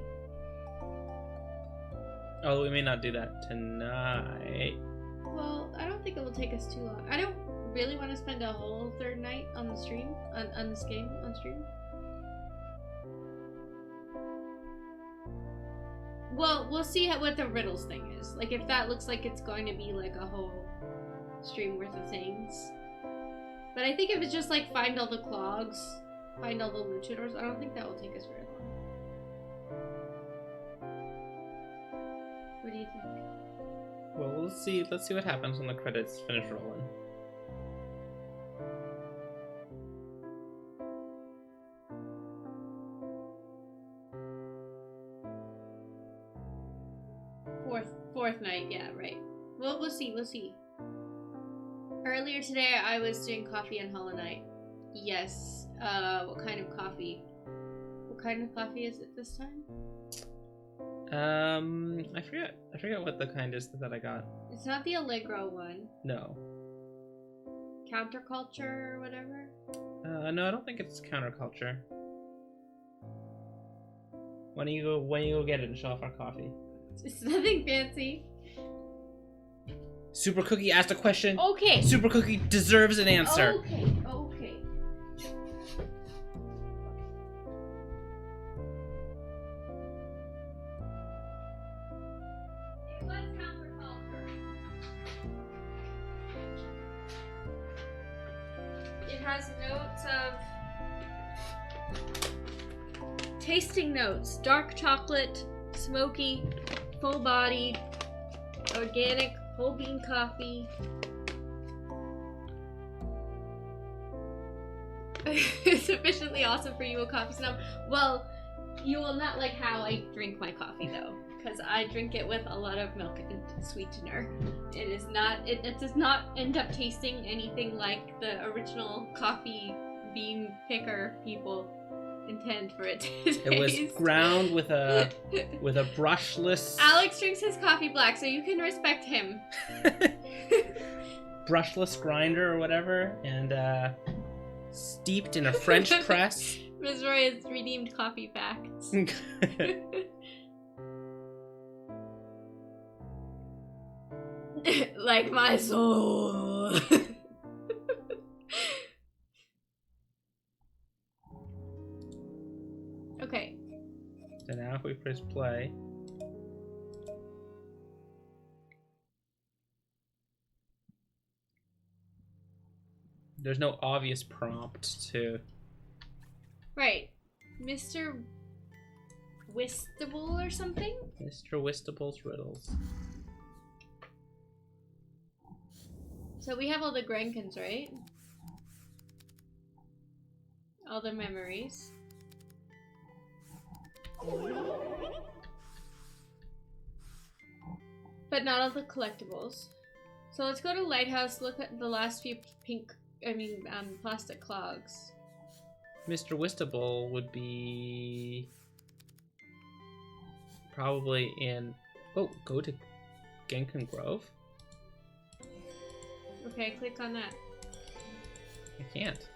Oh, we may not do that tonight. Well, I don't think it will take us too long. I don't really want to spend a whole third night on the stream, on this game, on stream. Well, we'll see what the riddles thing is. Like, if that looks like it's going to be like a whole stream worth of things. But I think if it's just like find all the clogs, find all the luchadors, I don't think that will take us very long. What do you think? Well, let's see what happens when the credits finish rolling. Fourth night, yeah, right. Well, we'll see. Earlier today, I was doing coffee and Hollow Knight. Yes. What kind of coffee? What kind of coffee is it this time? I forget what the kind is that I got. It's not the Allegro one. No. Counterculture or whatever? No, I don't think it's counterculture. When you go get it and show off our coffee. It's nothing fancy. Super Cookie asked a question. Okay. Super Cookie deserves an answer. Okay. It was counterculture. It has notes of tasting notes: dark chocolate, smoky, full-bodied, organic, whole bean coffee. Sufficiently awesome for you, a coffee snob. Well, you will not like how I drink my coffee though, because I drink it with a lot of milk and sweetener. It is not. It does not end up tasting anything like the original coffee bean picker people intend for it to taste. It was ground with a brushless. Alex drinks his coffee black, so you can respect him. Brushless grinder or whatever, and steeped in a French press. Ms. Roy has redeemed coffee facts. Like my soul. Okay. So now if we press play. There's no obvious prompt to... Right. Mr. Whistable or something? Mr. Whistable's riddles. So we have all the Grenkins, right? All the memories. But not all the collectibles. So let's go to Lighthouse, look at the last few plastic clogs. Mr. Whistable would be probably in... Oh, go to Genkin Grove? Okay, click on that. I can't.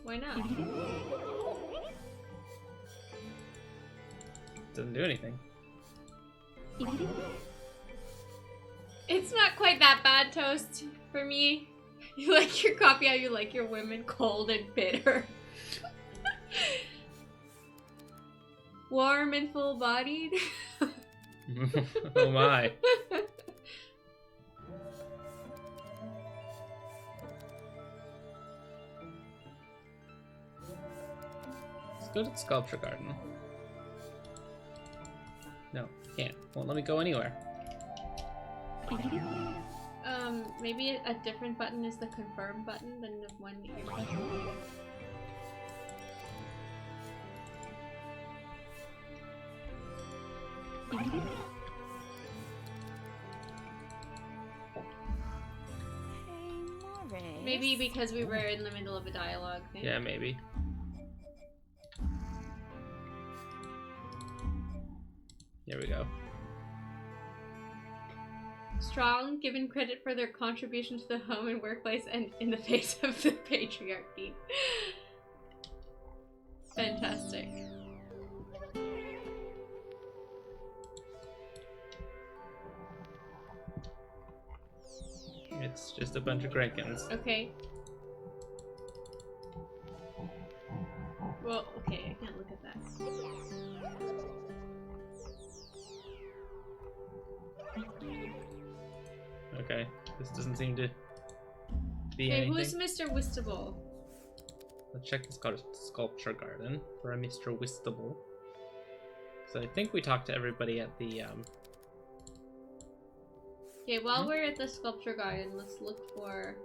Why not? Doesn't do anything. It's not quite that bad, Toast, for me. You like your coffee how you like your women, cold and bitter. Warm and full-bodied. Oh my. Let's go to the sculpture garden. No, can't. Won't let me go anywhere. Maybe a different button is the confirm button than the one that you're pushing. Maybe because we were in the middle of a dialogue thing. Yeah, maybe. There we go. Strong, given credit for their contribution to the home and workplace and in the face of the patriarchy. Fantastic. It's just a bunch of Grakens. Okay. Well, okay, I can't look at that. Okay, this doesn't seem to be Okay, anything. who's Mr. Wistable? Let's check the sculpture garden for a Mr. Wistable. So I think we talked to everybody at the Okay, while we're at the sculpture garden, let's look for...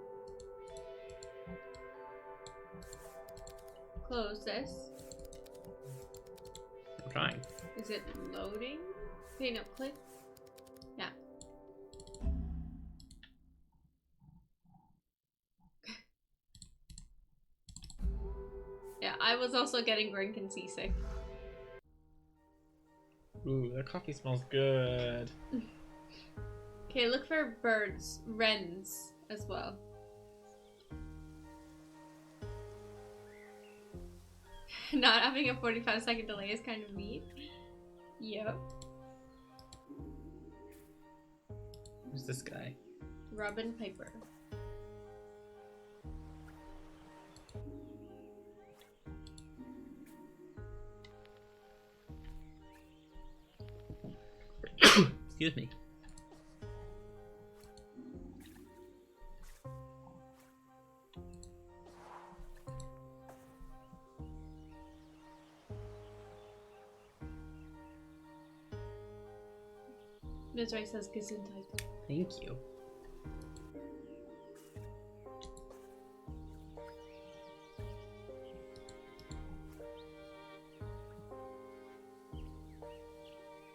Close this. I'm trying. Is it loading? Okay, no, click. Yeah. Yeah, I was also getting Grinkin seasick. Ooh, that coffee smells good. Okay, look for birds, wrens as well. Not having a 45-second delay is kind of neat. Yep. Who's this guy? Robin Piper. Excuse me. That's why it says Gesundheit. Thank you.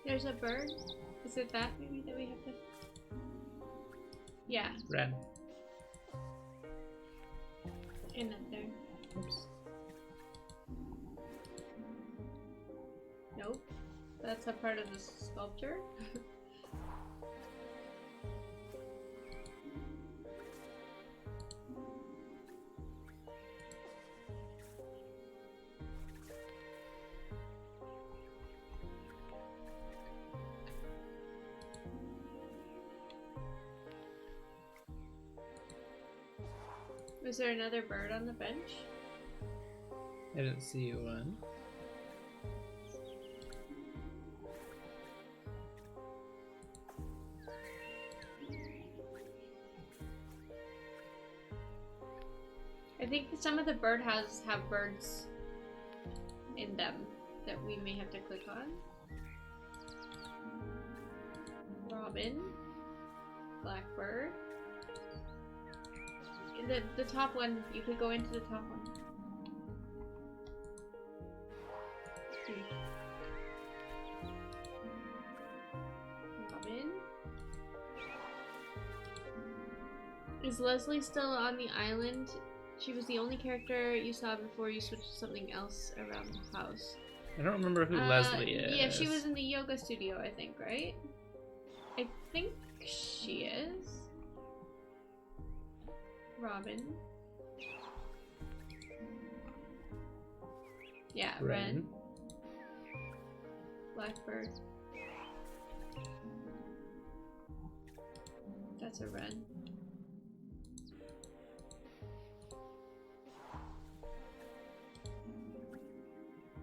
There's a bird. Is it that maybe that we have to? Yeah. Red. In that there. Oops. Nope. That's a part of the sculpture. Was there another bird on the bench? I didn't see one. I think some of the birdhouses have birds in them that we may have to click on. Robin, blackbird. The top one, you could go into the top one. Robin. Is Leslie still on the island? She was the only character you saw before you switched to something else around the house. I don't remember who Leslie is. Yeah, she was in the yoga studio, I think, right? I think she is. Robin. Yeah, Wren. Blackbird. That's a Wren.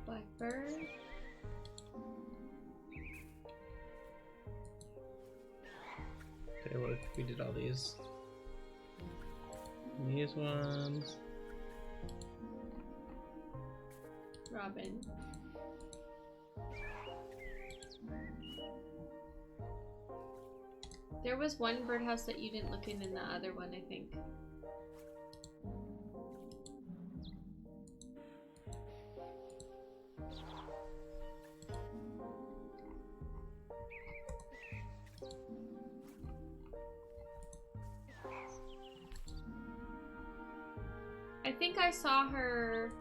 Blackbird. Okay, what if we did all these? These ones. Robin. There was one birdhouse that you didn't look in the other one, I think. I think I saw her.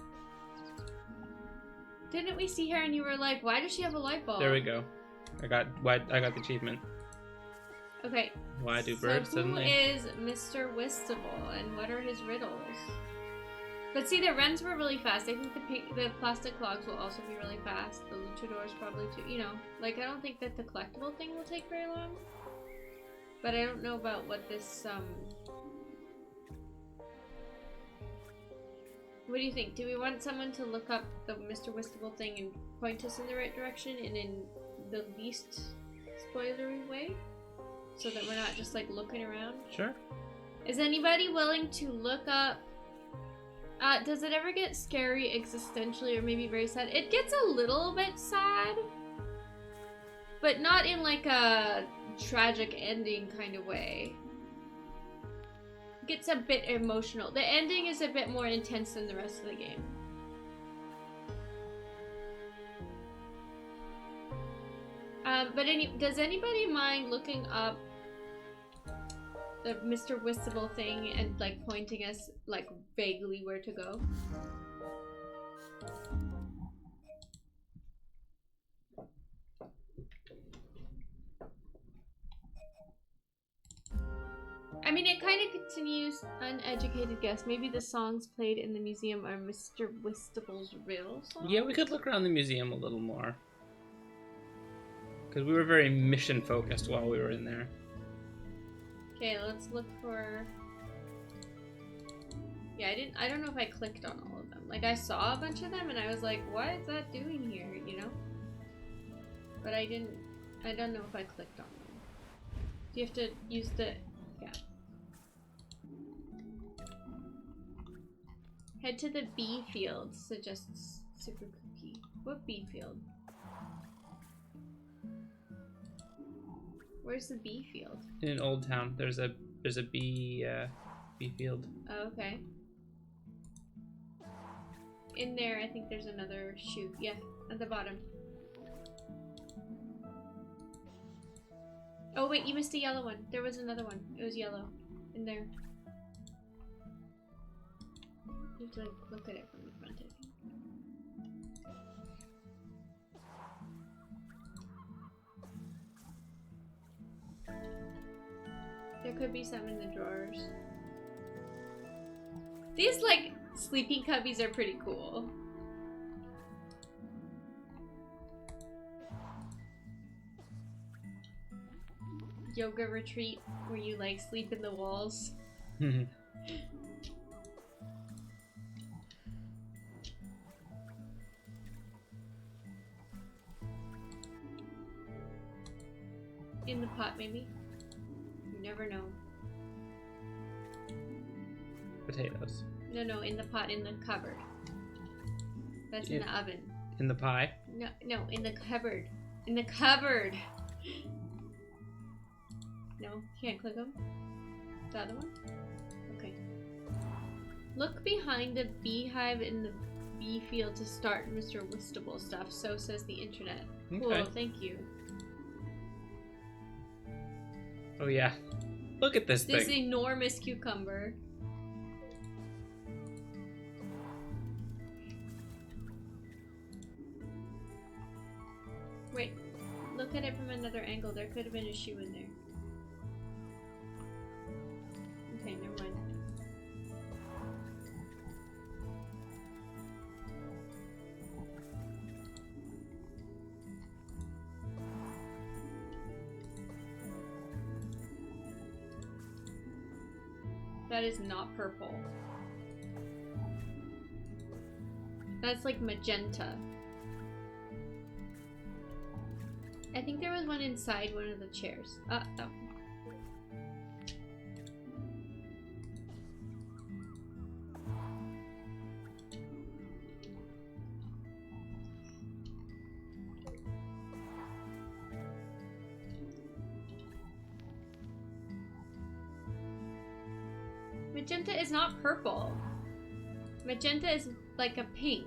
Didn't we see her and you were like, why does she have a light bulb? There we go. I got the achievement. Okay. Why do birds so who suddenly? is Mr. Wistable, and what are his riddles? But see, the wrens were really fast. I think the plastic clogs will also be really fast. The luchadors probably too. You know, like I don't think that the collectible thing will take very long. But I don't know about what this What do you think? Do we want someone to look up the Mr. Wistable thing and point us in the right direction and in the least spoilery way? So that we're not just like looking around? Sure. Is anybody willing to look up... does it ever get scary existentially or maybe very sad? It gets a little bit sad. But not in like a tragic ending kind of way. Gets a bit emotional. The ending is a bit more intense than the rest of the game. But does anybody mind looking up the Mr. Wistable thing and like pointing us like vaguely where to go? I mean, it kind of continues uneducated guess. Maybe the songs played in the museum are Mr. Wistable's riddle songs? Yeah, we could look around the museum a little more. Because we were very mission focused while we were in there. Okay, let's look for... Yeah, I don't know if I clicked on all of them. Like, I saw a bunch of them and I was like, what is that doing here, you know? But I don't know if I clicked on them. Do you have to use the... Yeah. Head to the B field, suggests Super Cookie. What B field? Where's the B field? In Old Town, there's a B field. Oh, okay. In there, I think there's another chute. Yeah, at the bottom. Oh wait, you missed a yellow one. There was another one. It was yellow. In there. You have to like look at it from the front, I think. There could be some in the drawers. These like sleeping cubbies are pretty cool. Yoga retreat where you like sleep in the walls. In the pot, maybe? You never know. Potatoes. No, in the pot, in the cupboard. That's in the oven. In the pie? No, in the cupboard. In the cupboard! No, can't click them? The other one? Okay. Look behind the beehive in the bee field to start Mr. Wistable stuff, so says the internet. Okay. Cool, thank you. Oh yeah. Look at this This thing. enormous cucumber. Wait, look at it from another angle. There could have been a shoe in there. Okay, never mind. That is not purple. That's like magenta. I think there was one inside one of the chairs. Oh. Magenta is not purple. Magenta is like a pink.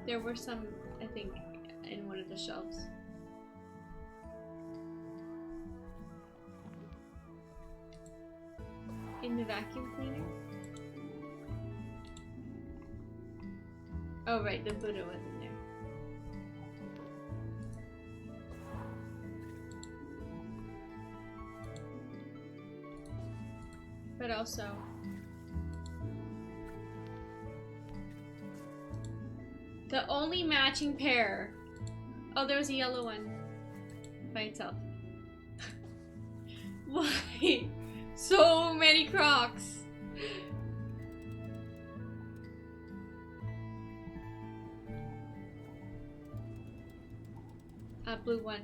There were some, I think, in one of the shelves. In the vacuum cleaner? Oh right, the Buddha was in there. But also... the only matching pair. Oh, there was a yellow one. By itself. Why? So many Crocs. A blue one.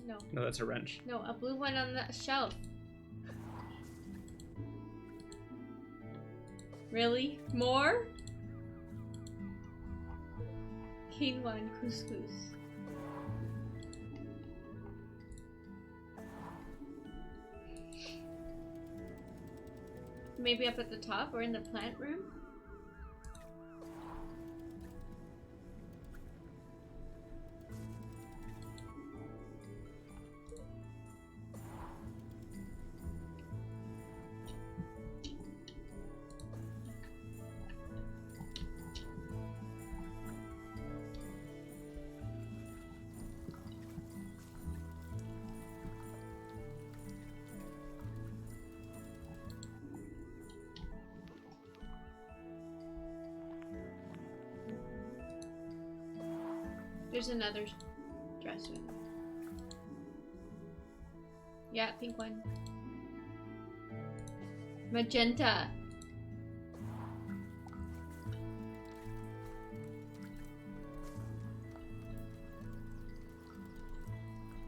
No. No, that's a wrench. No, a blue one on the shelf. Really? More? Quinoa and couscous. Maybe up at the top or in the plant room? There's another dresser. Yeah, pink one. Magenta.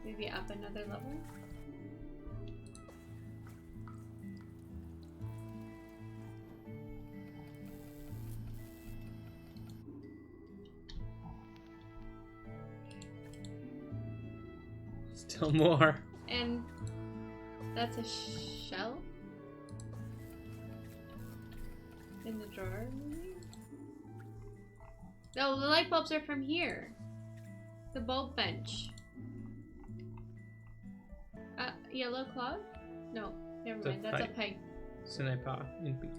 Maybe up another level. Still more. And that's a shell in the drawer, maybe? No, the light bulbs are from here. The bulb bench. Yellow cloud? No, never mind. That's a pipe. Ce n'est pas une pipe.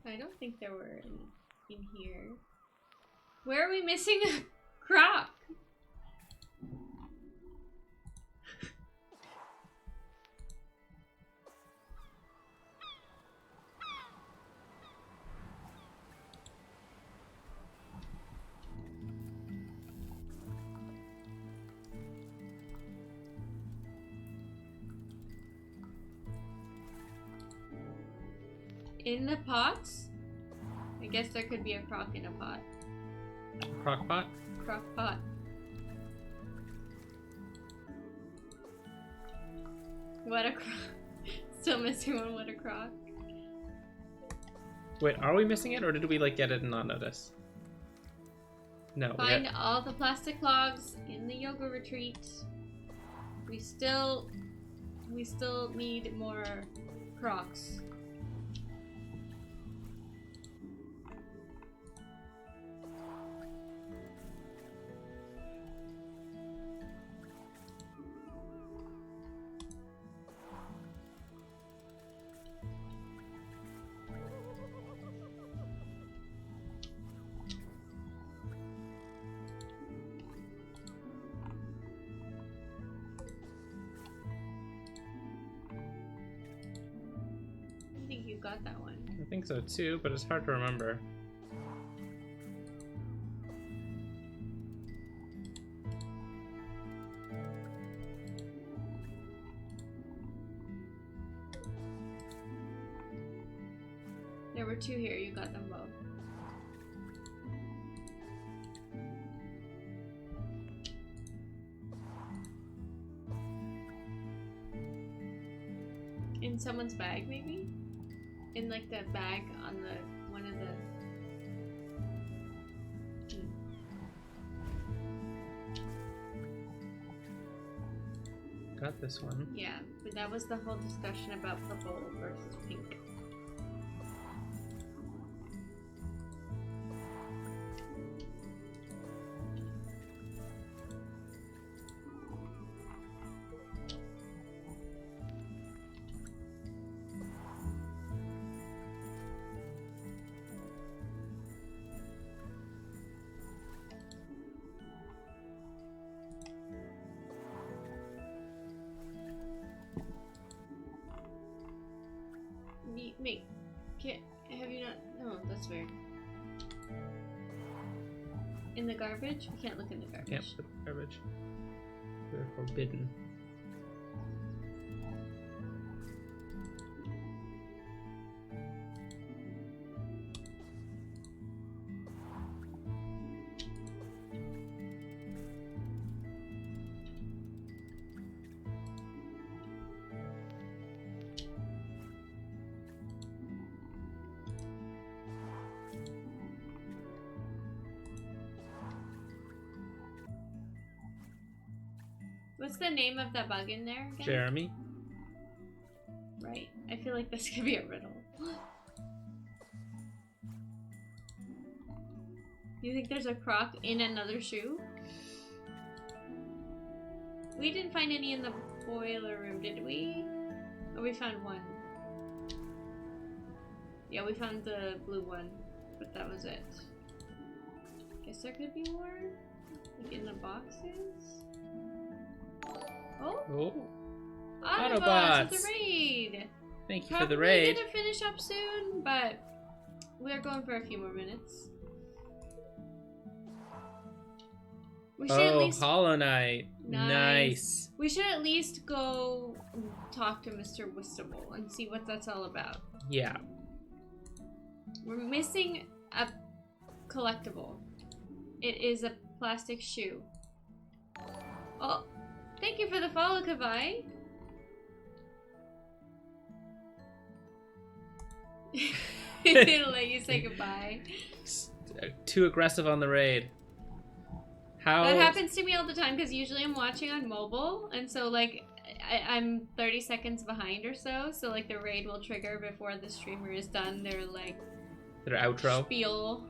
I don't think there were any in here. Where are we missing a croc? In the pots? I guess there could be a croc in a pot. Crock pot? Crock pot. What a croc. Still missing one. What a croc. Wait, are we missing it or did we like get it and not notice? No. Find all the plastic logs in the yoga retreat. We still need more crocs. Got that one. I think so too, but it's hard to remember. There were two here, you got them both. In someone's bag, maybe? In like the bag on the one of the Got this one. Yeah, but that was the whole discussion about purple versus pink. Wait, have you not? No, that's weird. In the garbage? We can't look in the garbage. Can't put the garbage. We're forbidden. What's the name of that bug in there again? Jeremy. Right. I feel like this could be a riddle. You think there's a croc in another shoe? We didn't find any in the boiler room, did we? Oh, we found one. Yeah, we found the blue one, but that was it. Guess there could be more? Like in the boxes? Oh! Autobots with the raid! Thank you for the raid. Probably gonna finish up soon, but we're going for a few more minutes. We should at least... Hollow Knight. Nice. We should at least go talk to Mr. Wistable and see what that's all about. Yeah. We're missing a collectible. It is a plastic shoe. Oh, thank you for the follow, Kavai. He didn't let you say goodbye. Too aggressive on the raid. How? That happens to me all the time because usually I'm watching on mobile, and so like I'm 30 seconds behind or so. So like the raid will trigger before the streamer is done. They're like their outro. Spiel.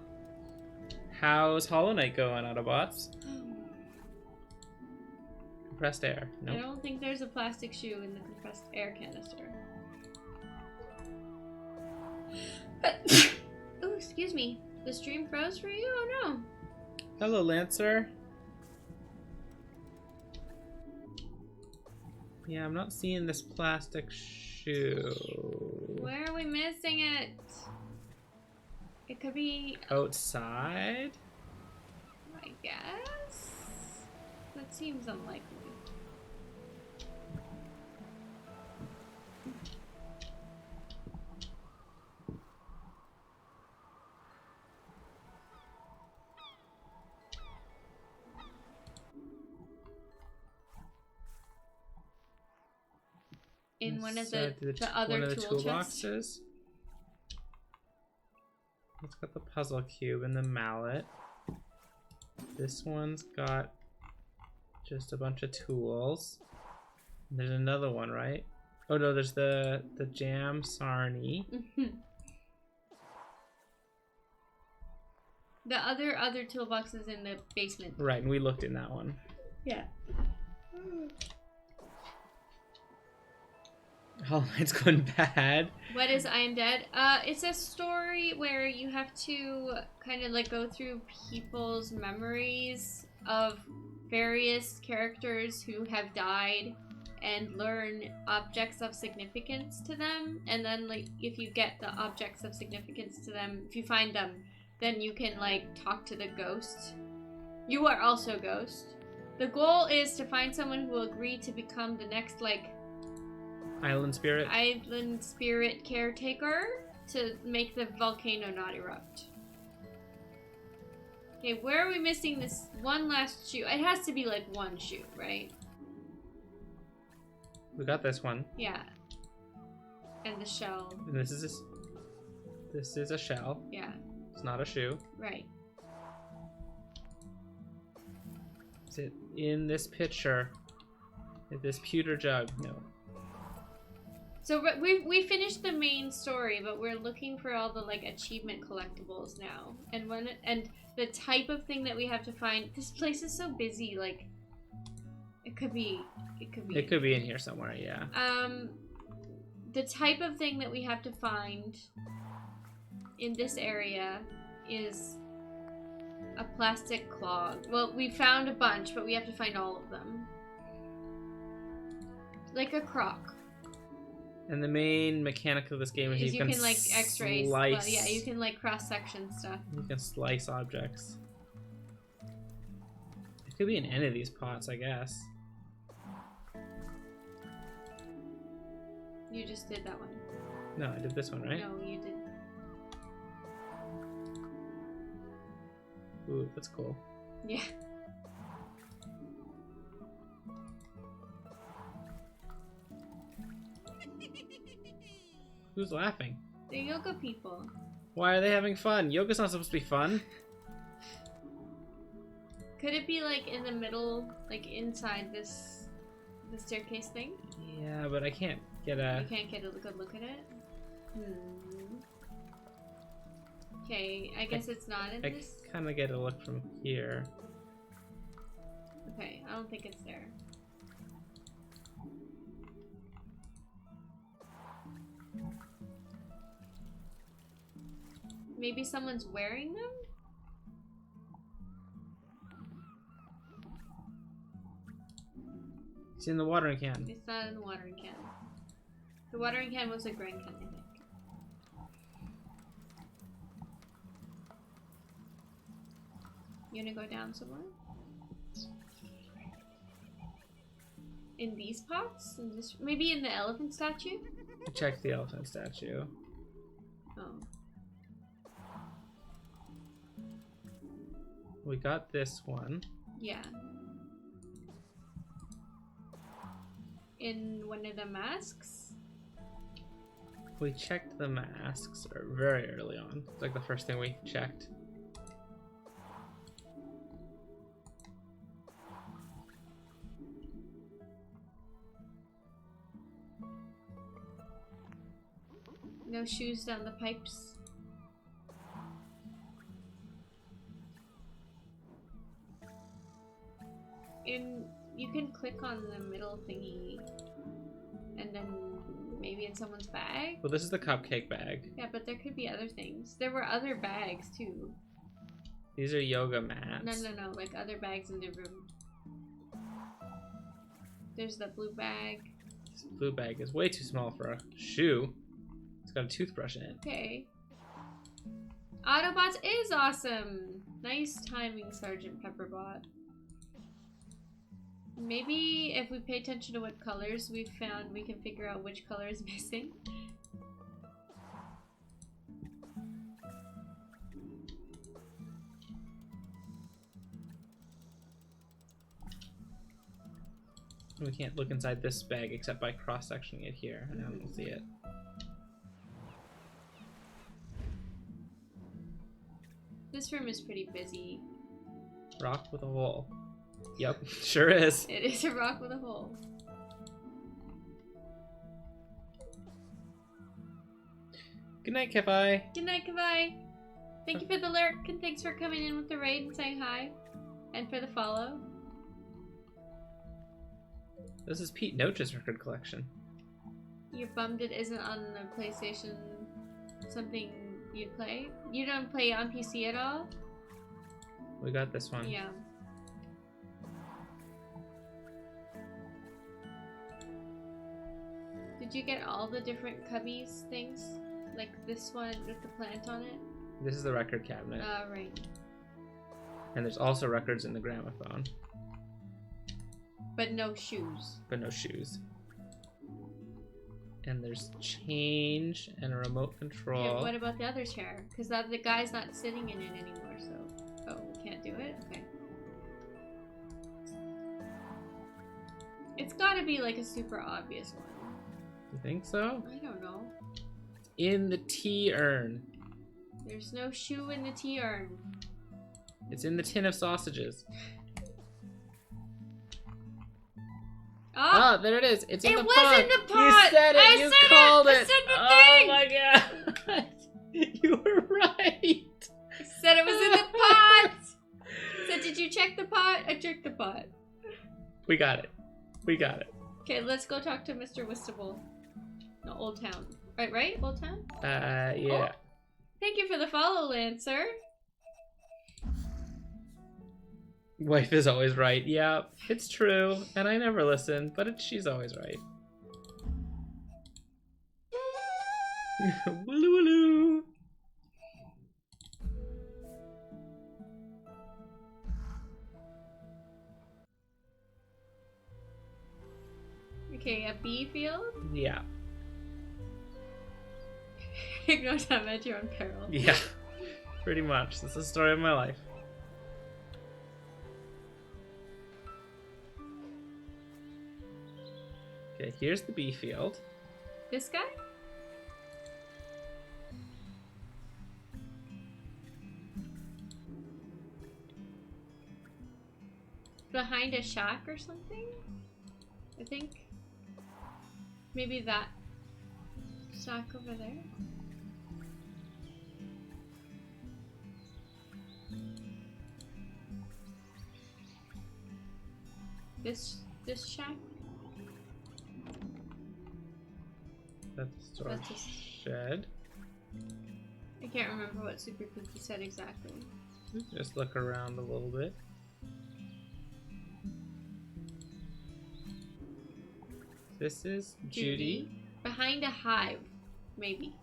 How's Hollow Knight going, Autobots? Compressed air. Nope. I don't think there's a plastic shoe in the compressed air canister. Oh, excuse me. The stream froze for you? Oh no. Hello, Lancer. Yeah, I'm not seeing this plastic shoe. Where are we missing it? It could be outside? I guess. That seems unlikely. In one of the other tool toolboxes. It's got the puzzle cube and the mallet. This one's got just a bunch of tools. There's another one, right? Oh no, there's the jam sarnie. The other toolbox is in the basement. Right, and we looked in that one. Yeah. Hollow Knight's going bad. What is I Am Dead? It's a story where you have to kind of like go through people's memories of various characters who have died and learn objects of significance to them. And then like if you get the objects of significance to them, if you find them, then you can like talk to the ghost. You are also ghost. The goal is to find someone who will agree to become the next like Island spirit caretaker to make the volcano not erupt. Okay, where are we missing this one last shoe? It has to be like one shoe, right? We got this one. Yeah. And the shell. And this is a shell. Yeah. It's not a shoe. Right. Is it in this picture? Is this pewter jug? No. So we finished the main story, but we're looking for all the like achievement collectibles now. And and the type of thing that we have to find. This place is so busy. Like it could be in here somewhere. Yeah. The type of thing that we have to find in this area is a plastic clog. Well, we found a bunch, but we have to find all of them. Like a croc. And the main mechanic of this game is you can like X-rays. Well, slice. yeah, you can like cross-section stuff. You can slice objects. It could be in any of these pots, I guess. You just did that one. No, I did this one, right? No, you did. Ooh, that's cool. Yeah. Who's laughing? The yoga people. Why are they having fun? Yoga's not supposed to be fun. Could it be like in the middle, like inside the staircase thing? Yeah, but I can't get a... You can't get a good look at it? Okay, I guess it's not in this. I kind of get a look from here. Okay, I don't think it's there. Maybe someone's wearing them? It's in the watering can. It's not in the watering can. The watering can was a Grand can, I think. You gonna go down somewhere? In these pots? In this, maybe in the elephant statue? Check the elephant statue. Oh. We got this one. Yeah. In one of the masks? We checked the masks very early on. It's like the first thing we checked. No shoes down the pipes. You can click on the middle thingy and then maybe in someone's bag. Well, this is the cupcake bag. Yeah, but there could be other things. There were other bags too. These are yoga mats. No, like other bags in the room. There's the blue bag. This blue bag is way too small for a shoe. It's got a toothbrush in it. Okay. Autobots is awesome! Nice timing, Sergeant Pepperbot. Maybe if we pay attention to what colors we've found, we can figure out which color is missing. We can't look inside this bag except by cross-sectioning it here, and I don't see it. This room is pretty busy. Rock with a hole. Yep, sure is. It is a rock with a hole. Good night, Kevi. Good night, Kavai. Thank you for the lurk, and thanks for coming in with the raid and saying hi. And for the follow. This is Pete Noach's record collection. You're bummed it isn't on the PlayStation something you'd play? You don't play on PC at all? We got this one. Yeah. Did you get all the different cubbies things? Like this one with the plant on it? This is the record cabinet. Right. And there's also records in the gramophone. But no shoes. But no shoes. And there's change and a remote control. Yeah, what about the other chair? Because the guy's not sitting in it anymore, so... Oh, we can't do it? Okay. It's gotta be like a super obvious one. You think so? I don't know. In the tea urn. There's no shoe in the tea urn. It's in the tin of sausages. Oh, there it is. It's in the pot. It was in the pot. You said it. You called it. I said the Oh thing. my god. You were right. I said it was in the pot. So did you check the pot? I checked the pot. We got it. We got it. Okay, let's go talk to Mr. Wistable. No, Old Town. Right? Old Town? Yeah. Oh, thank you for the follow, Lancer. Wife is always right. Yeah, it's true. And I never listen, but she's always right. Wooloo wooloo. Okay, a bee field? Yeah. Ignore time at your own peril. Yeah. Pretty much. This is the story of my life. Okay, here's the bee field. This guy? Behind a shack or something? I think. Maybe that shack over there? This shack? That's a That's shed. I can't remember what Super Cookie said exactly. Just look around a little bit. This is Judy. Behind a hive, maybe.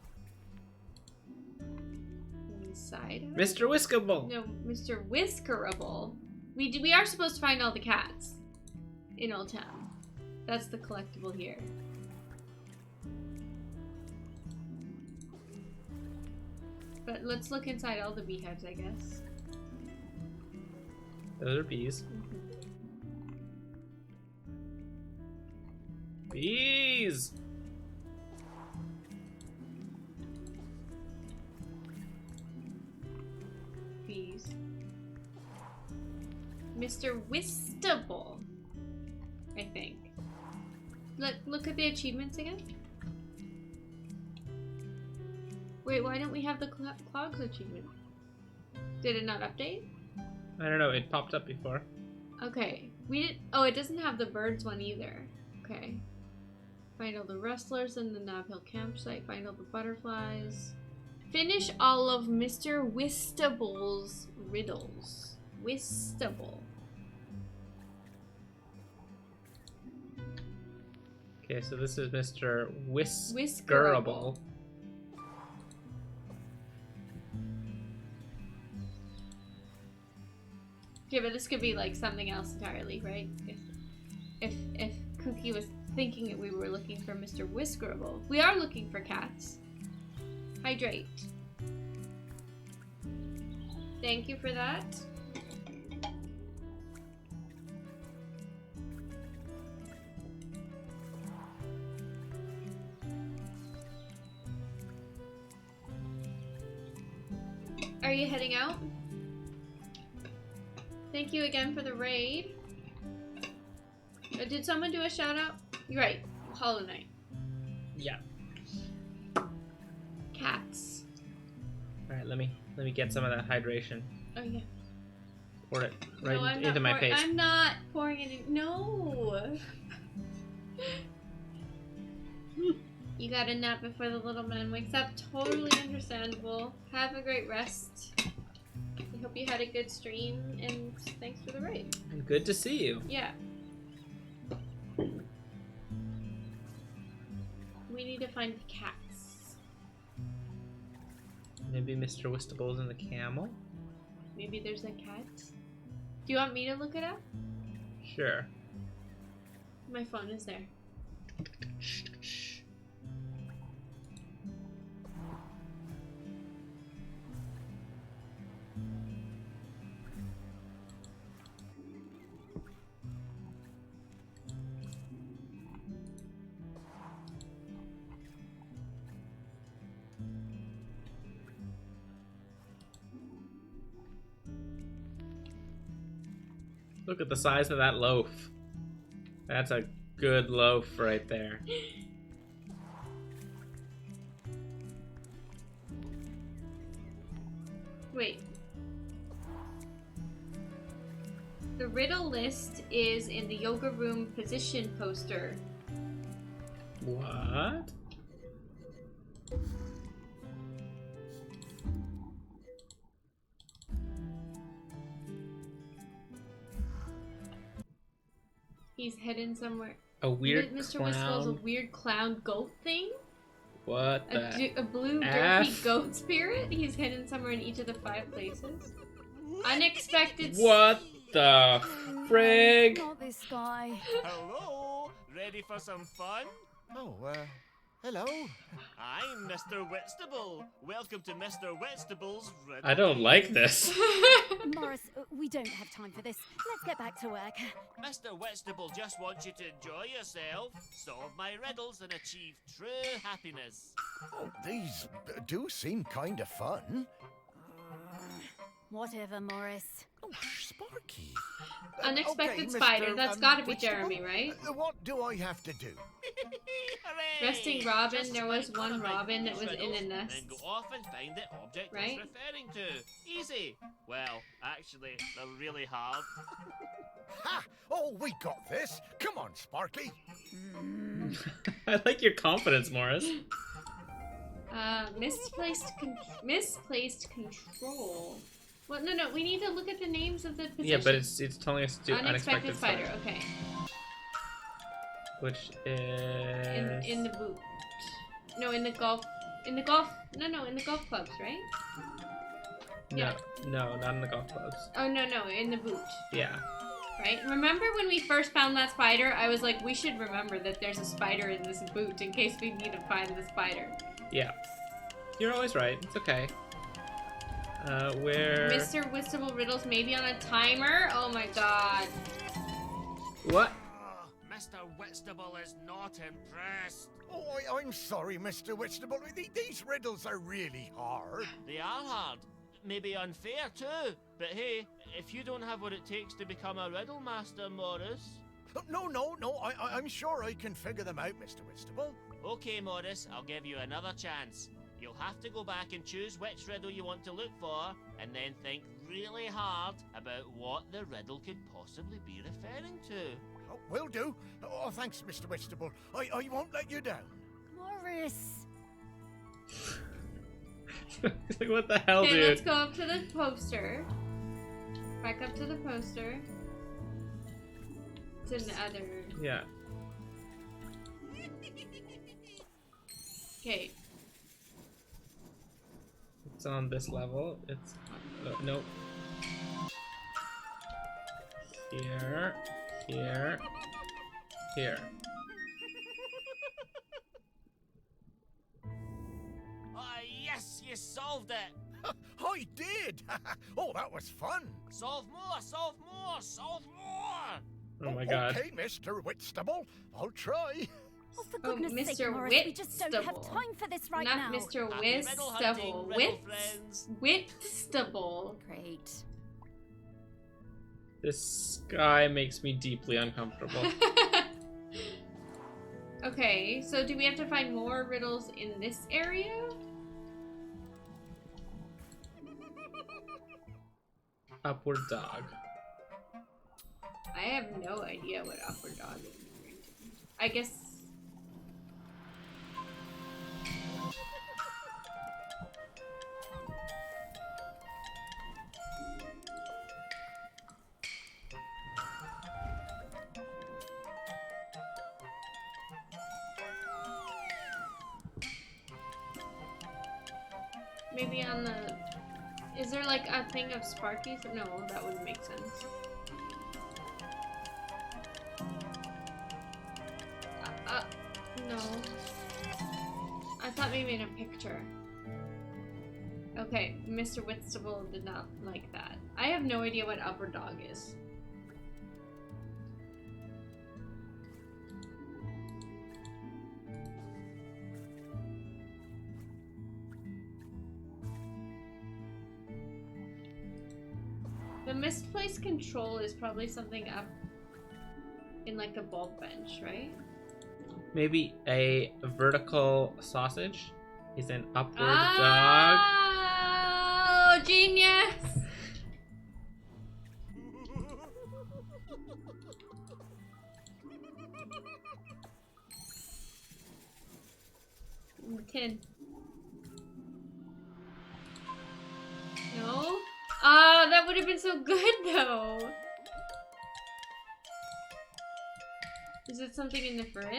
Inside. Mr. Whiskable. No, Mr. Whiskerable. We are supposed to find all the cats in Old Town. That's the collectible here. But let's look inside all the beehives, I guess. Those are bees. Bees! Bees. Mr. Whistable, I think. Look at the achievements again. Wait, why don't we have the clogs achievement? Did it not update? I don't know, it popped up before. Okay. We did. Oh, it doesn't have the birds one either. Okay. Find all the rustlers in the Knob Hill campsite. Find all the butterflies. Finish all of Mr. Whistable's riddles. Whistable. Okay, so this is Mr. Whiskerable. Yeah, but this could be like something else entirely, right? If Cookie was thinking that we were looking for Mr. Whiskerable. We are looking for cats. Hydrate. Thank you for that. Are you heading out? Thank you again for the raid. Did someone do a shout out? You're right. Hollow Knight. Yeah. Cats. Alright, let me get some of that hydration. Oh yeah. Pour it right No, I'm into not my face. I'm not pouring it in. No. You got a nap before the little man wakes up. Totally understandable. Have a great rest. I hope you had a good stream, and thanks for the raid. And good to see you. Yeah. We need to find the cats. Maybe Mr. Whistable's in the camel? Maybe there's a cat. Do you want me to look it up? Sure. My phone is there. Look at the size of that loaf. That's a good loaf right there. Wait. The riddle list is in the yoga room position poster. What? He's hidden somewhere. A weird Mr. clown. Whistable's a weird clown goat thing? What the A blue F? derpy goat spirit? He's hidden somewhere in each of the 5 places. Unexpected. What the frig? Not this guy. Hello, ready for some fun? Oh, hello. I'm Mr. Whitstable. Welcome to Mr. Whitstable's Riddle. I don't like this. Morris, we don't have time for this. Let's get back to work. Mr. Whitstable just wants you to enjoy yourself, solve my riddles, and achieve true happiness. Oh, these do seem kind of fun. Whatever, Morris. Oh, Sparky. Unexpected Okay, spider. Mr. That's gotta be Whitstable, Jeremy, right? What do I have to do? Hooray! Resting Robin. Just There was explain one how to Robin that write was in riddles, a nest. Then go off and find the object Right? it's referring to. Easy. Well, actually, they're really hard. Ha! Oh, we got this. Come on, Sparky. I like your confidence, Morris. Misplaced control. Well, no. We need to look at the names of the positions. Yeah, but it's telling us to do Unexpected spider. Okay. Which is In the boot. No, in the golf. In the golf. No, in the golf clubs, right? no, not in the golf clubs. Oh no, in the boot. Yeah. Right? Remember when we first found that spider? I was like, we should remember that there's a spider in this boot in case we need to find the spider. Yeah. You're always right. It's okay. Where? Mr. Whitstable riddles maybe on a timer? Oh my god. What? Mr. Whitstable is not impressed. Oh, I'm sorry, Mr. Whitstable. These riddles are really hard. They are hard. Maybe unfair too. But hey, if you don't have what it takes to become a riddle master, Morris. No. I'm sure I can figure them out, Mr. Whitstable. Okay, Morris, I'll give you another chance. You'll have to go back and choose which riddle you want to look for, and then think really hard about what the riddle could possibly be referring to. Oh, will do. Oh, thanks, Mr. Whitstable. I won't let you down. Morris. Like, what the hell, Okay, dude? let's go up to the poster. Back up to the poster. It's in the other. Yeah. Okay. It's on this level. It's nope. Here. Ah, yes, you solved it. I did. Oh, that was fun. Solve more, solve more, solve more. Oh my god. Okay, Mr. Whitstable. I'll try. Oh, for goodness Mr. sake, Morris, we just don't have Whitstable. time for this right Not now. Mr. Happy riddle hunting, Whitstable. riddle friends. Whitstable. Great. This guy makes me deeply uncomfortable. Okay, so do we have to find more riddles in this area? Upward dog. I have no idea what upward dog is. I guess. Maybe on the... Is there like a thing of Sparkies? No, that wouldn't make sense. No. I thought maybe in a picture. Okay, Mr. Whitstable did not like that. I have no idea what upward dog is. The misplaced control is probably something up in like the bulk bench, right? Maybe a vertical sausage is an upward dog. Oh, genius! Tin. No? Oh, that would have been so good though. Is it something in the fridge?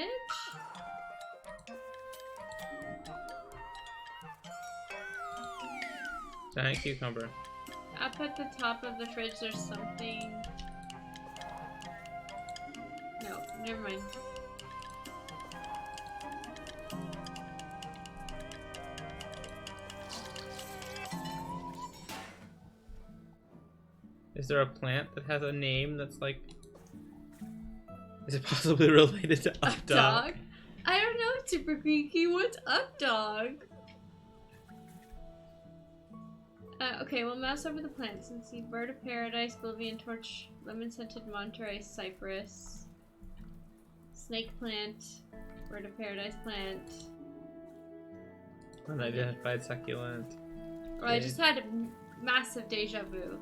Giant cucumber. Up at the top of the fridge, there's something. No, never mind. Is there a plant that has a name that's like... Is it possibly related to Up Dog? I don't know, Super Creaky. What's up, dog? Okay, we'll mouse over the plants and see Bird of Paradise, Bolivian Torch, Lemon-Scented Monterey Cypress, Snake Plant, Bird of Paradise Plant. Unidentified succulent. Oh, I just had a massive deja vu.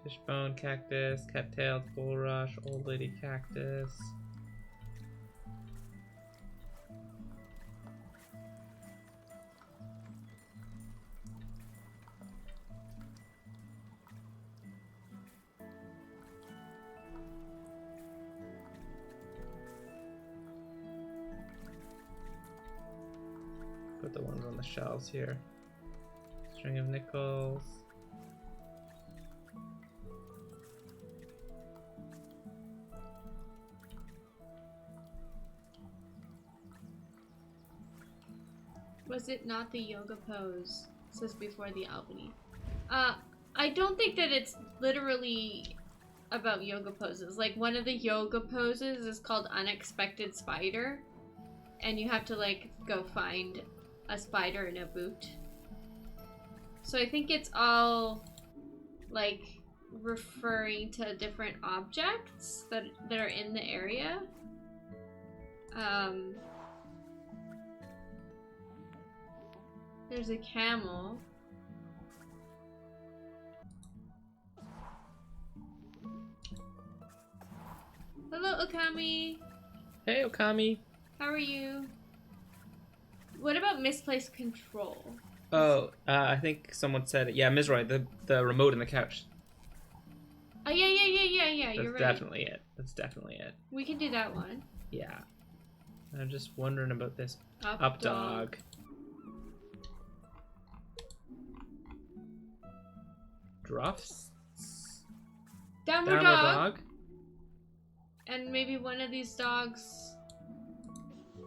Fishbone cactus, cattailed bulrush, old lady cactus. Put the ones on the shelves here. String of nickels. Was it not the yoga pose? It says before the Albany. I don't think that it's literally about yoga poses. Like, one of the yoga poses is called Unexpected Spider. And you have to, like, go find a spider in a boot. So I think it's all, like, referring to different objects that are in the area. There's a camel. Hello, Okami. Hey, Okami. How are you? What about misplaced control? Oh, I think someone said it. Yeah, Mizroy, the remote in the couch. Oh, yeah, you're right. That's definitely it. That's definitely it. We can do that one. Yeah. I'm just wondering about this Up dog. Druffs? Downward dog. And maybe one of these dogs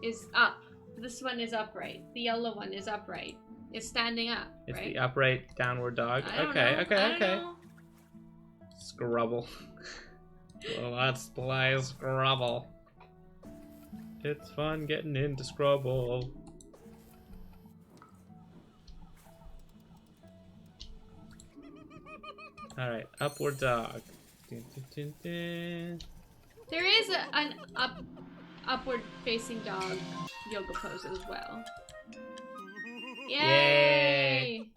is up. This one is upright. The yellow one is upright. It's standing up, It's right? the upright downward dog. I don't Okay, know. okay, I don't okay. know. Scrubble. Well, let's play Scrubble. It's fun getting into Scrubble. Alright, upward dog. Dun, dun, dun, dun. There is an upward facing dog yoga pose as well. Yay!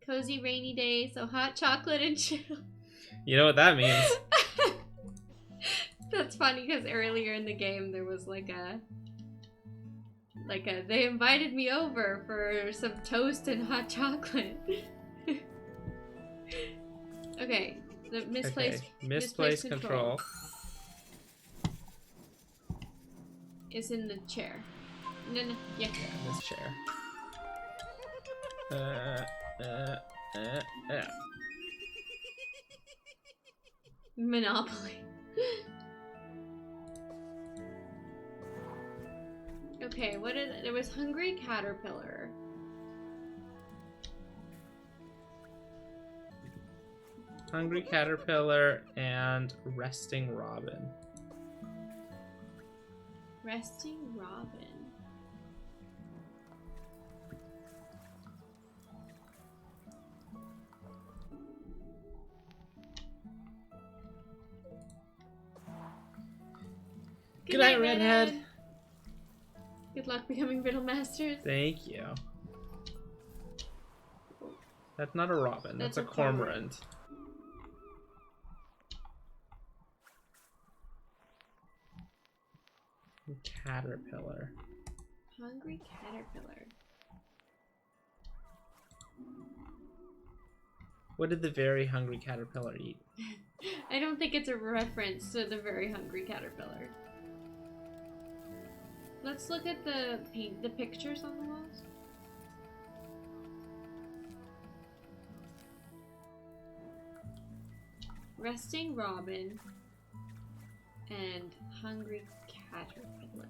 Cozy rainy day, so hot chocolate and chill. You know what that means? That's funny because earlier in the game there was like a they invited me over for some toast and hot chocolate. Okay, the misplaced control is in the chair. No, yeah. Yeah, this chair. Monopoly. Okay, there was Hungry Caterpillar. Hungry Caterpillar and Resting Robin. Resting Robin. Good night, Redhead. Good luck becoming Riddle Masters. Thank you. That's not a robin. That's a cormorant. Caterpillar. Hungry Caterpillar. What did the very hungry caterpillar eat? I don't think it's a reference to the very hungry caterpillar. Let's look at the pictures on the walls. Resting Robin and Hungry Caterpillar.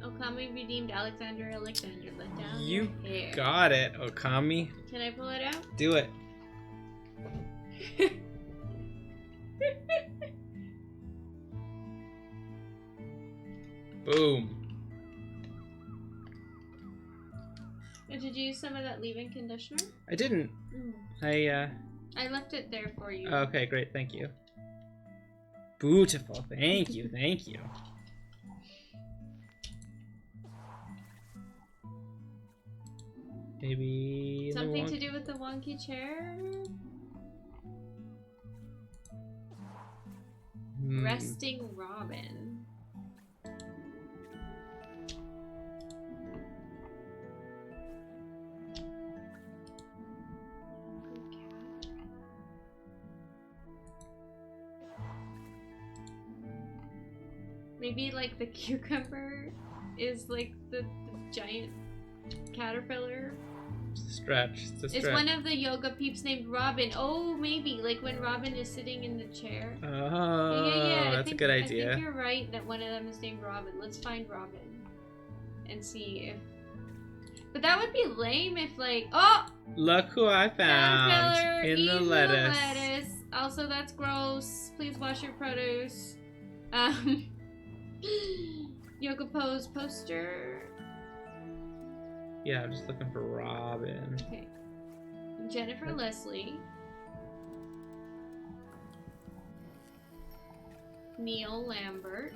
Okami redeemed Alexander. Let down You your hair. got it, Okami. Can I pull it out? Do it. Boom. Did you use some of that leave-in conditioner? I didn't. I left it there for you. Okay, great. Thank you. Beautiful. Thank you. Thank you. Maybe something to do with the wonky chair? Resting Robin. Maybe like the cucumber is like the giant caterpillar. It's a stretch. It's a stretch. It's one of the yoga peeps named Robin. Oh, maybe like when Robin is sitting in the chair. Oh, yeah. That's a good idea. I think you're right that one of them is named Robin. Let's find Robin and see if. But that would be lame if like look who I found in the lettuce. Also, that's gross. Please wash your produce. Yoga pose poster. Yeah, I'm just looking for Robin. Okay. Jennifer Leslie. Neil Lambert.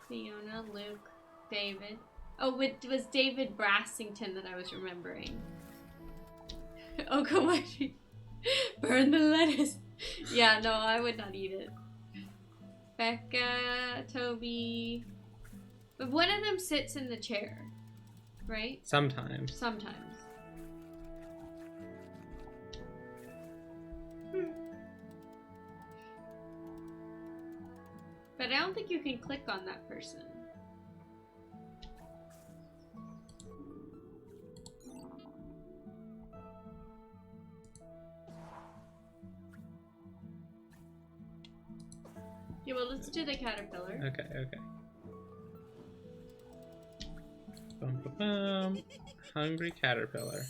Fiona, Luke, David. Oh, it was David Brassington that I was remembering. Okawashi. Burn the lettuce. Yeah, no, I would not eat it. Becca, Toby. But one of them sits in the chair, right? Sometimes. Sometimes. But I don't think you can click on that person. Yeah, well, let's do the caterpillar. Okay, okay. Bum, bum, bum. Hungry caterpillar.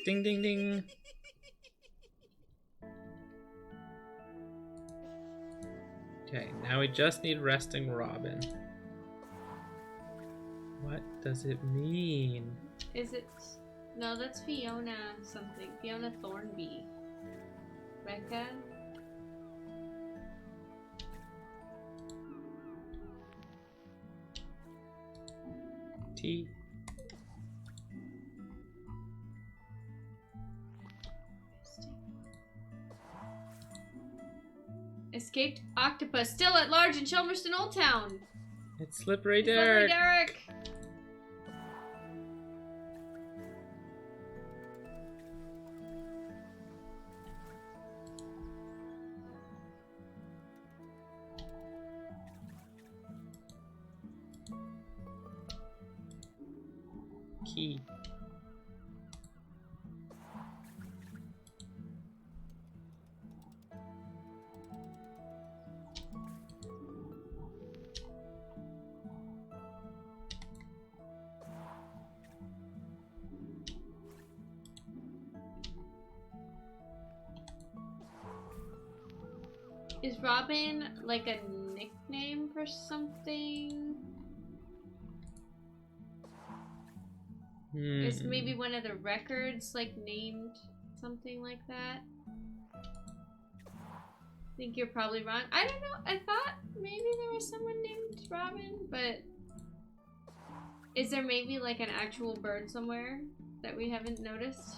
Ding, ding, ding. Okay, now we just need resting Robin. What does it mean? Is it... No, that's Fiona something. Fiona Thornby. Becca? T. Escaped octopus still at large in Chelmerston Old Town. It's Slippery Derek. Slippery Derek. Key. Is Robin like a nickname for something? Is maybe one of the records like named something like that? think you're probably wrong. I don't know. I thought maybe there was someone named Robin, but is there maybe like an actual bird somewhere that we haven't noticed?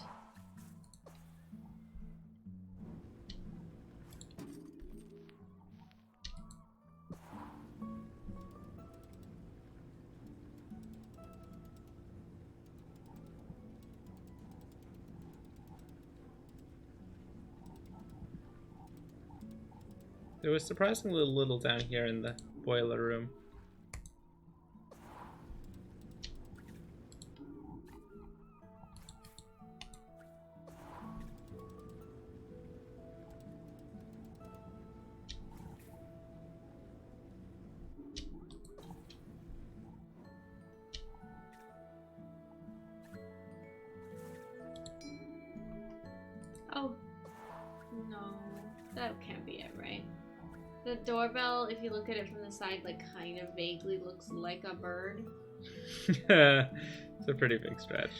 There was surprisingly little down here in the boiler room. Oh, no, that can't be it, right? The doorbell, if you look at it from the side, like kind of vaguely looks like a bird. It's a pretty big stretch.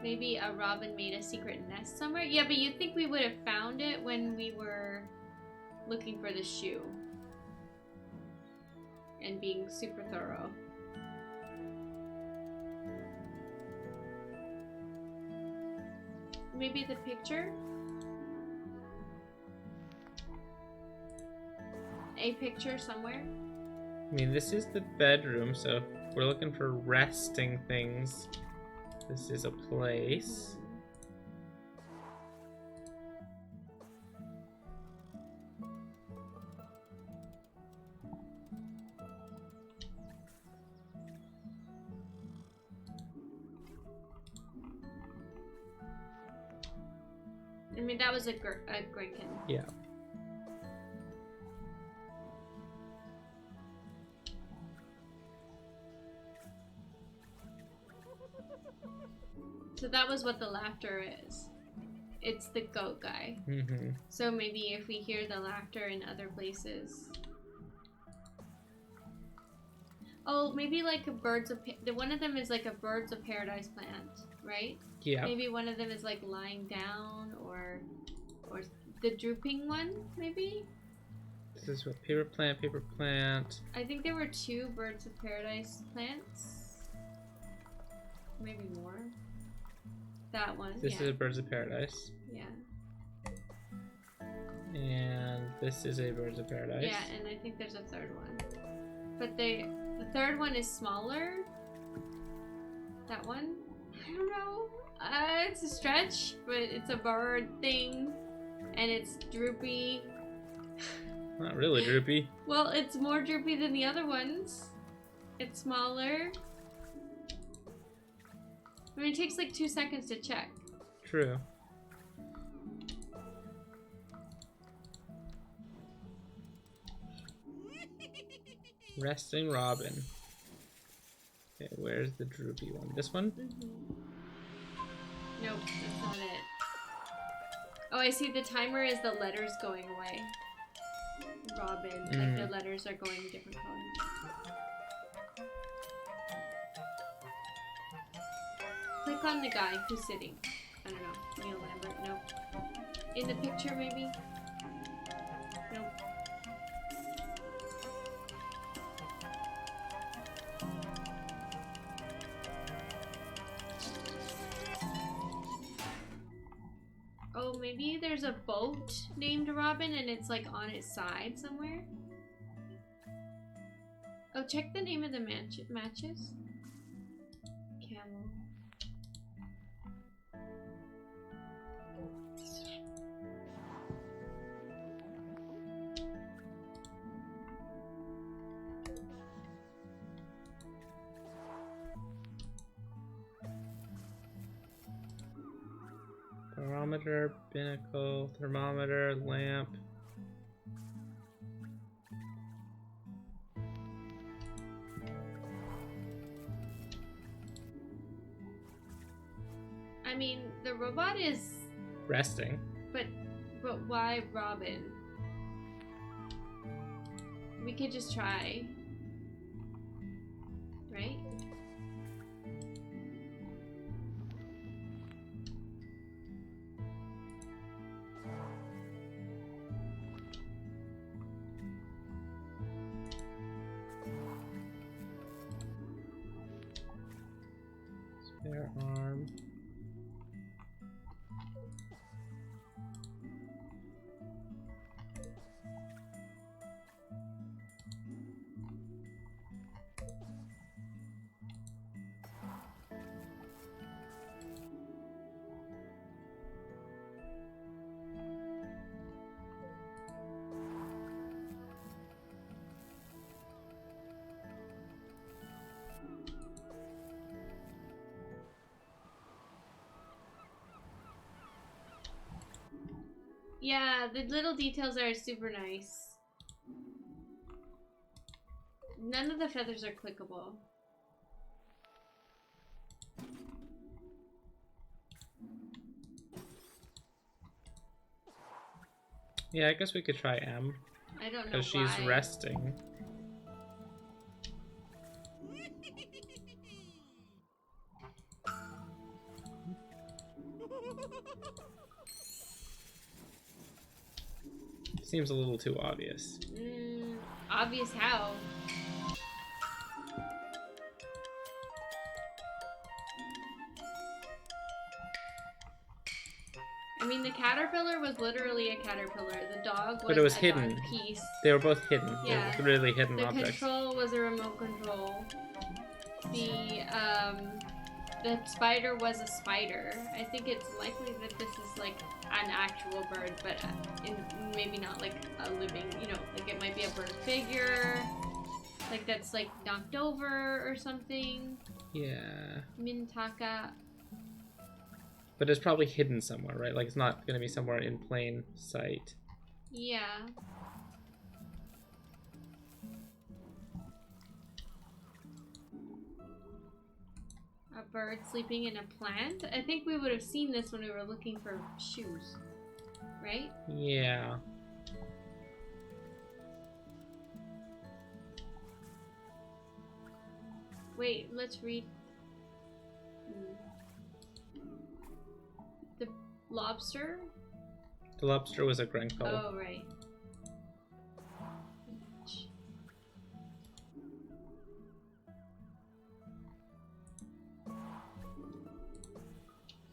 Maybe a robin made a secret nest somewhere? Yeah, but you'd think we would have found it when we were looking for the shoe. And being super thorough. Maybe the picture? A picture somewhere? I mean, this is the bedroom, so if we're looking for resting things, this is a place. I mean, that was a Grinkin. Yeah. So that was what the laughter is. It's the goat guy. Mm-hmm. So maybe if we hear the laughter in other places. Oh, maybe like a one of them is like a birds of paradise plant, right? Yeah. Maybe one of them is like lying down, or the drooping one, maybe? This is what paper plant. I think there were 2 birds of paradise plants. Maybe more. That one. This is a birds of paradise. Yeah. And this is a birds of paradise. Yeah, and I think there's a 3rd one. But the 3rd one is smaller. That one? I don't know. It's a stretch, but it's a bird thing. And it's droopy. Not really droopy. Well, it's more droopy than the other ones. It's smaller. I mean, it takes like 2 seconds to check. True. Resting Robin. Okay, where's the droopy one? This one? Nope, that's not it. Oh, I see the timer is the letters going away. Robin, like the letters are going different colors. Click on the guy who's sitting. I don't know. Neil Lambert, nope. In the picture, maybe? Nope. Oh, maybe there's a boat named Robin and it's like on its side somewhere. Oh, check the name of the matches. Camel. Barometer, binnacle, thermometer, lamp. I mean, the robot is Resting. But why Robin? We could just try. Right? Yeah, the little details are super nice. None of the feathers are clickable. Yeah, I guess we could try M. I don't know because she's why. resting. Seems a little too obvious. Obvious how? I mean, the caterpillar was literally a caterpillar. The dog was, But it was a hidden. dog piece. They were both hidden. Yeah. They were really hidden The objects. control was a remote control. The spider was a spider. I think it's likely that this is like an actual bird, but maybe not like a living, you know, like it might be a bird figure, like that's like knocked over or something. Yeah. Mintaka. But it's probably hidden somewhere, right? Like it's not going to be somewhere in plain sight. Yeah. A bird sleeping in a plant? I think we would have seen this when we were looking for shoes, right? Yeah. Wait, let's read. The lobster? The lobster was a Grenko. Oh, right.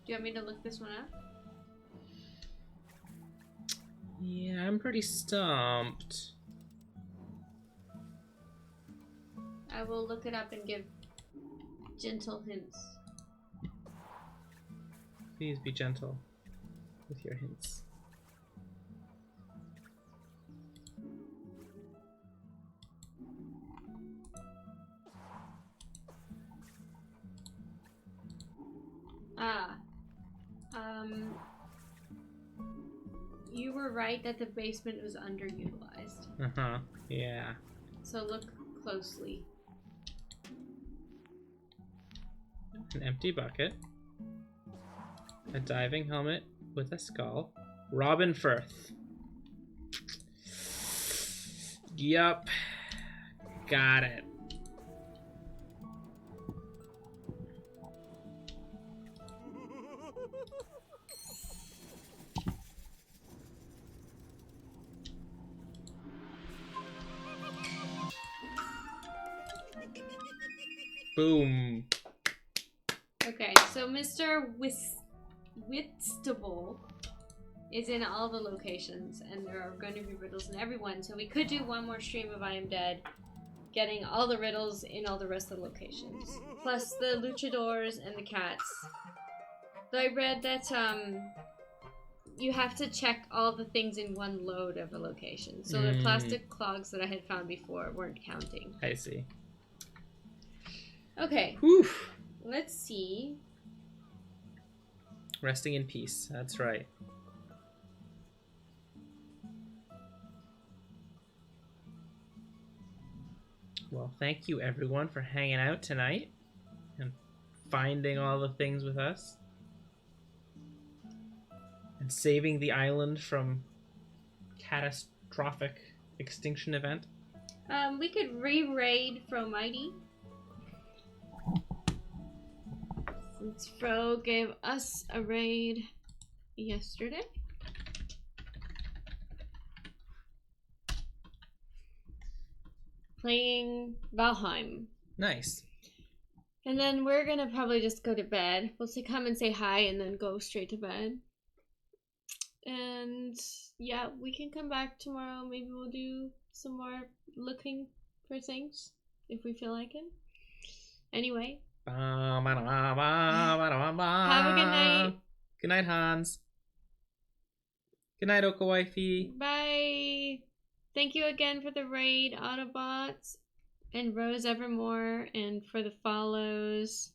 Do you want me to look this one up? Yeah, I'm pretty stumped. I will look it up and give gentle hints. Please be gentle with your hints. You were right that the basement was underutilized. Uh-huh, yeah. So look closely. An empty bucket. A diving helmet with a skull. Robin Firth. Yup. Got it. Boom. Okay, so Mr. Whitstable is in all the locations, and there are going to be riddles in every one, so we could do one more stream of I Am Dead, getting all the riddles in all the rest of the locations. Plus the luchadors and the cats. Though I read that, you have to check all the things in one load of a location. So the plastic clogs that I had found before weren't counting. I see. Okay. Whew. Let's see. Resting in peace. That's right. Well, thank you everyone for hanging out tonight and finding all the things with us. And saving the island from catastrophic extinction event. We could re-raid Fromighty. Since Fro gave us a raid yesterday. Playing Valheim. Nice. And then we're gonna probably just go to bed. We'll come and say hi and then go straight to bed. And yeah, we can come back tomorrow. Maybe we'll do some more looking for things if we feel like it. Anyway. Have a good night. Good night, Hans. Good night, Okawaifi. Bye. Thank you again for the raid, Autobots and Rose Evermore, and for the follows.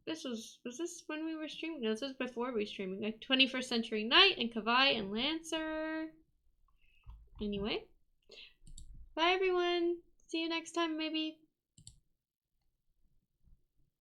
this was this when we were streaming? No, this was before we were streaming. Like 21st Century Knight and Kavai and Lancer. Anyway. Bye everyone. See you next time maybe.